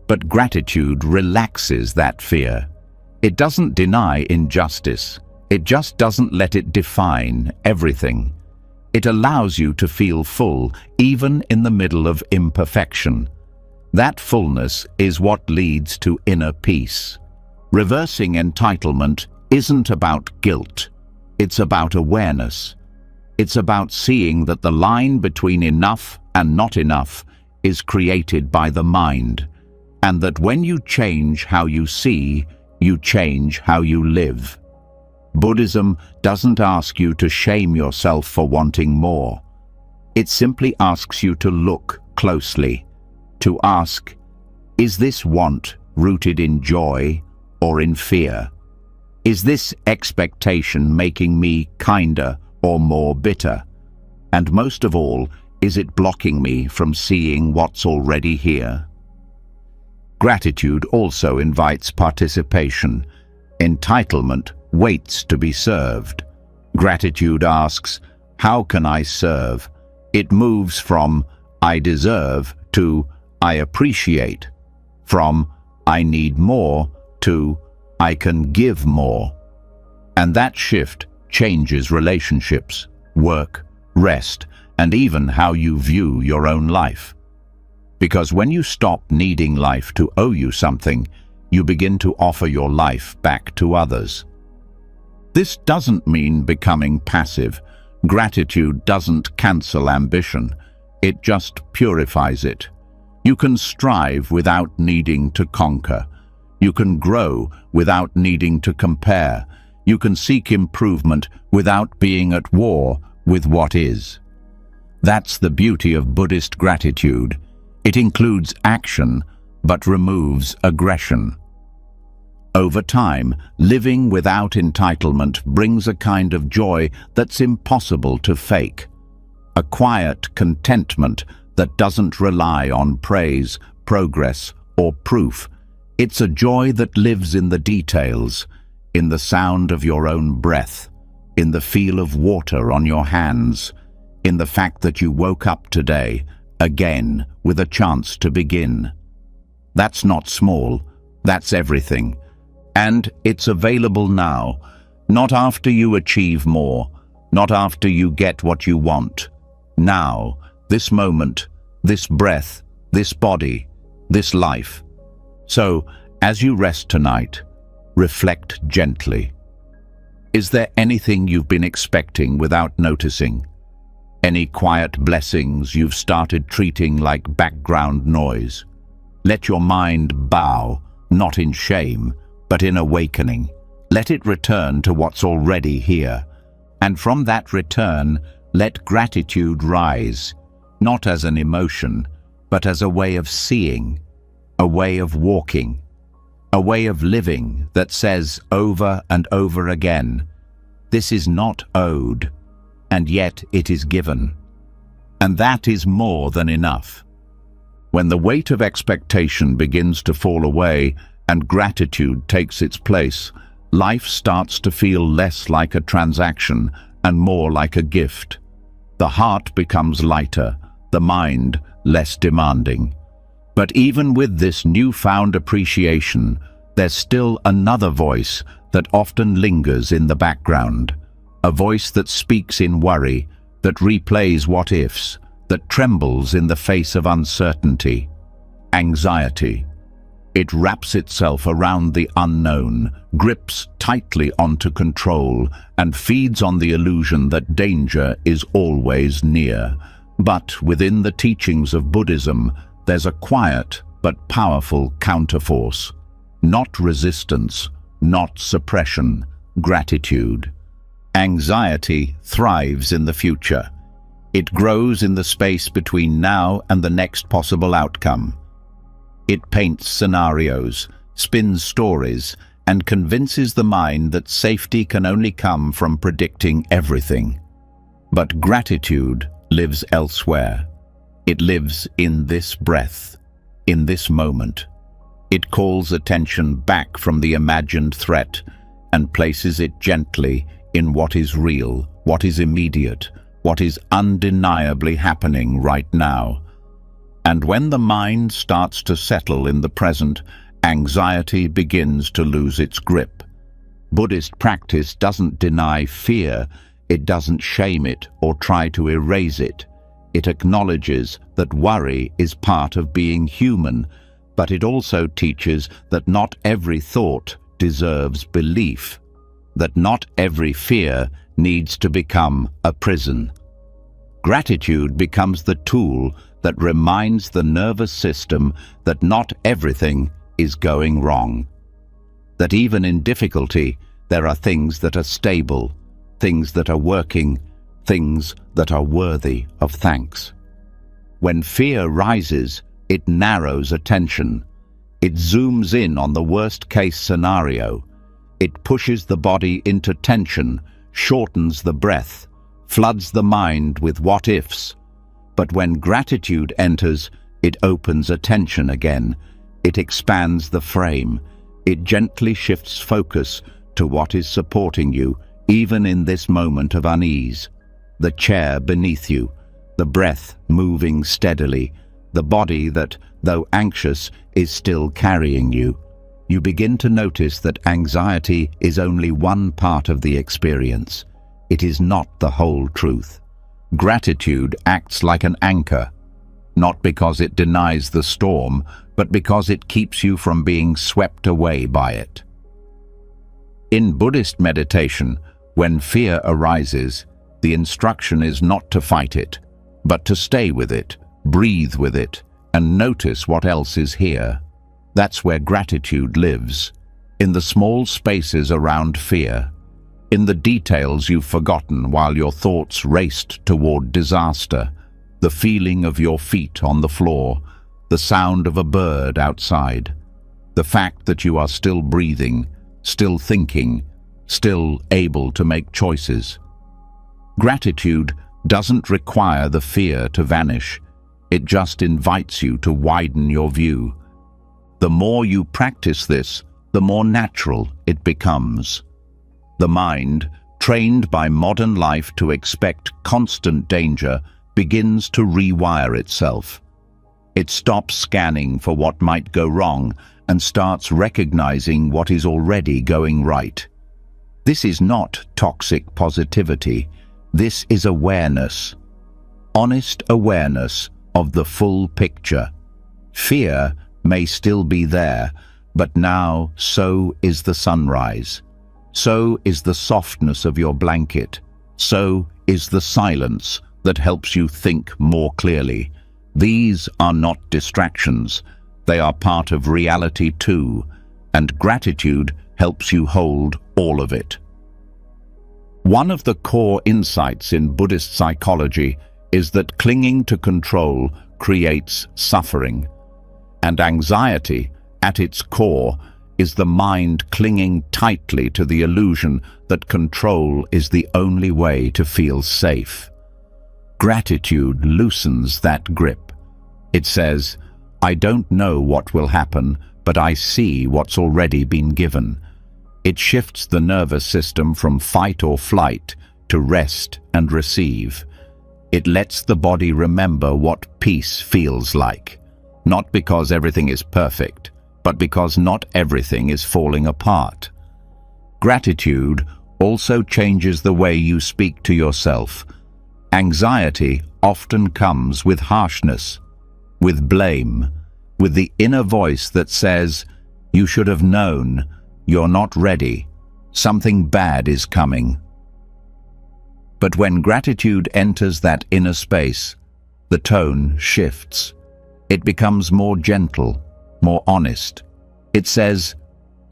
A: But gratitude relaxes that fear. It doesn't deny injustice. It just doesn't let it define everything. It allows you to feel full, even in the middle of imperfection. That fullness is what leads to inner peace. Reversing entitlement isn't about guilt. It's about awareness. It's about seeing that the line between enough and not enough is created by the mind, and that when you change how you see, you change how you live. Buddhism doesn't ask you to shame yourself for wanting more. It simply asks you to look closely, to ask, is this want rooted in joy or in fear? Is this expectation making me kinder or more bitter? And most of all, is it blocking me from seeing what's already here? Gratitude also invites participation. Entitlement waits to be served. Gratitude asks, how can I serve? It moves from I deserve to I appreciate, from I need more to I can give more. And that shift changes relationships, work, rest, and even how you view your own life. Because when you stop needing life to owe you something, you begin to offer your life back to others. This doesn't mean becoming passive. Gratitude doesn't cancel ambition. It just purifies it. You can strive without needing to conquer. You can grow without needing to compare. You can seek improvement without being at war with what is. That's the beauty of Buddhist gratitude. It includes action, but removes aggression. Over time, living without entitlement brings a kind of joy that's impossible to fake. A quiet contentment that doesn't rely on praise, progress, or proof. It's a joy that lives in the details, in the sound of your own breath, in the feel of water on your hands, in the fact that you woke up today, again, with a chance to begin. That's not small, that's everything. And it's available now, not after you achieve more, not after you get what you want. Now, this moment, this breath, this body, this life. So, as you rest tonight, reflect gently. Is there anything you've been expecting without noticing? Any quiet blessings you've started treating like background noise? Let your mind bow, not in shame, but in awakening. Let it return to what's already here. And from that return, let gratitude rise, not as an emotion, but as a way of seeing, a way of walking, a way of living that says over and over again, this is not owed, and yet it is given. And that is more than enough. When the weight of expectation begins to fall away and gratitude takes its place, life starts to feel less like a transaction and more like a gift. The heart becomes lighter, the mind less demanding. But even with this newfound appreciation, there's still another voice that often lingers in the background, a voice that speaks in worry, that replays what-ifs, that trembles in the face of uncertainty. Anxiety. It wraps itself around the unknown, grips tightly onto control, and feeds on the illusion that danger is always near. But within the teachings of Buddhism, there's a quiet but powerful counterforce. Not resistance, not suppression, gratitude. Anxiety thrives in the future. It grows in the space between now and the next possible outcome. It paints scenarios, spins stories, and convinces the mind that safety can only come from predicting everything. But gratitude lives elsewhere. It lives in this breath, in this moment. It calls attention back from the imagined threat and places it gently in what is real, what is immediate, what is undeniably happening right now. And when the mind starts to settle in the present, anxiety begins to lose its grip. Buddhist practice doesn't deny fear, it doesn't shame it or try to erase it. It acknowledges that worry is part of being human, but it also teaches that not every thought deserves belief, that not every fear needs to become a prison. Gratitude becomes the tool that reminds the nervous system that not everything is going wrong. That even in difficulty, there are things that are stable, things that are working, things that are worthy of thanks. When fear rises, it narrows attention. It zooms in on the worst-case scenario. It pushes the body into tension, shortens the breath, floods the mind with what-ifs. But when gratitude enters, it opens attention again. It expands the frame. It gently shifts focus to what is supporting you, even in this moment of unease. The chair beneath you, the breath moving steadily, the body that, though anxious, is still carrying you. You begin to notice that anxiety is only one part of the experience. It is not the whole truth. Gratitude acts like an anchor, not because it denies the storm, but because it keeps you from being swept away by it. In Buddhist meditation, when fear arises, the instruction is not to fight it, but to stay with it, breathe with it, and notice what else is here. That's where gratitude lives, in the small spaces around fear, in the details you've forgotten while your thoughts raced toward disaster, the feeling of your feet on the floor, the sound of a bird outside, the fact that you are still breathing, still thinking, still able to make choices. Gratitude doesn't require the fear to vanish. It just invites you to widen your view. The more you practice this, the more natural it becomes. The mind, trained by modern life to expect constant danger, begins to rewire itself. It stops scanning for what might go wrong and starts recognizing what is already going right. This is not toxic positivity. This is awareness. Honest awareness of the full picture. Fear may still be there, but now so is the sunrise. So is the softness of your blanket. So is the silence that helps you think more clearly. These are not distractions. They are part of reality too, and gratitude helps you hold all of it. One of the core insights in Buddhist psychology is that clinging to control creates suffering, and anxiety, at its core, is the mind clinging tightly to the illusion that control is the only way to feel safe. Gratitude loosens that grip. It says, "I don't know what will happen, but I see what's already been given." It shifts the nervous system from fight or flight to rest and receive. It lets the body remember what peace feels like, not because everything is perfect, but because not everything is falling apart. Gratitude also changes the way you speak to yourself. Anxiety often comes with harshness, with blame, with the inner voice that says, "You should have known, you're not ready, something bad is coming." But when gratitude enters that inner space, the tone shifts. It becomes more gentle, more honest. It says,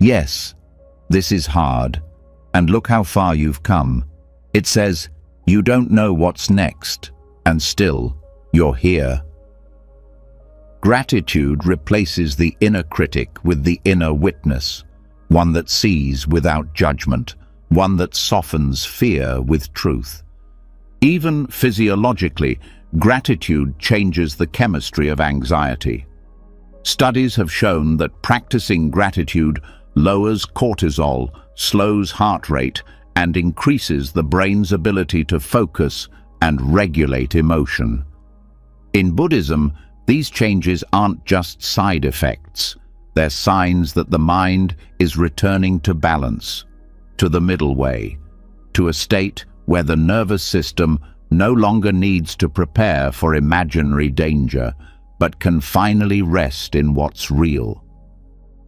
A: "Yes, this is hard, and look how far you've come." It says, "You don't know what's next, and still, you're here." Gratitude replaces the inner critic with the inner witness, one that sees without judgment, one that softens fear with truth. Even physiologically, gratitude changes the chemistry of anxiety. Studies have shown that practicing gratitude lowers cortisol, slows heart rate, and increases the brain's ability to focus and regulate emotion. In Buddhism, these changes aren't just side effects. They're signs that the mind is returning to balance, to the middle way, to a state where the nervous system no longer needs to prepare for imaginary danger, but can finally rest in what's real.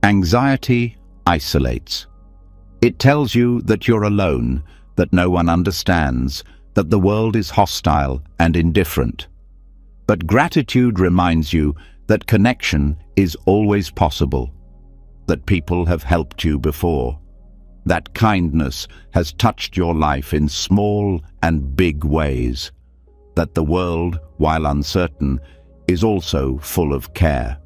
A: Anxiety isolates. It tells you that you're alone, that no one understands, that the world is hostile and indifferent. But gratitude reminds you that connection is always possible, that people have helped you before, that kindness has touched your life in small and big ways, that the world, while uncertain, is also full of care.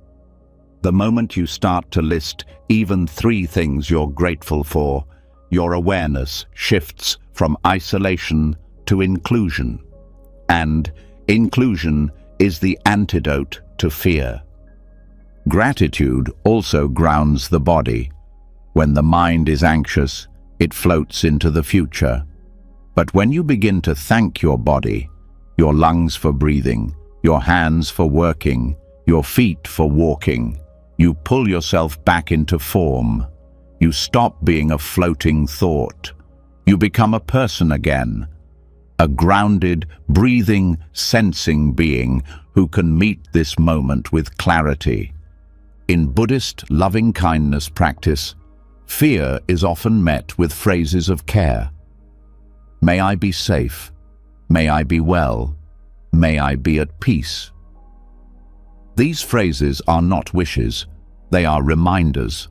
A: The moment you start to list even 3 things you're grateful for, your awareness shifts from isolation to inclusion. And inclusion is the antidote to fear. Gratitude also grounds the body. When the mind is anxious, it floats into the future. But when you begin to thank your body, your lungs for breathing, your hands for working, your feet for walking, you pull yourself back into form. You stop being a floating thought. You become a person again, a grounded, breathing, sensing being who can meet this moment with clarity. In Buddhist loving-kindness practice, fear is often met with phrases of care. May I be safe. May I be well. May I be at peace. These phrases are not wishes, they are reminders.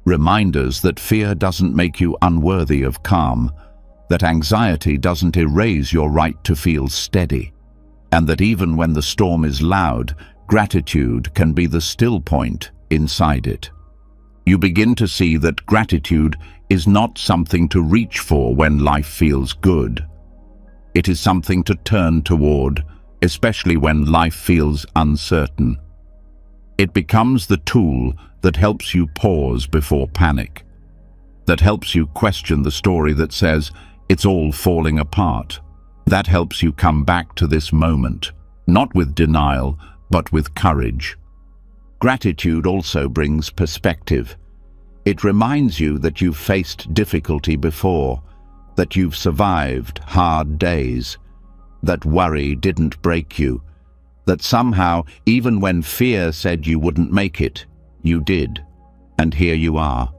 A: Reminders that fear doesn't make you unworthy of calm, that anxiety doesn't erase your right to feel steady, and that even when the storm is loud, gratitude can be the still point inside it. You begin to see that gratitude is not something to reach for when life feels good. It is something to turn toward, especially when life feels uncertain. It becomes the tool that helps you pause before panic, that helps you question the story that says, it's all falling apart. That helps you come back to this moment, not with denial, but with courage. Gratitude also brings perspective. It reminds you that you've faced difficulty before, that you've survived hard days, that worry didn't break you, that somehow, even when fear said you wouldn't make it, you did. And here you are,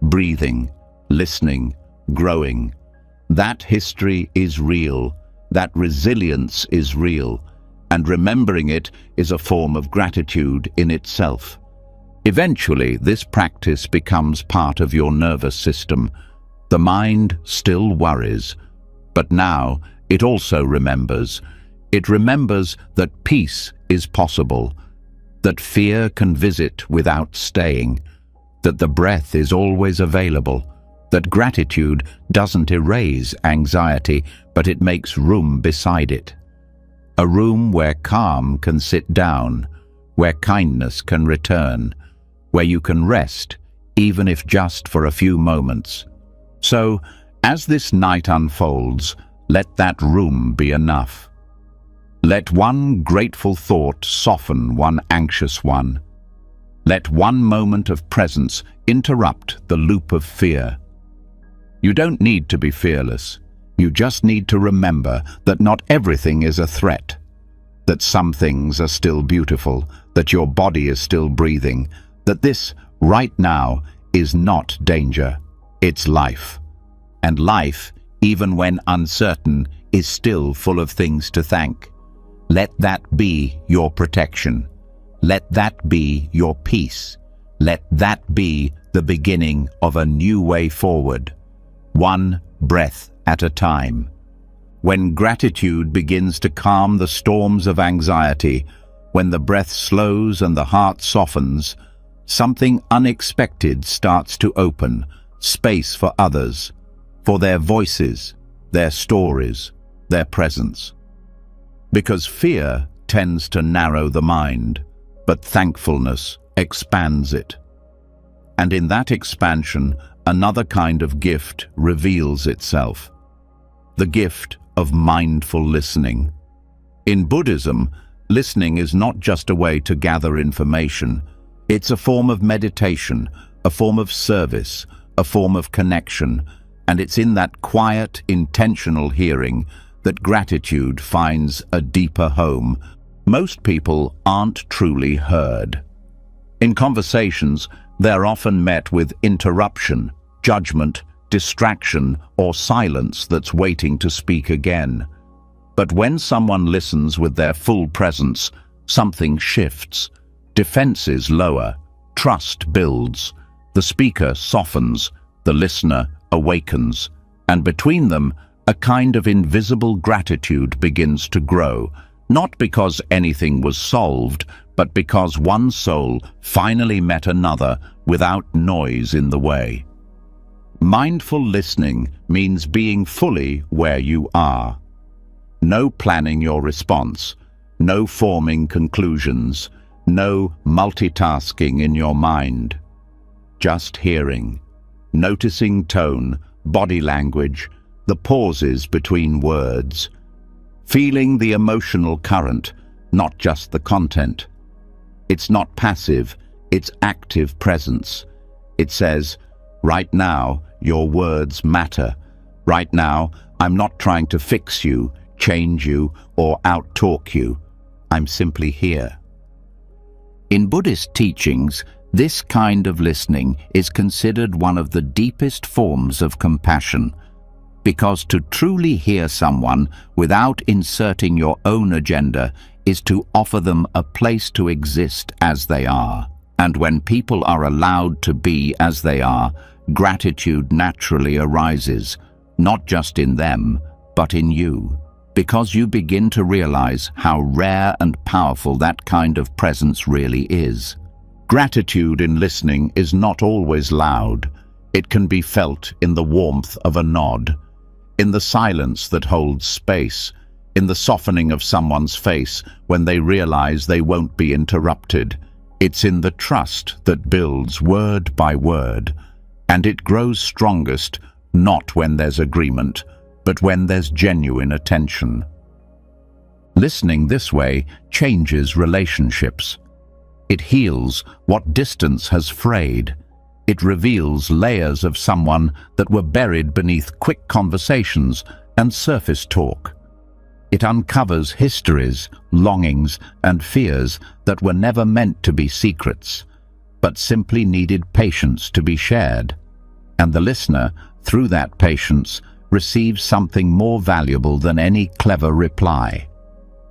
A: breathing, listening, growing. That history is real, that resilience is real, and remembering it is a form of gratitude in itself. Eventually, this practice becomes part of your nervous system. The mind still worries, but now it also remembers. It remembers that peace is possible, that fear can visit without staying, that the breath is always available, that gratitude doesn't erase anxiety, but it makes room beside it. A room where calm can sit down, where kindness can return, where you can rest, even if just for a few moments. So, as this night unfolds, let that room be enough. Let one grateful thought soften one anxious one. Let one moment of presence interrupt the loop of fear. You don't need to be fearless. You just need to remember that not everything is a threat, that some things are still beautiful, that your body is still breathing, that this, right now, is not danger. It's life. And life, even when uncertain, is still full of things to thank. Let that be your protection. Let that be your peace. Let that be the beginning of a new way forward, one breath at a time. When gratitude begins to calm the storms of anxiety, when the breath slows and the heart softens, something unexpected starts to open, space for others, for their voices, their stories, their presence. Because fear tends to narrow the mind, but thankfulness expands it. And in that expansion, another kind of gift reveals itself. The gift of mindful listening. In Buddhism, listening is not just a way to gather information. It's a form of meditation, a form of service, a form of connection, and it's in that quiet, intentional hearing that gratitude finds a deeper home. Most people aren't truly heard. In conversations, they're often met with interruption, judgment, distraction, or silence that's waiting to speak again. But when someone listens with their full presence, something shifts. Defenses lower, trust builds, the speaker softens, the listener awakens, and between them, a kind of invisible gratitude begins to grow, not because anything was solved, but because one soul finally met another without noise in the way. Mindful listening means being fully where you are. No planning your response, no forming conclusions, no multitasking in your mind. Just hearing, noticing tone, body language, the pauses between words, feeling the emotional current, not just the content. It's not passive, it's active presence. It says, right now, your words matter. Right now, I'm not trying to fix you, change you, or out-talk you. I'm simply here. In Buddhist teachings, this kind of listening is considered one of the deepest forms of compassion, because to truly hear someone without inserting your own agenda is to offer them a place to exist as they are. And when people are allowed to be as they are, gratitude naturally arises, not just in them, but in you, because you begin to realize how rare and powerful that kind of presence really is. Gratitude in listening is not always loud. It can be felt in the warmth of a nod, in the silence that holds space, in the softening of someone's face when they realize they won't be interrupted. It's in the trust that builds word by word, and it grows strongest not when there's agreement, but when there's genuine attention. Listening this way changes relationships. It heals what distance has frayed. It reveals layers of someone that were buried beneath quick conversations and surface talk. It uncovers histories, longings, and fears that were never meant to be secrets, but simply needed patience to be shared. And the listener, through that patience, receives something more valuable than any clever reply.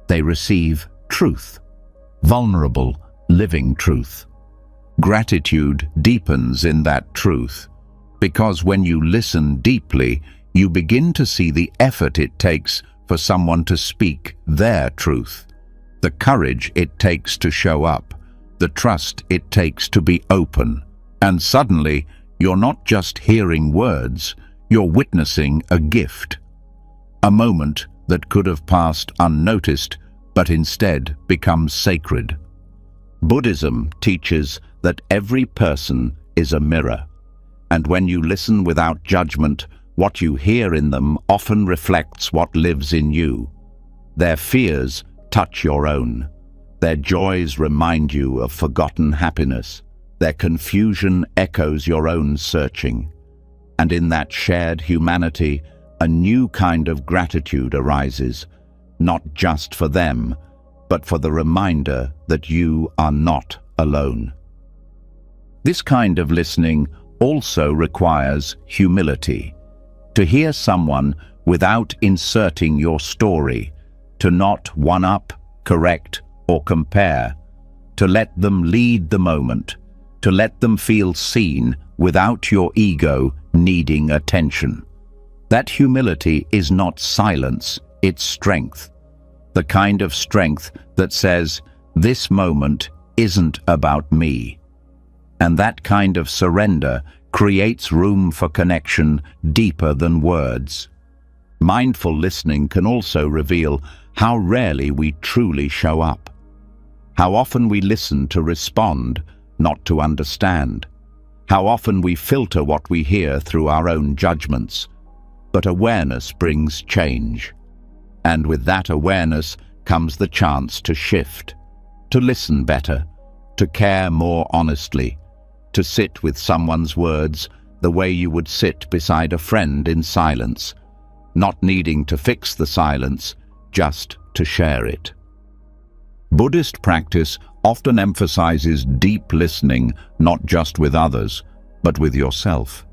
A: They receive truth, vulnerable, living truth. Gratitude deepens in that truth, because when you listen deeply, you begin to see the effort it takes for someone to speak their truth, the courage it takes to show up, the trust it takes to be open. And suddenly, you're not just hearing words, you're witnessing a gift, a moment that could have passed unnoticed, but instead becomes sacred. Buddhism teaches that every person is a mirror, and when you listen without judgment, what you hear in them often reflects what lives in you. Their fears touch your own. Their joys remind you of forgotten happiness. Their confusion echoes your own searching. And in that shared humanity, a new kind of gratitude arises, not just for them, but for the reminder that you are not alone. This kind of listening also requires humility. To hear someone without inserting your story, to not one-up, correct, or compare, to let them lead the moment, to let them feel seen without your ego needing attention. That humility is not silence, it's strength. The kind of strength that says, this moment isn't about me. And that kind of surrender creates room for connection deeper than words. Mindful listening can also reveal how rarely we truly show up. How often we listen to respond, not to understand. How often we filter what we hear through our own judgments. But awareness brings change. And with that awareness comes the chance to shift, to listen better, to care more honestly, to sit with someone's words the way you would sit beside a friend in silence, not needing to fix the silence, just to share it. Buddhist practice often emphasizes deep listening, not just with others, but with yourself.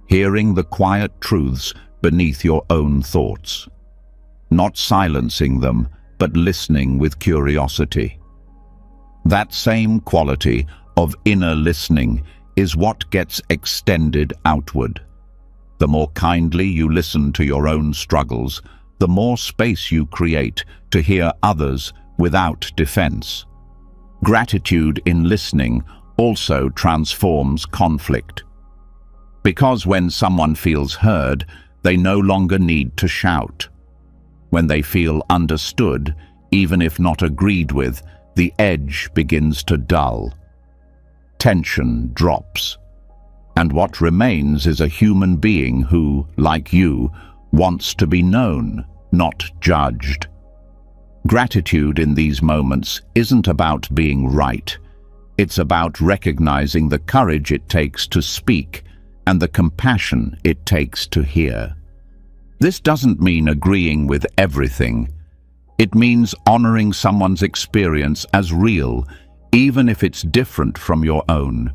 A: Hearing the quiet truths beneath your own thoughts. Not silencing them, but listening with curiosity. That same quality of inner listening is what gets extended outward. The more kindly you listen to your own struggles, the more space you create to hear others without defense. Gratitude in listening also transforms conflict. Because when someone feels heard, they no longer need to shout. When they feel understood, even if not agreed with, the edge begins to dull. Tension drops. And what remains is a human being who, like you, wants to be known, not judged. Gratitude in these moments isn't about being right. It's about recognizing the courage it takes to speak and the compassion it takes to hear. This doesn't mean agreeing with everything. It means honoring someone's experience as real, even if it's different from your own.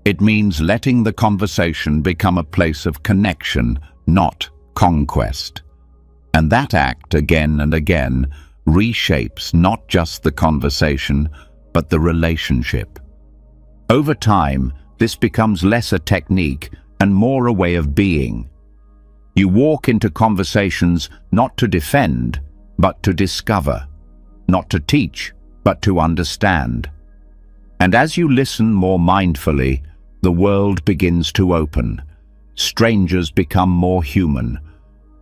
A: It means letting the conversation become a place of connection, not conquest. And that act, again and again, reshapes not just the conversation, but the relationship. Over time, this becomes less a technique and more a way of being. You walk into conversations not to defend, but to discover, not to teach, but to understand. And as you listen more mindfully, the world begins to open. Strangers become more human.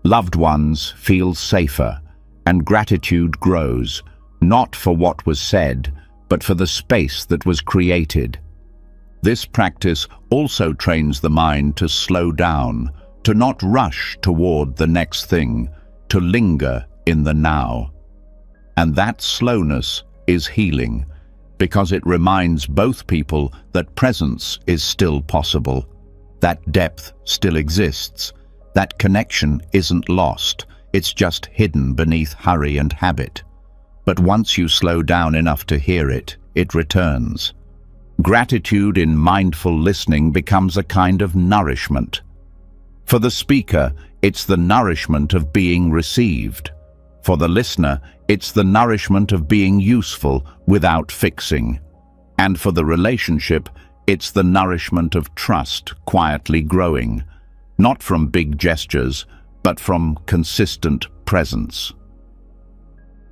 A: Loved ones feel safer, and gratitude grows, not for what was said, but for the space that was created. This practice also trains the mind to slow down, to not rush toward the next thing, to linger in the now. And that slowness is healing, because it reminds both people that presence is still possible, that depth still exists, that connection isn't lost, it's just hidden beneath hurry and habit. But once you slow down enough to hear it, it returns. Gratitude in mindful listening becomes a kind of nourishment. For the speaker, it's the nourishment of being received. For the listener, it's the nourishment of being useful without fixing. And for the relationship, it's the nourishment of trust quietly growing, not from big gestures, but from consistent presence.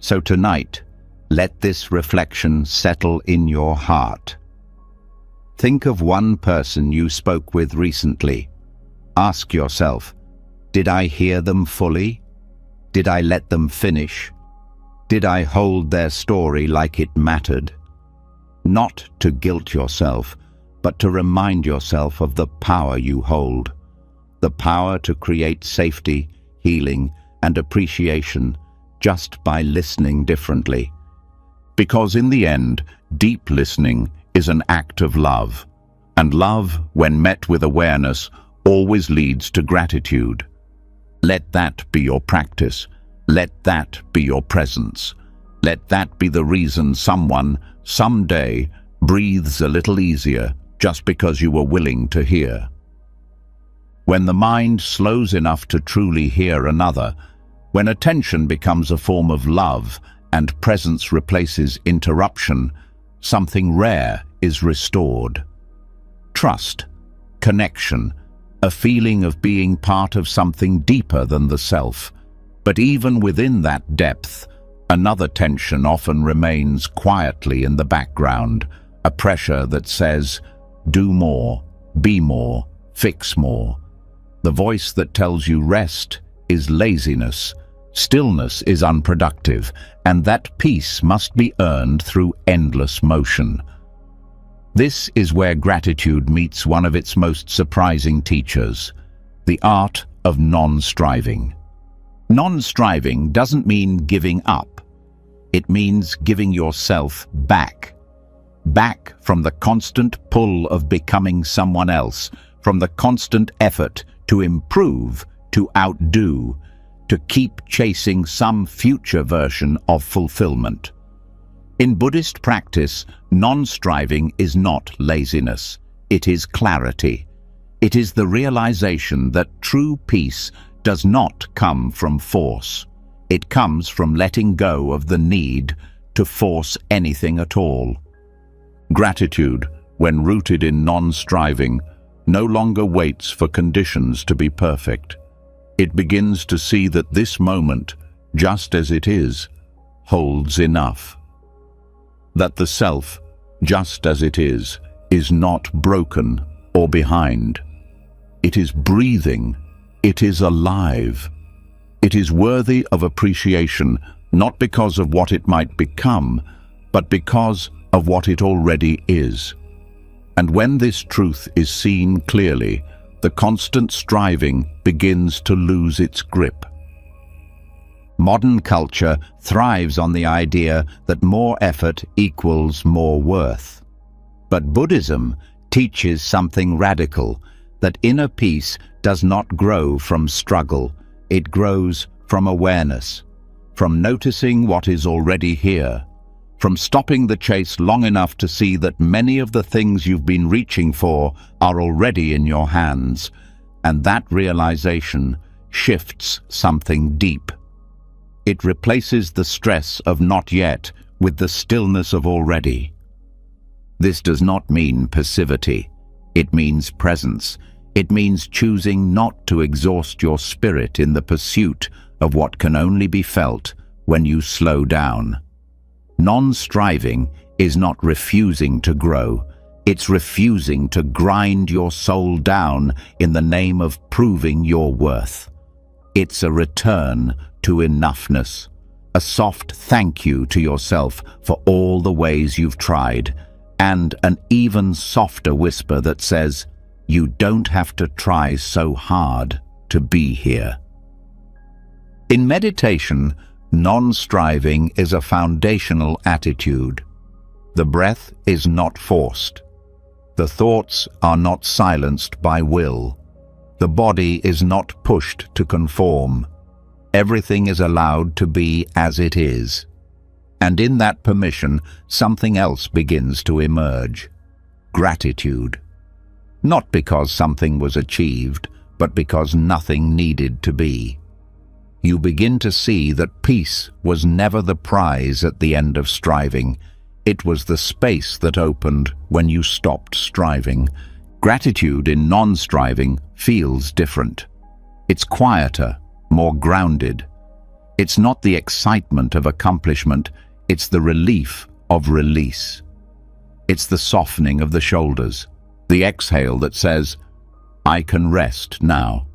A: So tonight, let this reflection settle in your heart. Think of one person you spoke with recently. Ask yourself, did I hear them fully? Did I let them finish? Did I hold their story like it mattered? Not to guilt yourself, but to remind yourself of the power you hold. The power to create safety, healing, and appreciation just by listening differently. Because in the end, deep listening is an act of love. And love, when met with awareness, always leads to gratitude. Let that be your practice. Let that be your presence. Let that be the reason someone, someday, breathes a little easier just because you were willing to hear. When the mind slows enough to truly hear another, when attention becomes a form of love and presence replaces interruption, something rare is restored. Trust, connection, a feeling of being part of something deeper than the self. But even within that depth, another tension often remains quietly in the background, a pressure that says, do more, be more, fix more. The voice that tells you rest is laziness, stillness is unproductive, and that peace must be earned through endless motion. This is where gratitude meets one of its most surprising teachers, the art of non-striving. Non-striving doesn't mean giving up. It means giving yourself back. Back from the constant pull of becoming someone else, from the constant effort to improve, to outdo, to keep chasing some future version of fulfillment. In Buddhist practice, non-striving is not laziness, it is clarity. It is the realization that true peace does not come from force. It comes from letting go of the need to force anything at all. Gratitude, when rooted in non-striving, no longer waits for conditions to be perfect. It begins to see that this moment, just as it is, holds enough. That the self, just as it is not broken or behind. It is breathing. It is alive. It is worthy of appreciation, not because of what it might become, but because of what it already is. And when this truth is seen clearly, the constant striving begins to lose its grip. Modern culture thrives on the idea that more effort equals more worth. But Buddhism teaches something radical, that inner peace does not grow from struggle, it grows from awareness, from noticing what is already here, from stopping the chase long enough to see that many of the things you've been reaching for are already in your hands, and that realization shifts something deep. It replaces the stress of not yet with the stillness of already. This does not mean passivity. It means presence. It means choosing not to exhaust your spirit in the pursuit of what can only be felt when you slow down. Non-striving is not refusing to grow. It's refusing to grind your soul down in the name of proving your worth. It's a return to enoughness, a soft thank you to yourself for all the ways you've tried, and an even softer whisper that says, you don't have to try so hard. to be here. In meditation, non-striving is a foundational attitude. The breath is not forced. The thoughts are not silenced by will. The body is not pushed to conform. Everything is allowed to be as it is. And in that permission, something else begins to emerge. Gratitude. Not because something was achieved, but because nothing needed to be. You begin to see that peace was never the prize at the end of striving. It was the space that opened when you stopped striving. Gratitude in non-striving feels different. It's quieter, more grounded. It's not the excitement of accomplishment, it's the relief of release. It's the softening of the shoulders, the exhale that says, I can rest now.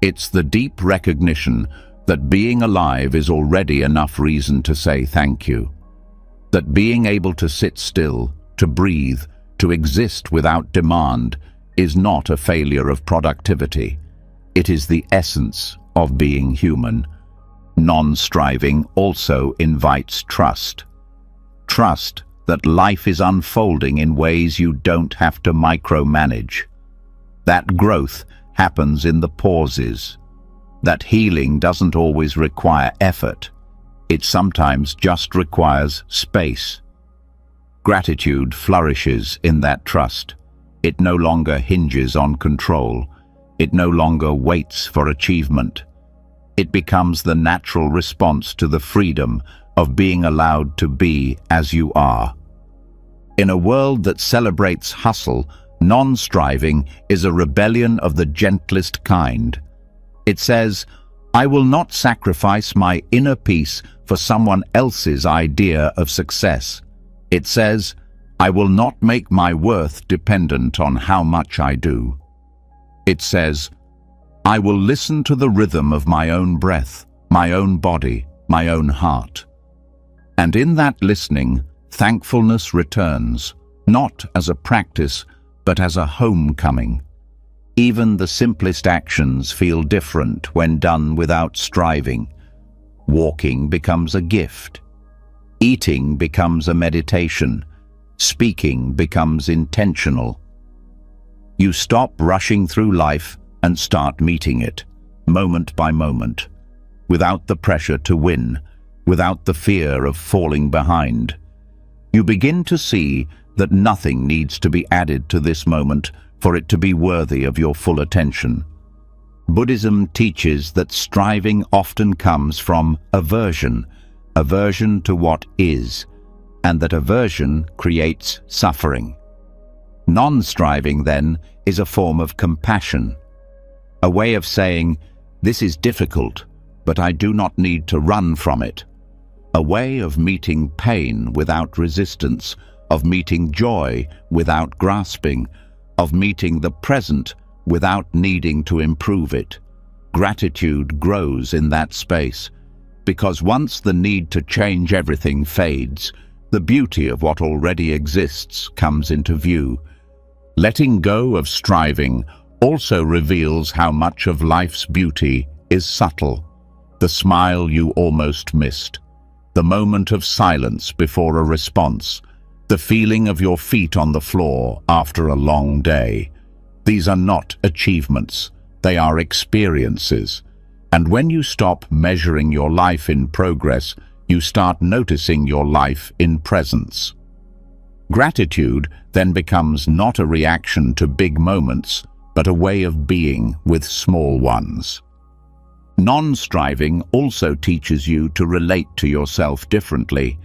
A: It's the deep recognition that being alive is already enough reason to say thank you. That being able to sit still, to breathe, to exist without demand is not a failure of productivity. It is the essence of being human. Non-striving also invites trust. Trust that life is unfolding in ways you don't have to micromanage. That growth happens in the pauses. That healing doesn't always require effort. It sometimes just requires space. Gratitude flourishes in that trust. It no longer hinges on control. It no longer waits for achievement. It becomes the natural response to the freedom of being allowed to be as you are. In a world that celebrates hustle, non-striving is a rebellion of the gentlest kind. It says, I will not sacrifice my inner peace for someone else's idea of success. It says, I will not make my worth dependent on how much I do. It says, I will listen to the rhythm of my own breath, my own body, my own heart. And in that listening, thankfulness returns, not as a practice, but as a homecoming. Even the simplest actions feel different when done without striving. Walking becomes a gift. Eating becomes a meditation. Speaking becomes intentional. You stop rushing through life and start meeting it, moment by moment, without the pressure to win, without the fear of falling behind. You begin to see that nothing needs to be added to this moment for it to be worthy of your full attention. Buddhism teaches that striving often comes from aversion to what is, and that aversion creates suffering. Non-striving, then, is a form of compassion, a way of saying, this is difficult, but I do not need to run from it. A way of meeting pain without resistance, of meeting joy without grasping, of meeting the present without needing to improve it. Gratitude grows in that space, because once the need to change everything fades, the beauty of what already exists comes into view. Letting go of striving also reveals how much of life's beauty is subtle. The smile you almost missed, the moment of silence before a response, the feeling of your feet on the floor after a long day. These are not achievements, they are experiences. And when you stop measuring your life in progress, you start noticing your life in presence. Gratitude then becomes not a reaction to big moments, but a way of being with small ones. Non-striving also teaches you to relate to yourself differently.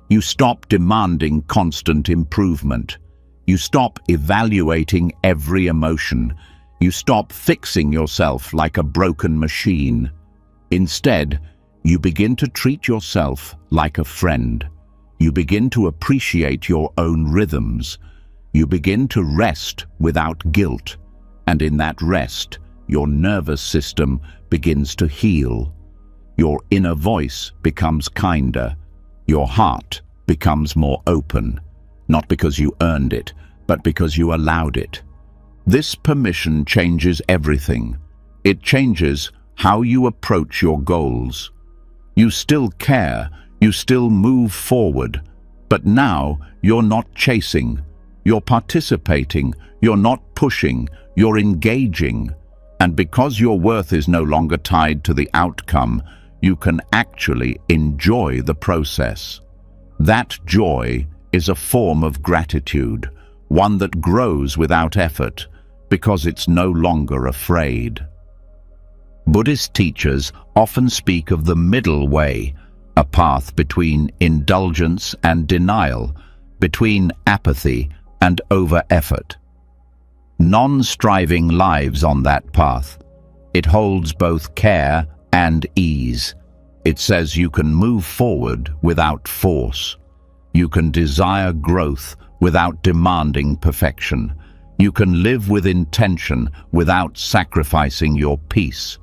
A: You stop demanding constant improvement. You stop evaluating every emotion. You stop fixing yourself like a broken machine. Instead, you begin to treat yourself like a friend. You begin to appreciate your own rhythms. You begin to rest without guilt. And in that rest, your nervous system begins to heal. Your inner voice becomes kinder. Your heart becomes more open, not because you earned it, but because you allowed it. This permission changes everything. It changes how you approach your goals. You still care, you still move forward, but now you're not chasing, you're participating, you're not pushing, you're engaging. And because your worth is no longer tied to the outcome, you can actually enjoy the process. That joy is a form of gratitude, one that grows without effort, because it's no longer afraid. Buddhist teachers often speak of the middle way, a path between indulgence and denial, between apathy and over-effort. Non-striving lives on that path. It holds both care and ease. It says you can move forward without force. You can desire growth without demanding perfection. You can live with intention without sacrificing your peace.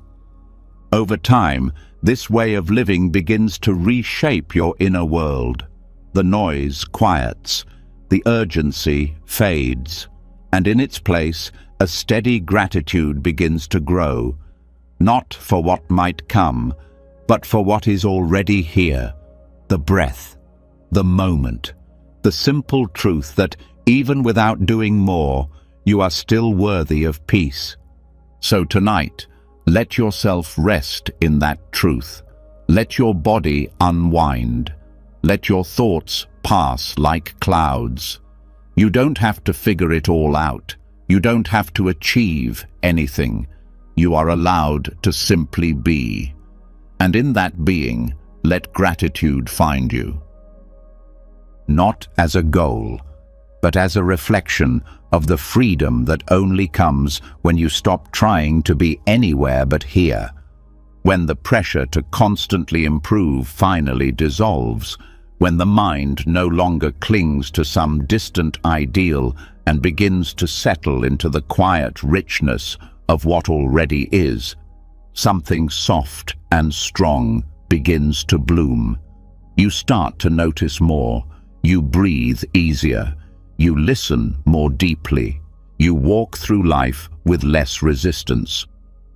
A: Over time, this way of living begins to reshape your inner world. The noise quiets, the urgency fades, and in its place, a steady gratitude begins to grow, not for what might come, but for what is already here, the breath, the moment, the simple truth that even without doing more, you are still worthy of peace. So tonight, let yourself rest in that truth. Let your body unwind. Let your thoughts pass like clouds. You don't have to figure it all out. You don't have to achieve anything. You are allowed to simply be. And in that being, let gratitude find you. Not as a goal, but as a reflection of the freedom that only comes when you stop trying to be anywhere but here, when the pressure to constantly improve finally dissolves, when the mind no longer clings to some distant ideal and begins to settle into the quiet richness of what already is. Something soft and strong begins to bloom. You start to notice more. You breathe easier. You listen more deeply. You walk through life with less resistance.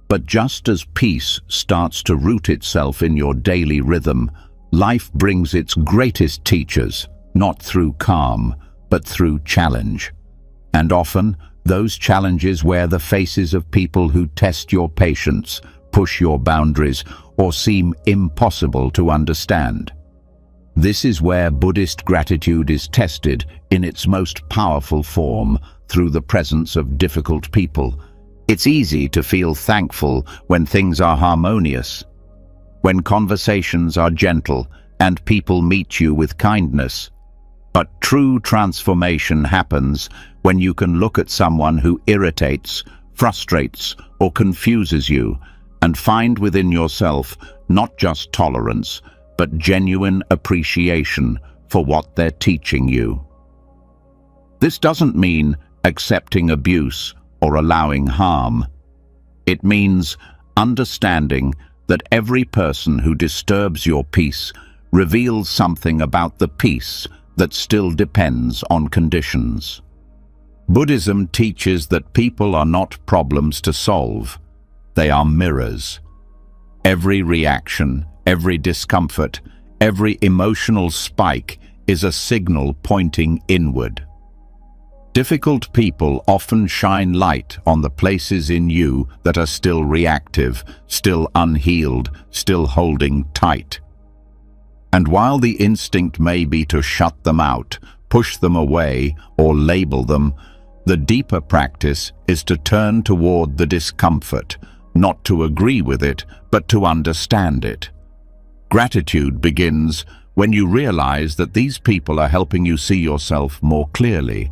A: But just as peace starts to root itself in your daily rhythm, life brings its greatest teachers, not through calm, but through challenge. And often, those challenges wear the faces of people who test your patience, push your boundaries, or seem impossible to understand. This is where Buddhist gratitude is tested in its most powerful form, through the presence of difficult people. It's easy to feel thankful when things are harmonious, when conversations are gentle and people meet you with kindness. But true transformation happens when you can look at someone who irritates, frustrates, or confuses you and find within yourself not just tolerance, but genuine appreciation for what they're teaching you. This doesn't mean accepting abuse or allowing harm. It means understanding that every person who disturbs your peace reveals something about the peace that still depends on conditions. Buddhism teaches that people are not problems to solve. They are mirrors. Every reaction, every discomfort, every emotional spike is a signal pointing inward. Difficult people often shine light on the places in you that are still reactive, still unhealed, still holding tight. And while the instinct may be to shut them out, push them away, or label them, the deeper practice is to turn toward the discomfort, not to agree with it, but to understand it. Gratitude begins when you realize that these people are helping you see yourself more clearly.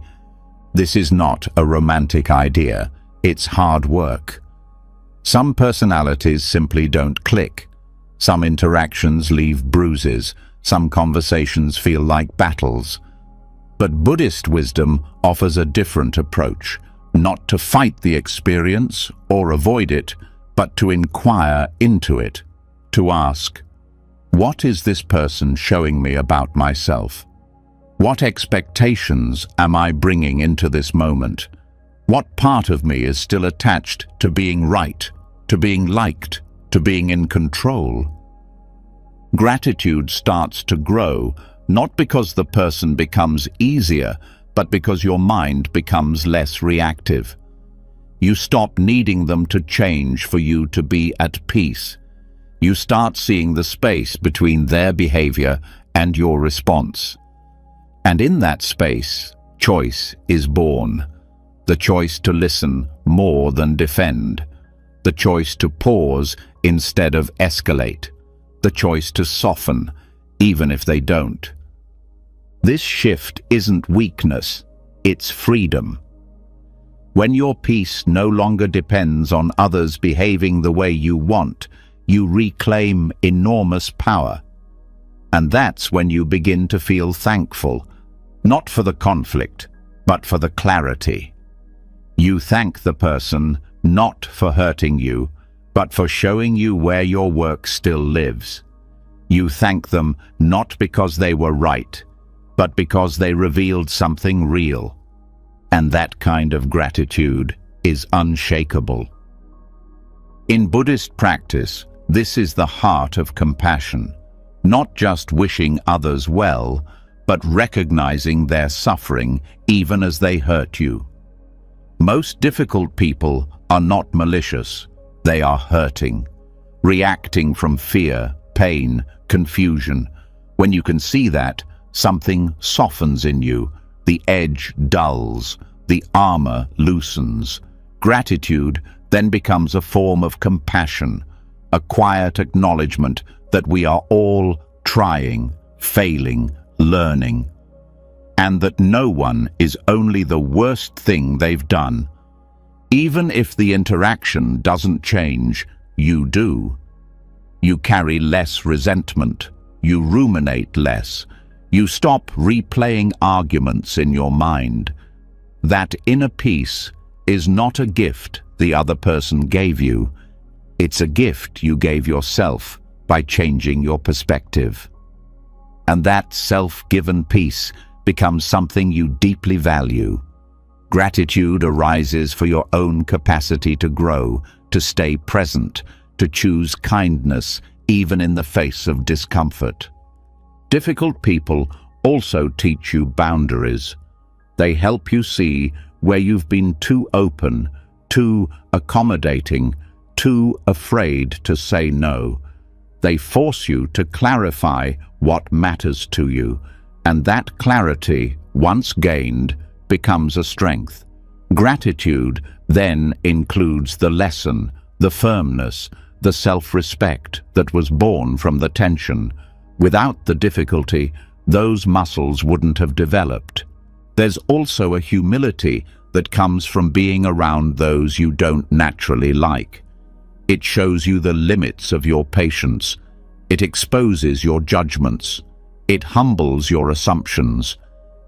A: This is not a romantic idea, it's hard work. Some personalities simply don't click. Some interactions leave bruises, some conversations feel like battles. But Buddhist wisdom offers a different approach, not to fight the experience or avoid it, but to inquire into it, to ask, what is this person showing me about myself? What expectations am I bringing into this moment? What part of me is still attached to being right, to being liked, to being in control. Gratitude starts to grow, not because the person becomes easier, but because your mind becomes less reactive. You stop needing them to change for you to be at peace. You start seeing the space between their behavior and your response. And in that space, choice is born. The choice to listen more than defend. The choice to pause instead of escalate. The choice to soften, even if they don't. This shift isn't weakness, it's freedom. When your peace no longer depends on others behaving the way you want, you reclaim enormous power. And that's when you begin to feel thankful, not for the conflict, but for the clarity. You thank the person not for hurting you, but for showing you where your work still lives. You thank them not because they were right, but because they revealed something real. And that kind of gratitude is unshakable. In Buddhist practice, this is the heart of compassion, not just wishing others well, but recognizing their suffering even as they hurt you. Most difficult people are not malicious, they are hurting, reacting from fear, pain, confusion. When you can see that, something softens in you, the edge dulls, the armor loosens. Gratitude then becomes a form of compassion, a quiet acknowledgement that we are all trying, failing, learning, and that no one is only the worst thing they've done. Even if the interaction doesn't change, you do. You carry less resentment, you ruminate less, you stop replaying arguments in your mind. That inner peace is not a gift the other person gave you, it's a gift you gave yourself by changing your perspective. And that self-given peace becomes something you deeply value. Gratitude arises for your own capacity to grow, to stay present, to choose kindness even in the face of discomfort. Difficult people also teach you boundaries. They help you see where you've been too open, too accommodating, too afraid to say no. They force you to clarify what matters to you, and that clarity, once gained, becomes a strength. Gratitude then includes the lesson, the firmness, the self-respect that was born from the tension. Without the difficulty, those muscles wouldn't have developed. There's also a humility that comes from being around those you don't naturally like. It shows you the limits of your patience. It exposes your judgments. It humbles your assumptions.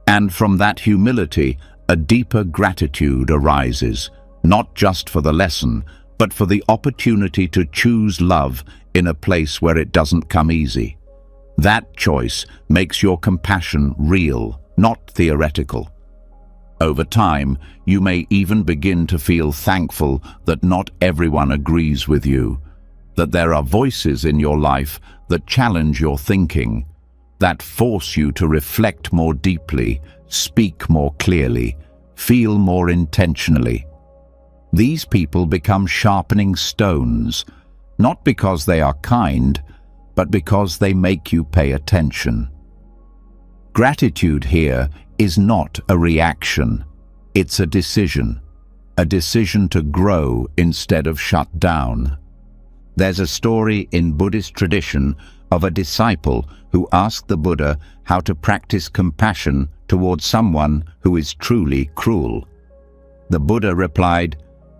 A: And from that humility, a deeper gratitude arises, not just for the lesson, but for the opportunity to choose love in a place where it doesn't come easy. That choice makes your compassion real, not theoretical. Over time, you may even begin to feel thankful that not everyone agrees with you, that there are voices in your life that challenge your thinking, that force you to reflect more deeply, speak more clearly, feel more intentionally. These people become sharpening stones, not because they are kind, but because they make you pay attention. Gratitude here is not a reaction, it's a decision to grow instead of shut down. There's a story in Buddhist tradition of a disciple who asked the Buddha how to practice compassion towards someone who is truly cruel. The Buddha replied,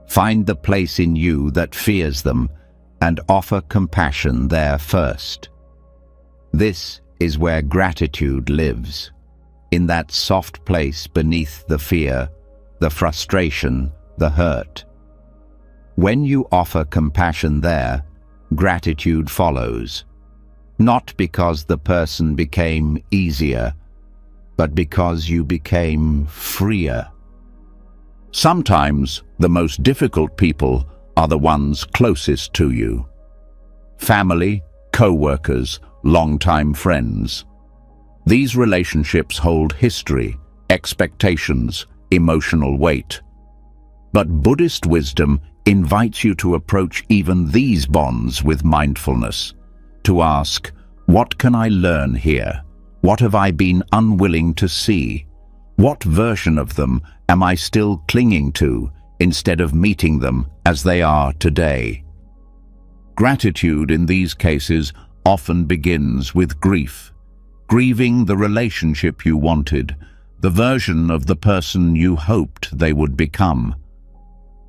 A: "Find the place in you that fears them and offer compassion there first." This is where gratitude lives, in that soft place beneath the fear, the frustration, the hurt. When you offer compassion there, gratitude follows, not because the person became easier, but because you became freer. Sometimes the most difficult people are the ones closest to you. Family, co-workers, longtime friends. These relationships hold history, expectations, emotional weight. But Buddhist wisdom invites you to approach even these bonds with mindfulness, to ask, what can I learn here? What have I been unwilling to see? What version of them am I still clinging to instead of meeting them as they are today? Gratitude in these cases often begins with grief, grieving the relationship you wanted, the version of the person you hoped they would become.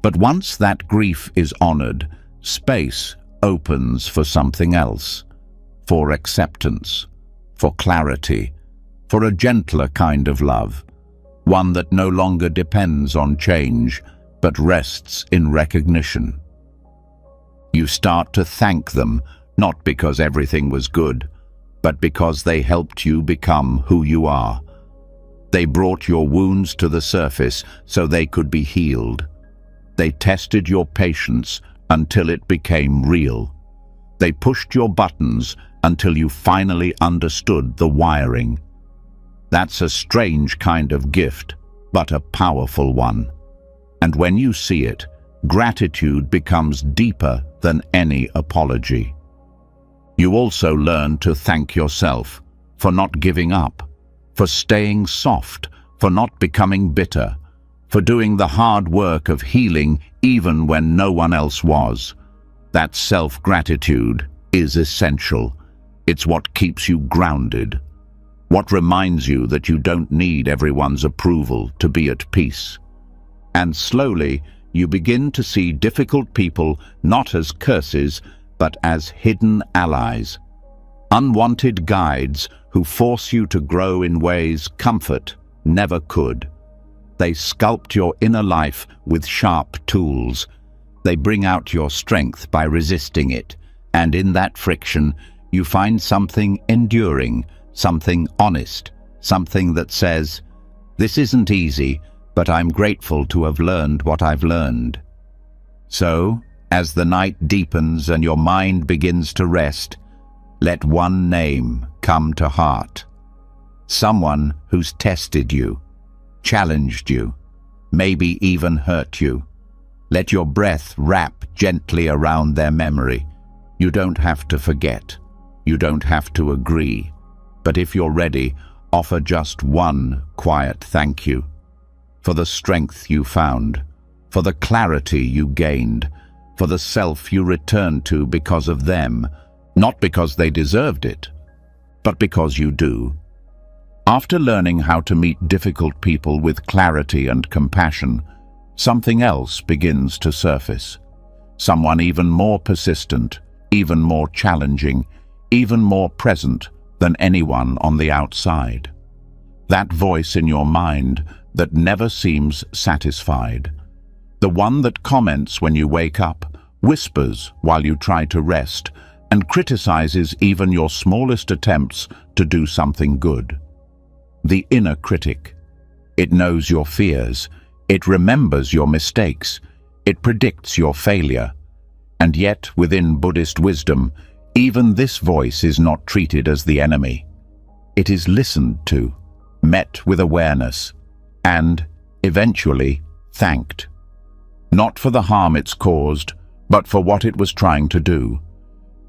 A: But once that grief is honored, space opens for something else, for acceptance, for clarity, for a gentler kind of love, one that no longer depends on change, but rests in recognition. You start to thank them, not because everything was good, but because they helped you become who you are. They brought your wounds to the surface so they could be healed. They tested your patience until it became real. They pushed your buttons until you finally understood the wiring. That's a strange kind of gift, but a powerful one. And when you see it, gratitude becomes deeper than any apology. You also learn to thank yourself for not giving up, for staying soft, for not becoming bitter, for doing the hard work of healing even when no one else was. That self-gratitude is essential. It's what keeps you grounded, what reminds you that you don't need everyone's approval to be at peace. And slowly, you begin to see difficult people not as curses, but as hidden allies, unwanted guides who force you to grow in ways comfort never could. They sculpt your inner life with sharp tools. They bring out your strength by resisting it, and in that friction, you find something enduring, something honest, something that says, "This isn't easy, but I'm grateful to have learned what I've learned." So, as the night deepens and your mind begins to rest, let one name come to heart. Someone who's tested you, challenged you, maybe even hurt you. Let your breath wrap gently around their memory. You don't have to forget. You don't have to agree. But if you're ready, offer just one quiet thank you. For the strength you found, for the clarity you gained, for the self you returned to because of them, not because they deserved it, but because you do. After learning how to meet difficult people with clarity and compassion, something else begins to surface. Someone even more persistent, even more challenging, even more present than anyone on the outside. That voice in your mind that never seems satisfied. The one that comments when you wake up, whispers while you try to rest, and criticizes even your smallest attempts to do something good. The inner critic. It knows your fears. It remembers your mistakes. It predicts your failure. And yet, within Buddhist wisdom, even this voice is not treated as the enemy. It is listened to, met with awareness, and, eventually, thanked. Not for the harm it's caused, but for what it was trying to do.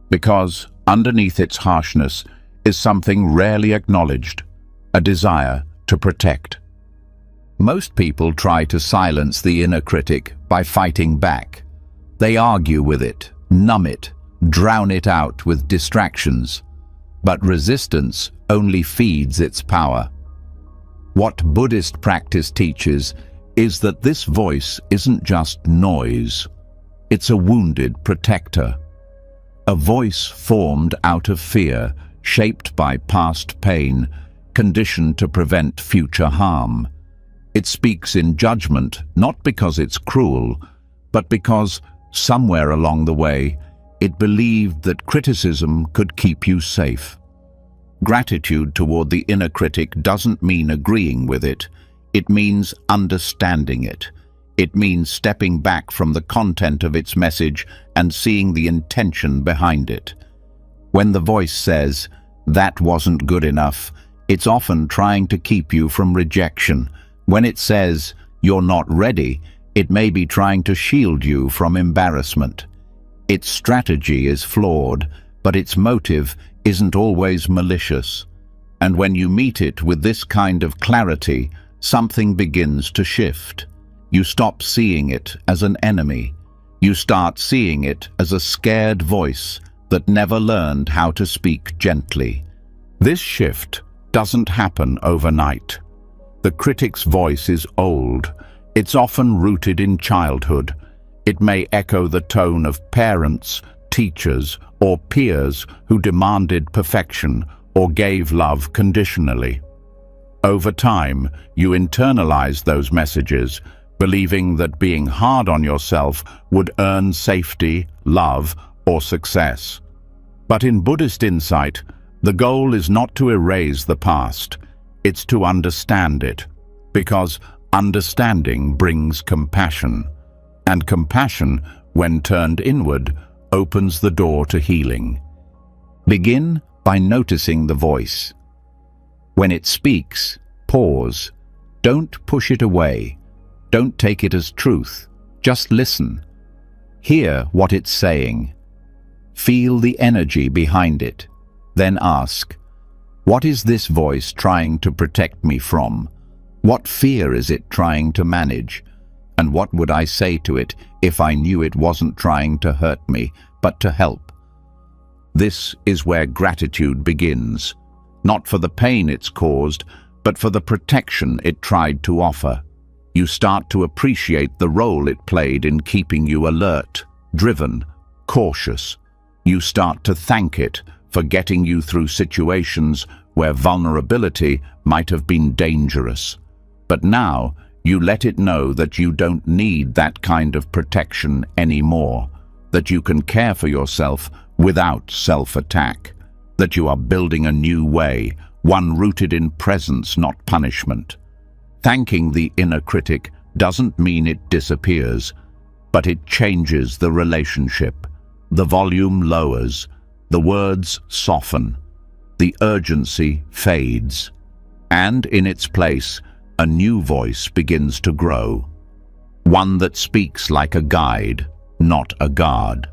A: Because, underneath its harshness, is something rarely acknowledged, a desire to protect. Most people try to silence the inner critic by fighting back. They argue with it, numb it, drown it out with distractions. But resistance only feeds its power. What Buddhist practice teaches is that this voice isn't just noise. It's a wounded protector. A voice formed out of fear, shaped by past pain, conditioned to prevent future harm. It speaks in judgment, not because it's cruel, but because, somewhere along the way, it believed that criticism could keep you safe. Gratitude toward the inner critic doesn't mean agreeing with it. It means understanding it. It means stepping back from the content of its message and seeing the intention behind it. When the voice says, "That wasn't good enough," it's often trying to keep you from rejection. When it says, "You're not ready," it may be trying to shield you from embarrassment. Its strategy is flawed, but its motive isn't always malicious. And when you meet it with this kind of clarity, something begins to shift. You stop seeing it as an enemy. You start seeing it as a scared voice that never learned how to speak gently. This shift doesn't happen overnight. The critic's voice is old. It's often rooted in childhood. It may echo the tone of parents, teachers, or peers who demanded perfection or gave love conditionally. Over time, you internalize those messages, believing that being hard on yourself would earn safety, love, or success. But in Buddhist insight, the goal is not to erase the past, it's to understand it, because understanding brings compassion, and compassion, when turned inward, opens the door to healing. Begin by noticing the voice. When it speaks, pause. Don't push it away. Don't take it as truth. Just listen. Hear what it's saying. Feel the energy behind it. Then ask, what is this voice trying to protect me from? What fear is it trying to manage? And what would I say to it if I knew it wasn't trying to hurt me, but to help? This is where gratitude begins, not for the pain it's caused, but for the protection it tried to offer. You start to appreciate the role it played in keeping you alert, driven, cautious. You start to thank it for getting you through situations where vulnerability might have been dangerous. But now, you let it know that you don't need that kind of protection anymore, that you can care for yourself without self-attack, that you are building a new way, one rooted in presence, not punishment. Thanking the inner critic doesn't mean it disappears, but it changes the relationship. The volume lowers, the words soften, the urgency fades, and in its place, a new voice begins to grow. One that speaks like a guide, not a guard.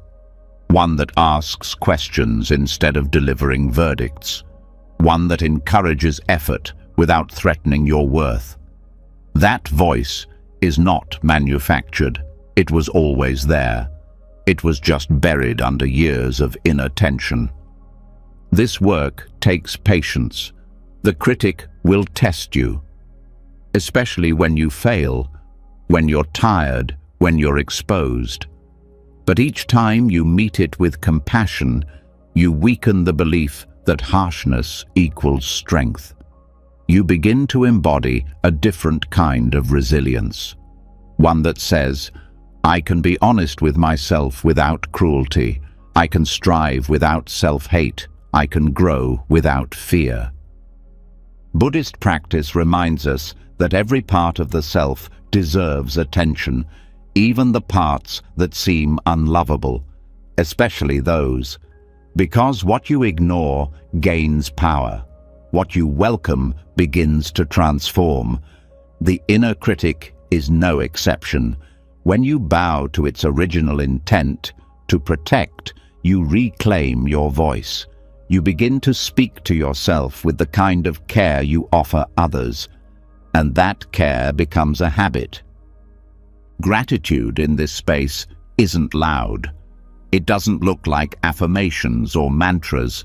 A: One that asks questions instead of delivering verdicts. One that encourages effort without threatening your worth. That voice is not manufactured. It was always there. It was just buried under years of inner tension. This work takes patience. The critic will test you, especially when you fail, when you're tired, when you're exposed. But each time you meet it with compassion, you weaken the belief that harshness equals strength. You begin to embody a different kind of resilience. One that says, I can be honest with myself without cruelty. I can strive without self-hate. I can grow without fear. Buddhist practice reminds us that every part of the self deserves attention, even the parts that seem unlovable, especially those. Because what you ignore gains power. What you welcome begins to transform. The inner critic is no exception. When you bow to its original intent, to protect, you reclaim your voice. You begin to speak to yourself with the kind of care you offer others, and that care becomes a habit. Gratitude in this space isn't loud. It doesn't look like affirmations or mantras.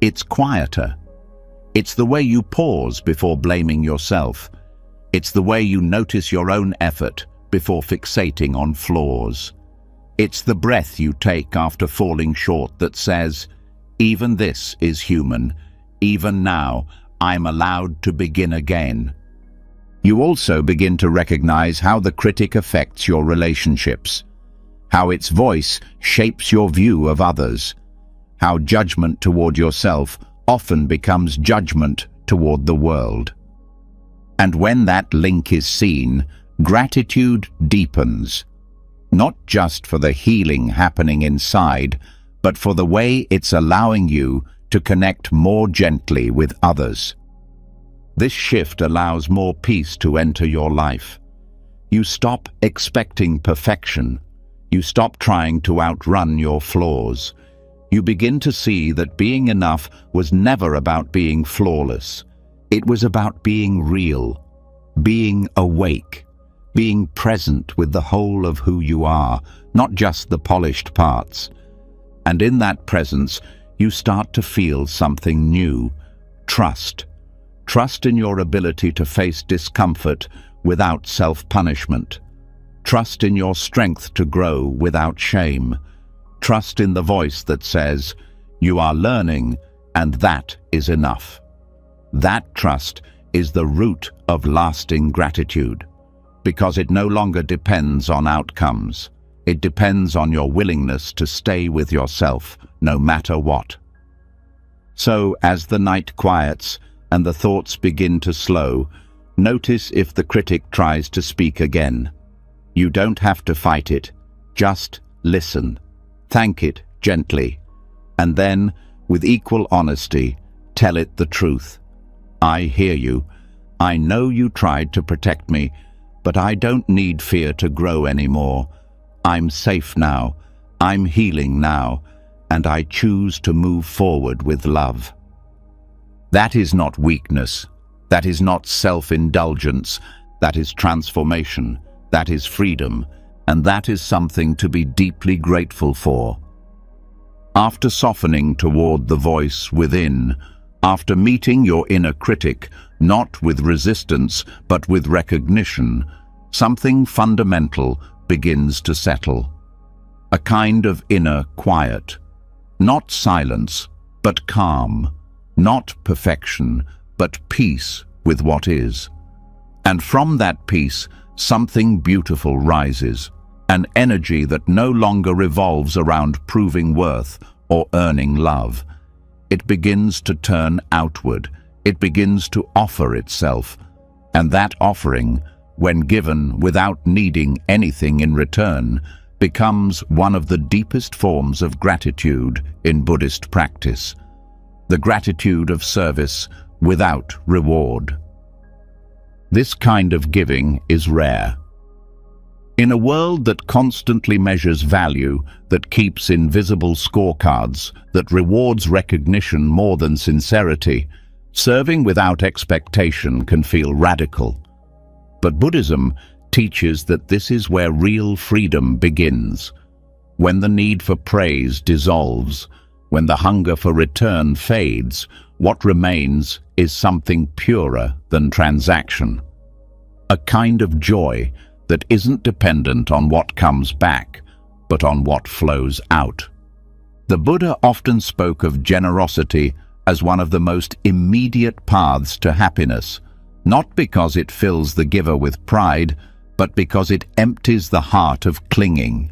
A: It's quieter. It's the way you pause before blaming yourself. It's the way you notice your own effort before fixating on flaws. It's the breath you take after falling short that says, even this is human. Even now, I'm allowed to begin again. You also begin to recognize how the critic affects your relationships, how its voice shapes your view of others, how judgment toward yourself often becomes judgment toward the world. And when that link is seen, Gratitude deepens, not just for the healing happening inside, but for the way it's allowing you to connect more gently with others. This shift allows more peace to enter your life. You stop expecting perfection. You stop trying to outrun your flaws. You begin to see that being enough was never about being flawless. It was about being real, being awake, being present with the whole of who you are, not just the polished parts. And in that presence, you start to feel something new: trust. Trust in your ability to face discomfort without self-punishment. Trust in your strength to grow without shame. Trust in the voice that says, "You are learning, and that is enough." That trust is the root of lasting gratitude, because it no longer depends on outcomes. It depends on your willingness to stay with yourself, no matter what. So, as the night quiets and the thoughts begin to slow, notice if the critic tries to speak again. You don't have to fight it. Just listen. Thank it gently. And then, with equal honesty, tell it the truth. "I hear you. I know you tried to protect me, but I don't need fear to grow anymore. I'm safe now. I'm healing now, and I choose to move forward with love." That is not weakness. That is not self-indulgence. That is transformation. That is freedom. And that is something to be deeply grateful for. After softening toward the voice within, after meeting your inner critic, not with resistance, but with recognition, something fundamental begins to settle. A kind of inner quiet. Not silence, but calm. Not perfection, but peace with what is. And from that peace, something beautiful rises. An energy that no longer revolves around proving worth or earning love. It begins to turn outward. It begins to offer itself. And that offering, when given without needing anything in return, becomes one of the deepest forms of gratitude in Buddhist practice. The gratitude of service without reward. This kind of giving is rare. In a world that constantly measures value, that keeps invisible scorecards, that rewards recognition more than sincerity, serving without expectation can feel radical. But Buddhism teaches that this is where real freedom begins. When the need for praise dissolves, when the hunger for return fades, what remains is something purer than transaction. A kind of joy that isn't dependent on what comes back, but on what flows out. The Buddha often spoke of generosity as one of the most immediate paths to happiness, not because it fills the giver with pride, but because it empties the heart of clinging.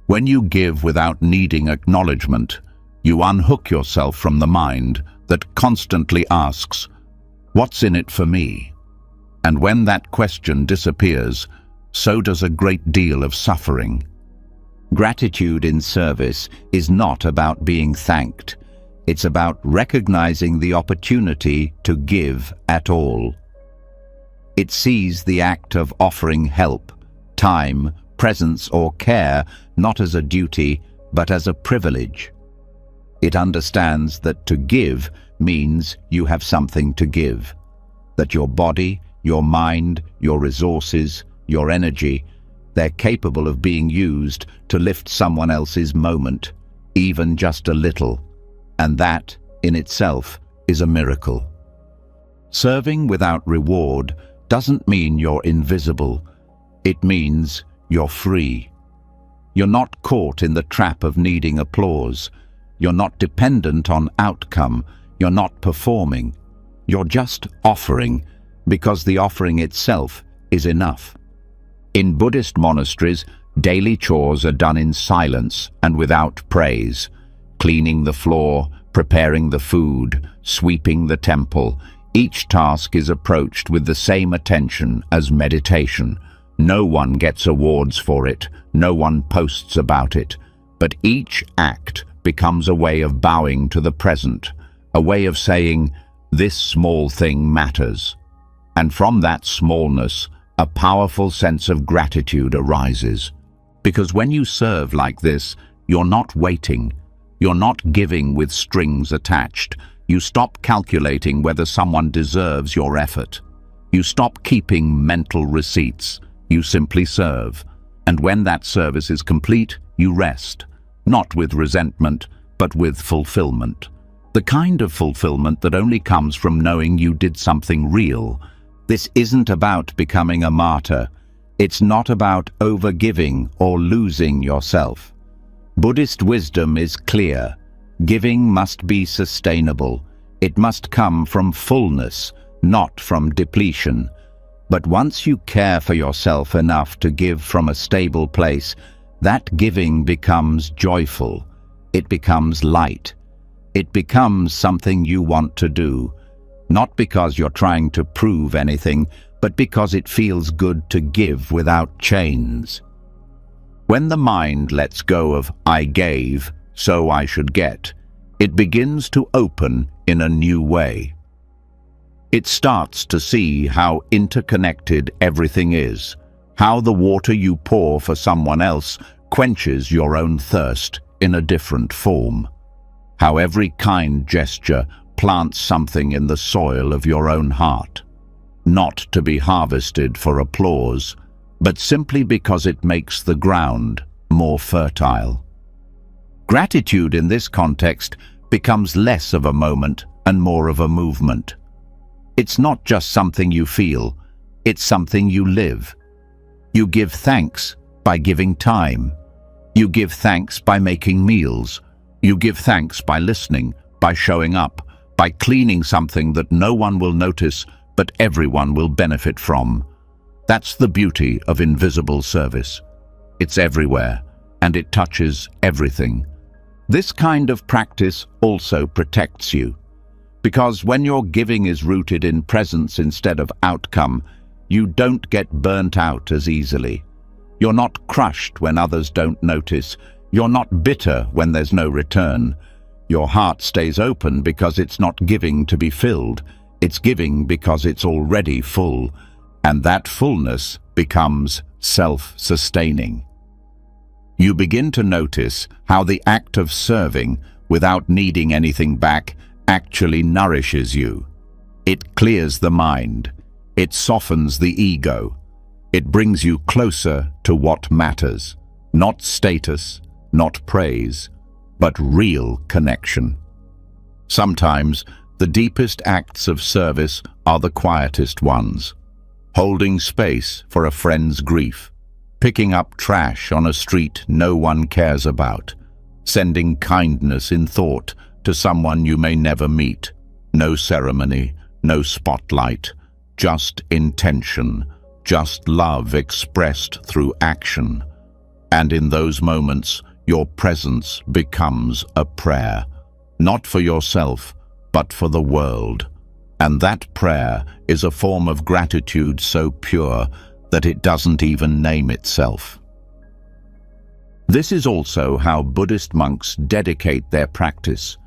A: When you give without needing acknowledgement, you unhook yourself from the mind that constantly asks, "What's in it for me?" And when that question disappears, so does a great deal of suffering. Gratitude in service is not about being thanked. It's about recognizing the opportunity to give at all. It sees the act of offering help, time, presence, or care not as a duty, but as a privilege. It understands that to give means you have something to give, that your body, your mind, your resources, your energy, they're capable of being used to lift someone else's moment, even just a little, and that, in itself, is a miracle. Serving without reward doesn't mean you're invisible. It means you're free. You're not caught in the trap of needing applause. You're not dependent on outcome. You're not performing. You're just offering, because the offering itself is enough. In Buddhist monasteries, daily chores are done in silence and without praise. Cleaning the floor, preparing the food, sweeping the temple. Each task is approached with the same attention as meditation, No one gets awards for it, no one posts about it, but each act becomes a way of bowing to the present, a way of saying, this small thing matters. And from that smallness, a powerful sense of gratitude arises. Because when you serve like this, you're not waiting. You're not giving with strings attached. You stop calculating whether someone deserves your effort. You stop keeping mental receipts. You simply serve. And when that service is complete, you rest. Not with resentment, but with fulfillment. The kind of fulfillment that only comes from knowing you did something real. This isn't about becoming a martyr. It's not about overgiving or losing yourself. Buddhist wisdom is clear. Giving must be sustainable. It must come from fullness, not from depletion. But once you care for yourself enough to give from a stable place, that giving becomes joyful. It becomes light. It becomes something you want to do, not because you're trying to prove anything, but because it feels good to give without chains. When the mind lets go of "I gave, so I should get," it begins to open in a new way. It starts to see how interconnected everything is, how the water you pour for someone else quenches your own thirst in a different form, how every kind gesture plants something in the soil of your own heart, not to be harvested for applause, but simply because it makes the ground more fertile. Gratitude in this context becomes less of a moment and more of a movement. It's not just something you feel, it's something you live. You give thanks by giving time. You give thanks by making meals. You give thanks by listening, by showing up, by cleaning something that no one will notice but everyone will benefit from. That's the beauty of invisible service. It's everywhere, and it touches everything. This kind of practice also protects you, because when your giving is rooted in presence instead of outcome, you don't get burnt out as easily. You're not crushed when others don't notice. You're not bitter when there's no return. Your heart stays open because it's not giving to be filled. It's giving because it's already full, and that fullness becomes self-sustaining. You begin to notice how the act of serving, without needing anything back, actually nourishes you. It clears the mind. It softens the ego. It brings you closer to what matters. Not status, not praise, but real connection. Sometimes, the deepest acts of service are the quietest ones. Holding space for a friend's grief, picking up trash on a street no one cares about, sending kindness in thought to someone you may never meet. No ceremony, no spotlight, just intention, just love expressed through action. And in those moments, your presence becomes a prayer, not for yourself, but for the world. And that prayer is a form of gratitude so pure that it doesn't even name itself. This is also how Buddhist monks dedicate their practice,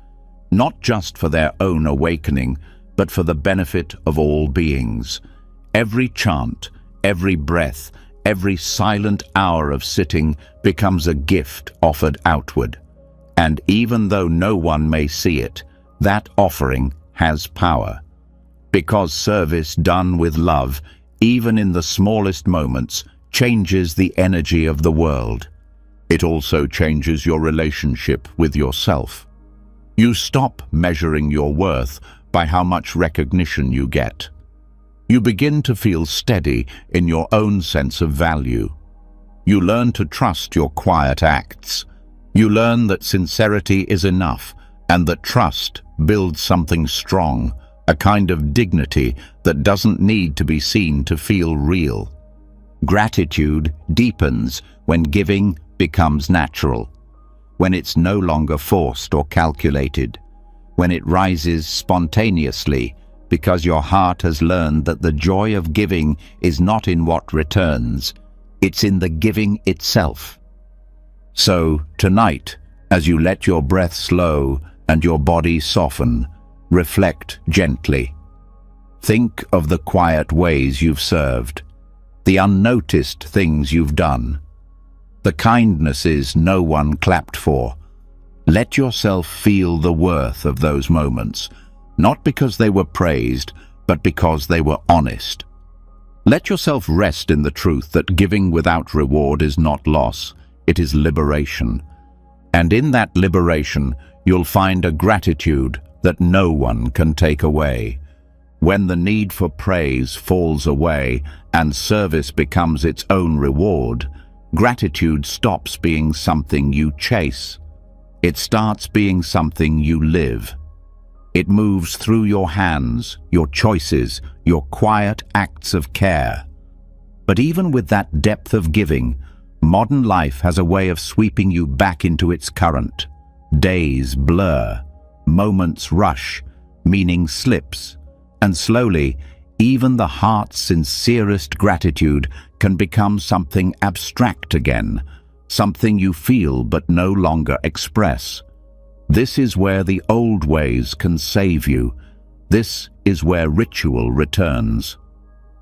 A: not just for their own awakening, but for the benefit of all beings. Every chant, every breath, every silent hour of sitting becomes a gift offered outward. And even though no one may see it, that offering has power. Because service done with love, even in the smallest moments, changes the energy of the world. It also changes your relationship with yourself. You stop measuring your worth by how much recognition you get. You begin to feel steady in your own sense of value. You learn to trust your quiet acts. You learn that sincerity is enough, and that trust builds something strong, a kind of dignity that doesn't need to be seen to feel real. Gratitude deepens when giving becomes natural, when it's no longer forced or calculated, when it rises spontaneously, because your heart has learned that the joy of giving is not in what returns, it's in the giving itself. So, tonight, as you let your breath slow and your body soften, reflect gently. Think of the quiet ways you've served, the unnoticed things you've done, the kindnesses no one clapped for. Let yourself feel the worth of those moments, not because they were praised, but because they were honest. Let yourself rest in the truth that giving without reward is not loss, it is liberation. And in that liberation, you'll find a gratitude that no one can take away. When the need for praise falls away and service becomes its own reward, gratitude stops being something you chase. It starts being something you live. It moves through your hands, your choices, your quiet acts of care. But even with that depth of giving, modern life has a way of sweeping you back into its current. Days blur, moments rush, meaning slips, and slowly, even the heart's sincerest gratitude can become something abstract again, something you feel but no longer express. This is where the old ways can save you. This is where ritual returns.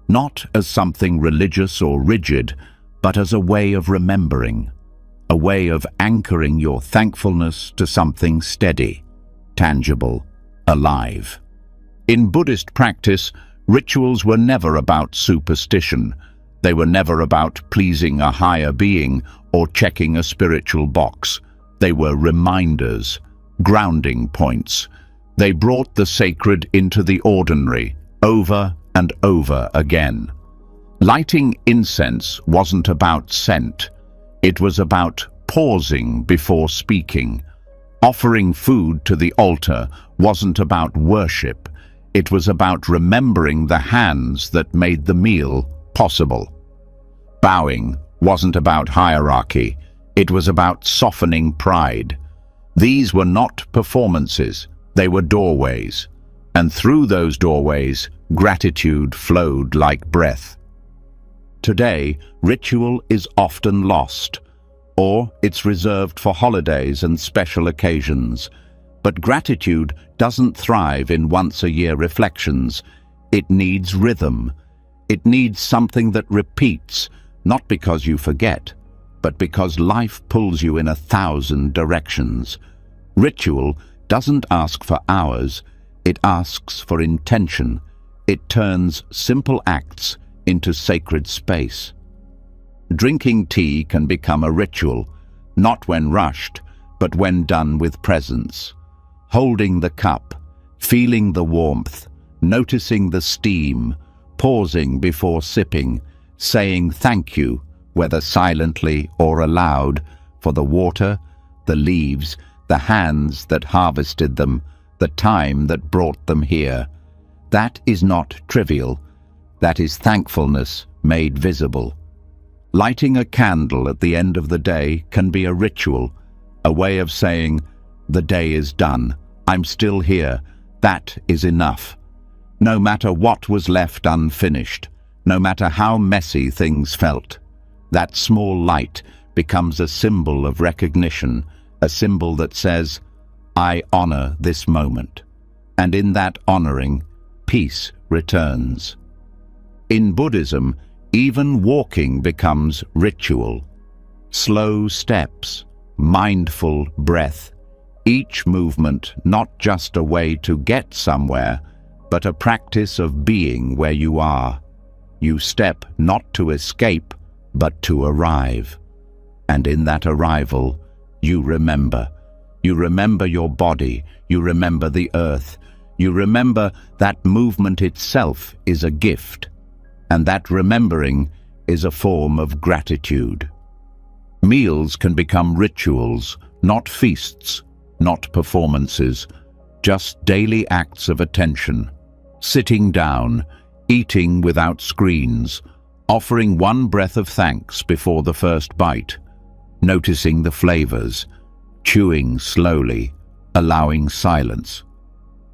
A: Not as something religious or rigid, but as a way of remembering, a way of anchoring your thankfulness to something steady, tangible, alive. In Buddhist practice, rituals were never about superstition. They were never about pleasing a higher being or checking a spiritual box. They were reminders, grounding points. They brought the sacred into the ordinary, over and over again. Lighting incense wasn't about scent. It was about pausing before speaking. Offering food to the altar wasn't about worship. It was about remembering the hands that made the meal possible. Bowing wasn't about hierarchy. It was about softening pride. These were not performances. They were doorways. And through those doorways, gratitude flowed like breath. Today, ritual is often lost, or it's reserved for holidays and special occasions. But gratitude doesn't thrive in once-a-year reflections. It needs rhythm. It needs something that repeats, not because you forget, but because life pulls you in 1,000 directions. Ritual doesn't ask for hours, it asks for intention. It turns simple acts into sacred space. Drinking tea can become a ritual, not when rushed, but when done with presence. Holding the cup, feeling the warmth, noticing the steam, pausing before sipping, saying thank you, whether silently or aloud, for the water, the leaves, the hands that harvested them, the time that brought them here. That is not trivial. That is thankfulness made visible. Lighting a candle at the end of the day can be a ritual, a way of saying, the day is done. I'm still here. That is enough. No matter what was left unfinished, no matter how messy things felt, that small light becomes a symbol of recognition, a symbol that says, I honor this moment. And in that honoring, peace returns. In Buddhism, even walking becomes ritual. Slow steps, mindful breath, each movement not just a way to get somewhere, but a practice of being where you are. You step not to escape, but to arrive. And in that arrival, you remember. You remember your body, you remember the earth, you remember that movement itself is a gift, and that remembering is a form of gratitude. Meals can become rituals, not feasts, not performances, just daily acts of attention. Sitting down, eating without screens, offering one breath of thanks before the first bite, noticing the flavors, chewing slowly, allowing silence.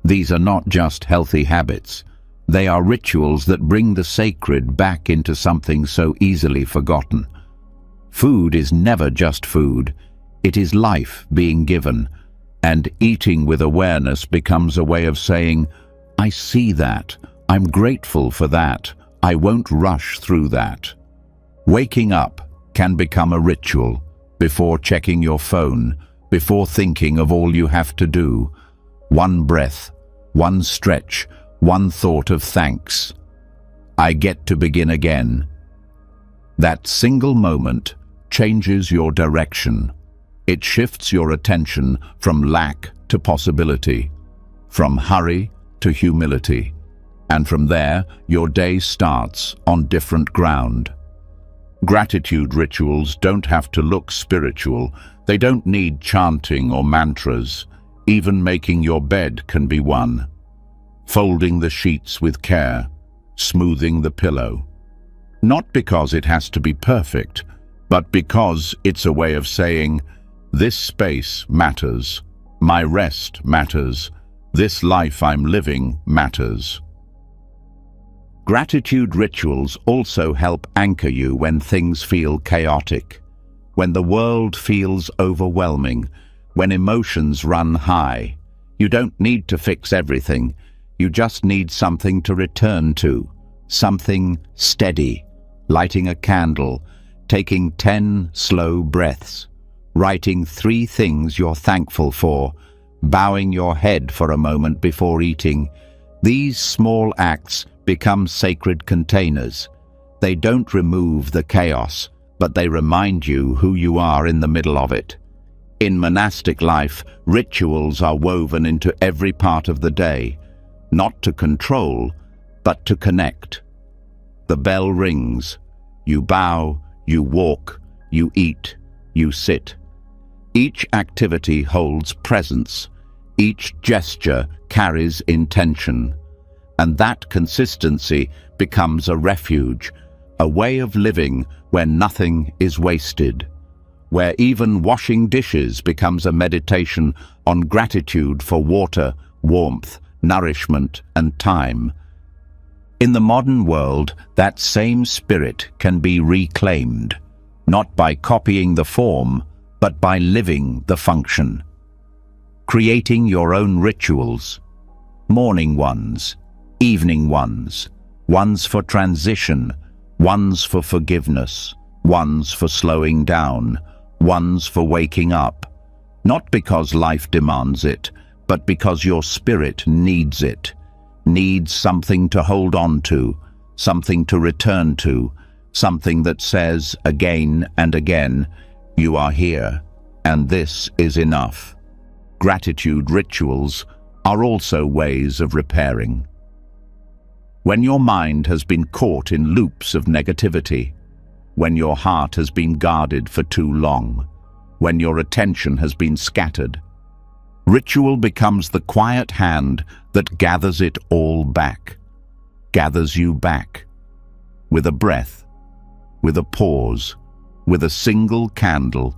A: These are not just healthy habits. They are rituals that bring the sacred back into something so easily forgotten. Food is never just food. It is life being given, and eating with awareness becomes a way of saying, I see that, I'm grateful for that, I won't rush through that. Waking up can become a ritual, before checking your phone, before thinking of all you have to do. One breath, one stretch, one thought of thanks. I get to begin again. That single moment changes your direction. It shifts your attention from lack to possibility, from hurry to humility. And from there, your day starts on different ground. Gratitude rituals don't have to look spiritual. They don't need chanting or mantras. Even making your bed can be one. Folding the sheets with care, smoothing the pillow. Not because it has to be perfect, but because it's a way of saying, this space matters, my rest matters, this life I'm living matters. Gratitude rituals also help anchor you when things feel chaotic, when the world feels overwhelming, when emotions run high. You don't need to fix everything. You just need something to return to, something steady, lighting a candle, taking 10 slow breaths, writing 3 things you're thankful for, bowing your head for a moment before eating. These small acts become sacred containers. They don't remove the chaos, but they remind you who you are in the middle of it. In monastic life, rituals are woven into every part of the day, not to control, but to connect. The bell rings. You bow, you walk, you eat, you sit. Each activity holds presence. Each gesture carries intention. And that consistency becomes a refuge, a way of living where nothing is wasted, where even washing dishes becomes a meditation on gratitude for water, warmth, nourishment, and time. In the modern world, that same spirit can be reclaimed, not by copying the form, but by living the function. Creating your own rituals, morning ones, evening ones, ones for transition, ones for forgiveness, ones for slowing down, ones for waking up, not because life demands it, but because your spirit needs it, needs something to hold on to, something to return to, something that says again and again, you are here, and this is enough. Gratitude rituals are also ways of repairing. When your mind has been caught in loops of negativity, when your heart has been guarded for too long, when your attention has been scattered, ritual becomes the quiet hand that gathers it all back, gathers you back, with a breath, with a pause, with a single candle,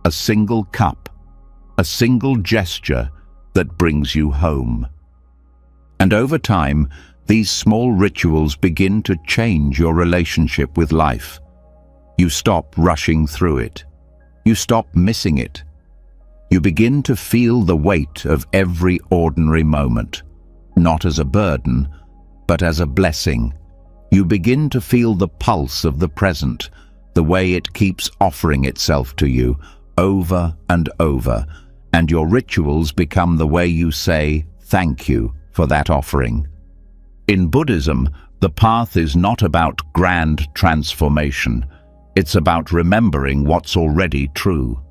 A: a single cup, a single gesture that brings you home. And over time, these small rituals begin to change your relationship with life. You stop rushing through it. You stop missing it. You begin to feel the weight of every ordinary moment, not as a burden, but as a blessing. You begin to feel the pulse of the present, the way it keeps offering itself to you over and over, and your rituals become the way you say thank you for that offering. In Buddhism, the path is not about grand transformation. It's about remembering what's already true.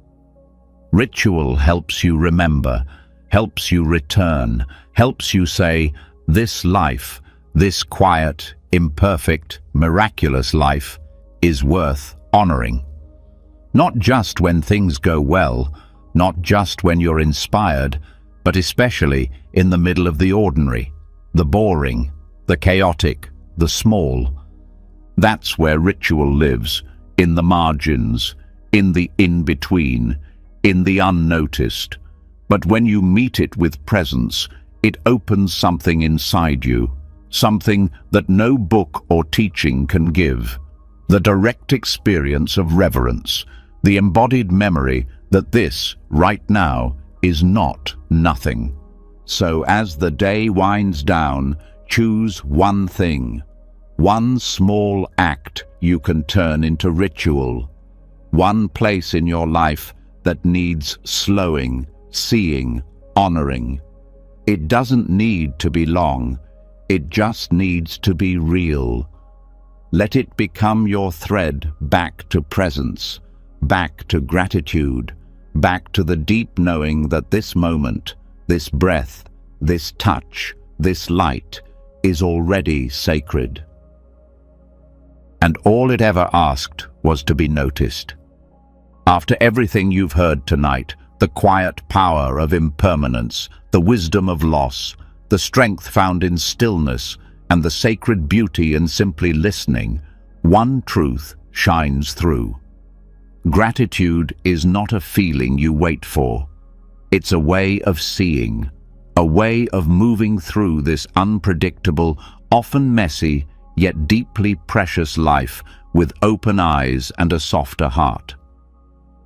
A: Ritual helps you remember, helps you return, helps you say, this life, this quiet, imperfect, miraculous life, is worth honoring. Not just when things go well, not just when you're inspired, but especially in the middle of the ordinary, the boring, the chaotic, the small. That's where ritual lives, in the margins, in the in-between, in the unnoticed. But when you meet it with presence, It opens something inside you, something that no book or teaching can give. The direct experience of reverence, the embodied memory that this, right now, is not nothing. So as the day winds down, choose one thing, one small act you can turn into ritual, one place in your life that needs slowing, seeing, honoring. It doesn't need to be long, it just needs to be real. Let it become your thread back to presence, back to gratitude, back to the deep knowing that this moment, this breath, this touch, this light is already sacred. And all it ever asked was to be noticed. After everything you've heard tonight, the quiet power of impermanence, the wisdom of loss, the strength found in stillness, and the sacred beauty in simply listening, one truth shines through. Gratitude is not a feeling you wait for. It's a way of seeing, a way of moving through this unpredictable, often messy, yet deeply precious life with open eyes and a softer heart.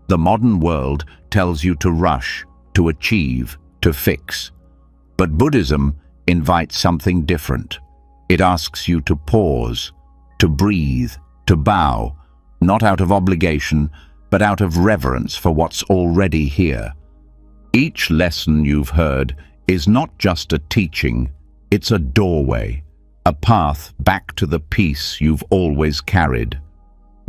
A: The modern world tells you to rush, to achieve, to fix. But Buddhism invites something different. It asks you to pause, to breathe, to bow, not out of obligation, but out of reverence for what's already here. Each lesson you've heard is not just a teaching, it's a doorway, a path back to the peace you've always carried.